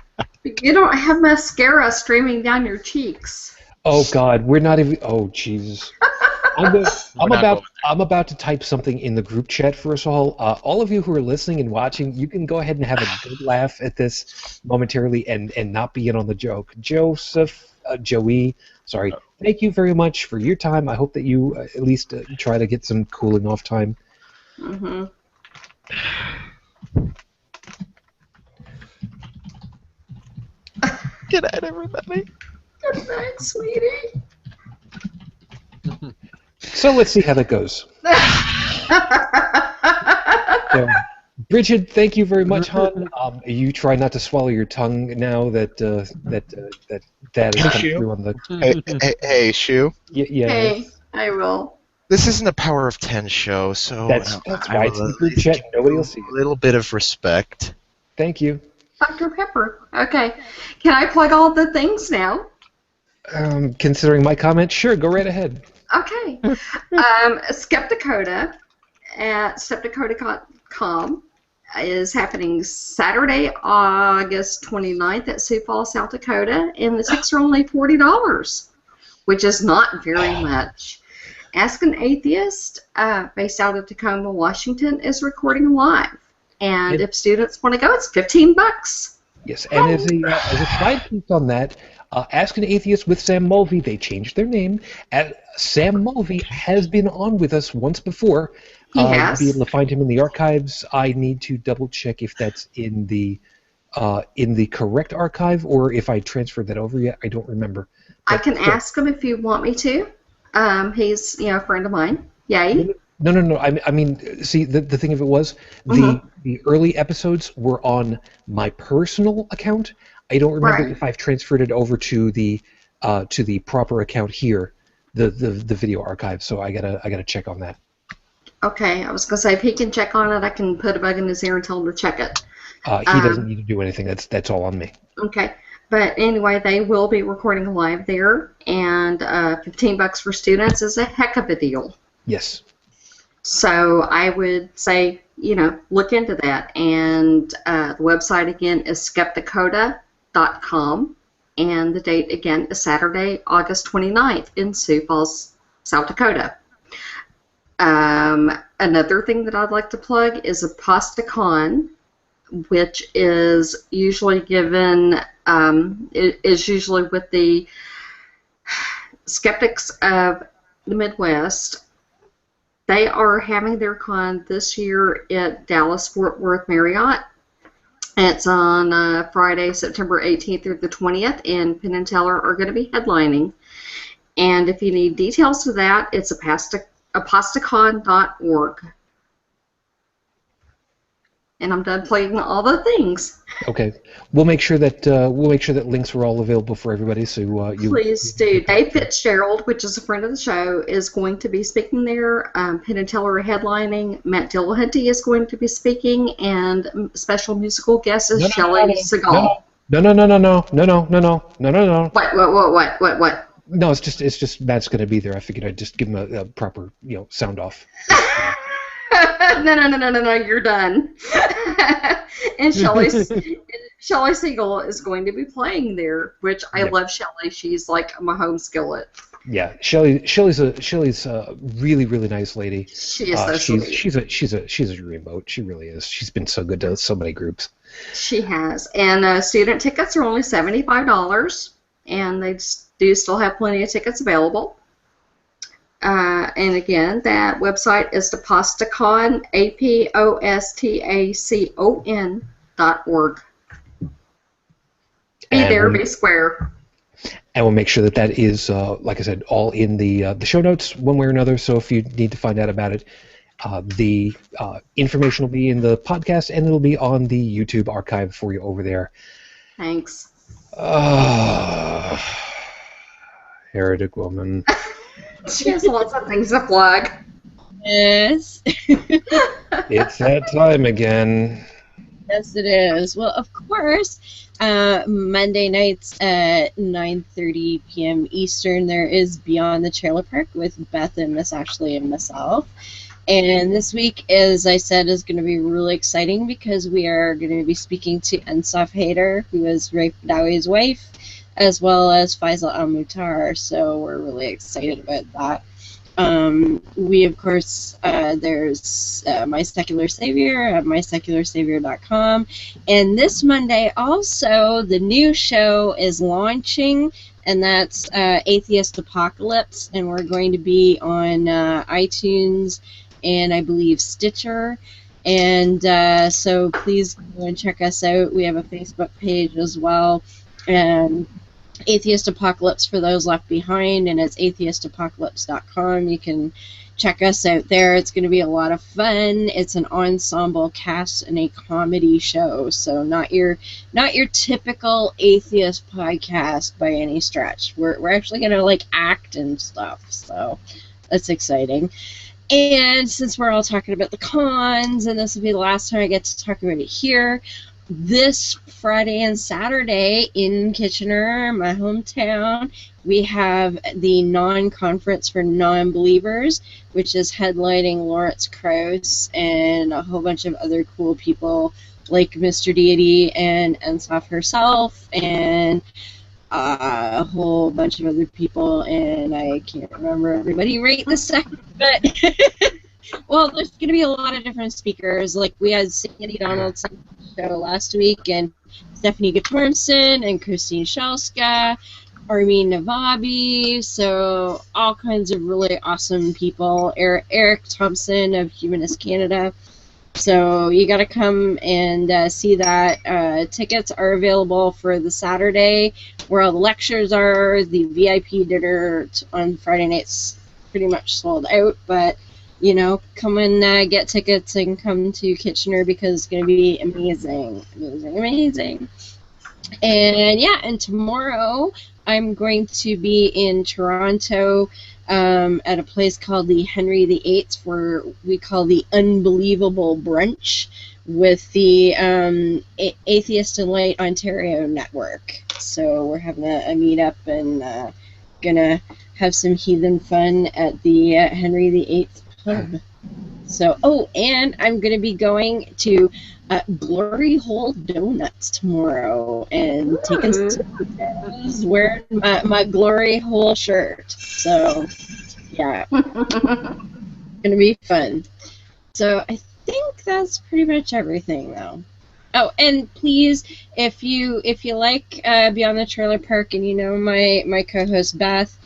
You don't have mascara streaming down your cheeks. Oh God, we're not even. Oh Jesus. I'm about to type something in the group chat for us all. All of you who are listening and watching, you can go ahead and have a good laugh at this momentarily and not be in on the joke. Joey, sorry. Thank you very much for your time. I hope that you at least try to get some cooling off time. Mm-hmm. Good night, everybody. Good night, sweetie. So let's see how that goes. So, Bridget, thank you very much, hon. You try not to swallow your tongue now that that has come Shu? through on the. Hey, Shu. Yeah. Hey, I will. This isn't a Power of 10 show, so That's right. It's in the group chat. Nobody will see A it. little bit of respect. Thank you. Dr. Pepper. Okay. Can I plug all the things now? Considering my comment, sure, go right ahead. Okay. Skepticoda at skepticoda.com is happening Saturday, August 29th at Sioux Falls, South Dakota, and the tickets are only $40, which is not very much. Ask an Atheist, based out of Tacoma, Washington, is recording live. And if students want to go, it's $15. Yes, and as a side piece on that, Ask an Atheist with Sam Mulvey, they changed their name. Sam Mulvey has been on with us once before. He has? You'll be able to find him in the archives. I need to double check if that's in the correct archive or if I transferred that over yet. I don't remember. I can ask him if you want me to. He's a friend of mine. Yay. No. I mean, see, the thing of it was, the early episodes were on my personal account. I don't remember Right. if I've transferred it over to the proper account here, the video archive. So I gotta check on that. Okay, I was gonna say if he can check on it, I can put a bug in his ear and tell him to check it. He doesn't need to do anything. That's all on me. Okay, but anyway, they will be recording live there, and $15 for students is a heck of a deal. Yes. So I would say, look into that. And the website again is skepticoda.com, and the date again is Saturday, August 29th in Sioux Falls, South Dakota. Another thing that I'd like to plug is ApostaCon, which is usually given, is usually with the Skeptics of the Midwest. They are having their con this year at Dallas Fort Worth Marriott. It's on Friday, September 18th through the 20th, and Penn and Teller are going to be headlining. And if you need details to that, it's apostacon.org. And I'm done plugging all the things. Okay, we'll make sure that links are all available for everybody. So Please do. Dave Fitzgerald, which is a friend of the show, is going to be speaking there. Penn and Teller are headlining. Matt Dillahunty is going to be speaking, and special musical guest is Shelley Segal. No. What? No, it's just Matt's going to be there. I figured I'd just give him a proper sound off. No, you're done. And Shelley Segal is going to be playing there, which I love Shelley. She's like my home skillet. Yeah, Shelley's a really, really nice lady. She is so sweet. She's a dreamboat. She really is. She's been so good to so many groups. She has. And student tickets are only $75, and they do still have plenty of tickets available. And again, that website is apostacon, apostacon.org. Be there, be square. And we'll make sure that is, like I said, all in the show notes one way or another. So if you need to find out about it, the information will be in the podcast, and it'll be on the YouTube archive for you over there. Thanks. Heretic woman. She has lots of things to plug. Yes. It's that time again. Yes, it is. Well, of course, Monday nights at 9:30 p.m. Eastern, there is Beyond the Trailer Park with Beth and Miss Ashley and myself. And this week, as I said, is going to be really exciting because we are going to be speaking to Ensaf Haider, who is Raif Badawi's wife, as well as Faisal Al-Muhtar, so we're really excited about that. We, of course, there's My Secular Savior at mysecularsavior.com, and this Monday also the new show is launching, and that's Atheist Apocalypse, and we're going to be on iTunes and I believe Stitcher, and so please go and check us out. We have a Facebook page as well, and Atheist Apocalypse for those left behind, and it's atheistapocalypse.com. You can check us out there. It's going to be a lot of fun. It's an ensemble cast and a comedy show, so not your typical atheist podcast by any stretch. We're actually going to act and stuff, so that's exciting. And since we're all talking about the cons, and this will be the last time I get to talk about it here, this Friday and Saturday in Kitchener, my hometown, we have the non-conference for non-believers, which is headlining Lawrence Krauss and a whole bunch of other cool people like Mr. Deity and Ensaf herself and a whole bunch of other people, and I can't remember everybody right this second, but well, there's going to be a lot of different speakers. Like we had Sandy Donaldson show last week, and Stephanie Guttormson, and Christine Shelska, Armin Navabi, so all kinds of really awesome people. Eric Thompson of Humanist Canada. So you got to come and see that. Tickets are available for the Saturday, where all the lectures are. The VIP dinner on Friday night's pretty much sold out, but come and get tickets and come to Kitchener because it's going to be amazing. Amazing. And yeah, and tomorrow I'm going to be in Toronto at a place called the Henry VIII, where we call the Unbelievable Brunch with the Atheist and Light Ontario Network. So we're having a meetup and gonna have some heathen fun at the Henry VIII pub. So, and I'm going to be going to Glory Hole Donuts tomorrow and taking some photos wearing my Glory Hole shirt. So, yeah, going to be fun. So, I think that's pretty much everything, though. Oh, and please, if you like Beyond the Trailer Park, and my co-host Beth,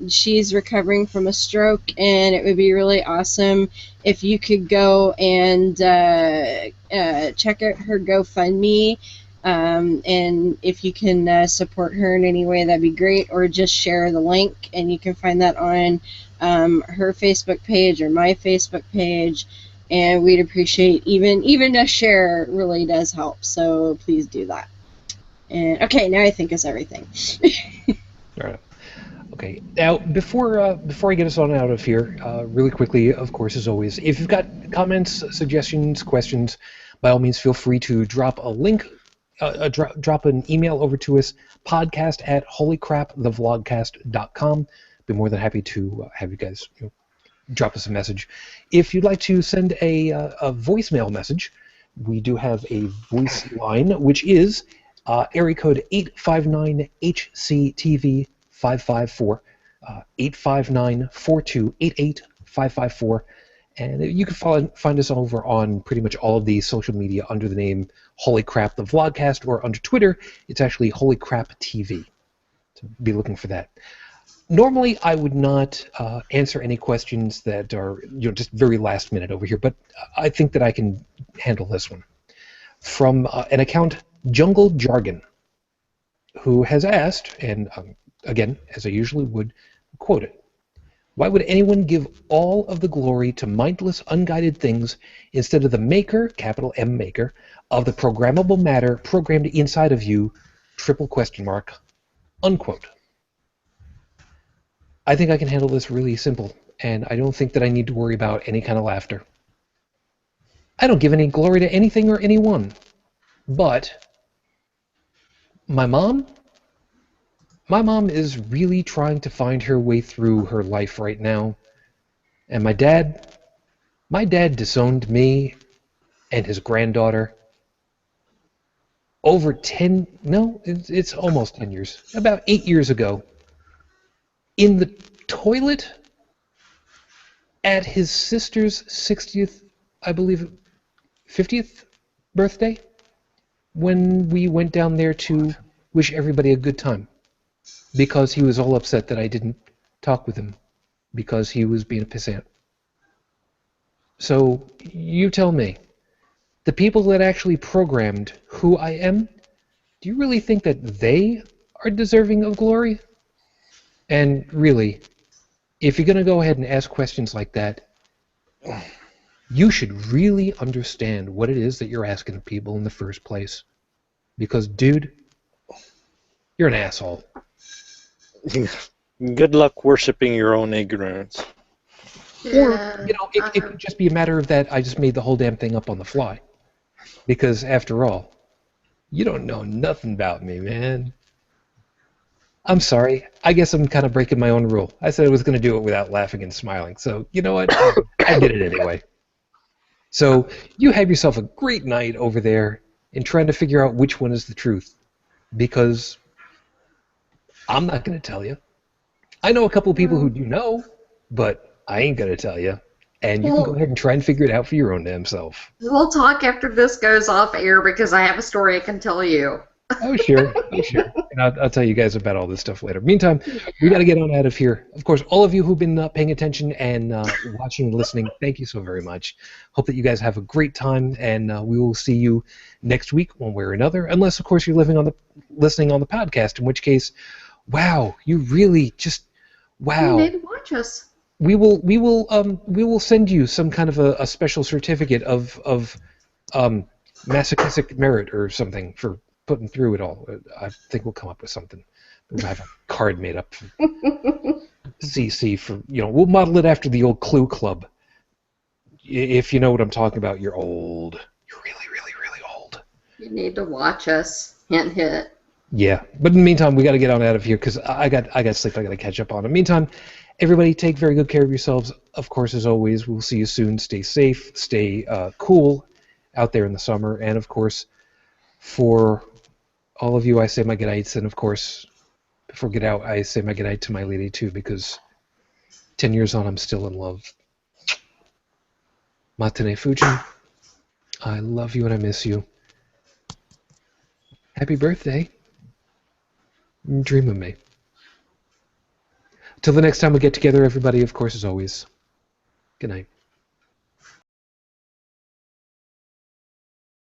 she's recovering from a stroke, and it would be really awesome if you could go and check out her GoFundMe, and if you can support her in any way, that'd be great, or just share the link, and you can find that on her Facebook page or my Facebook page, and we'd appreciate even a share really does help, so please do that. And okay, now I think it's everything. All right. Okay, now before I get us on out of here, really quickly, of course, as always, if you've got comments, suggestions, questions, by all means, feel free to drop a link, drop an email over to us, podcast@holycrapthevlogcast.com. Be more than happy to have you guys drop us a message. If you'd like to send a voicemail message, we do have a voice line, which is area code 859-HCTV 554, 859-4288-554, and you can find us over on pretty much all of the social media under the name Holy Crap the Vlogcast, or under Twitter, it's actually Holy Crap TV. So be looking for that. Normally, I would not answer any questions that are just very last minute over here, but I think that I can handle this one. From an account, Jungle Jargon, who has asked, and again, as I usually would, quote it, "Why would anyone give all of the glory to mindless, unguided things instead of the maker, capital M maker, of the programmable matter programmed inside of you, triple question mark, unquote?" I think I can handle this really simple, and I don't think that I need to worry about any kind of laughter. I don't give any glory to anything or anyone, but my mom is really trying to find her way through her life right now, and my dad disowned me and his granddaughter over it's almost 10 years, about 8 years ago, in the toilet at his sister's 60th, I believe, 50th birthday, when we went down there to wish everybody a good time, because he was all upset that I didn't talk with him because he was being a pissant. So you tell me, the people that actually programmed who I am, do you really think that they are deserving of glory? And really, if you're going to go ahead and ask questions like that, you should really understand what it is that you're asking people in the first place. Because, dude, you're an asshole. Good luck worshiping your own ignorance. Or, it could just be a matter of that I just made the whole damn thing up on the fly. Because, after all, you don't know nothing about me, man. I'm sorry. I guess I'm kind of breaking my own rule. I said I was going to do it without laughing and smiling. So, you know what? I did it anyway. So, you have yourself a great night over there in trying to figure out which one is the truth. Because I'm not going to tell you. I know a couple of people who do know, but I ain't going to tell you. And you can go ahead and try and figure it out for your own damn self. We'll talk after this goes off air because I have a story I can tell you. Oh, sure. Oh, sure. And I'll tell you guys about all this stuff later. Meantime, we got to get on out of here. Of course, all of you who've been paying attention and watching and listening, thank you so very much. Hope that you guys have a great time, and we will see you next week one way or another, unless, of course, you're listening on the podcast, in which case, wow, you really just, wow. You need to watch us. we will send you some kind of a special certificate of masochistic merit or something for putting through it all. I think we'll come up with something. We'll have a card made up for CC for, we'll model it after the old Clue Club. If you know what I'm talking about, you're old. You're really, really, really old. You need to watch us. Hint, hit. Yeah, but in the meantime, we got to get on out of here because I got sleep I got to catch up on. In the meantime, everybody take very good care of yourselves. Of course, as always, we'll see you soon. Stay safe, stay cool out there in the summer, and of course, for all of you, I say my good nights, and of course, before I get out, I say my good night to my lady too, because 10 years on, I'm still in love. Matane Fujin, I love you and I miss you. Happy birthday. Dream of me. Till the next time we get together, everybody, of course, as always, good night.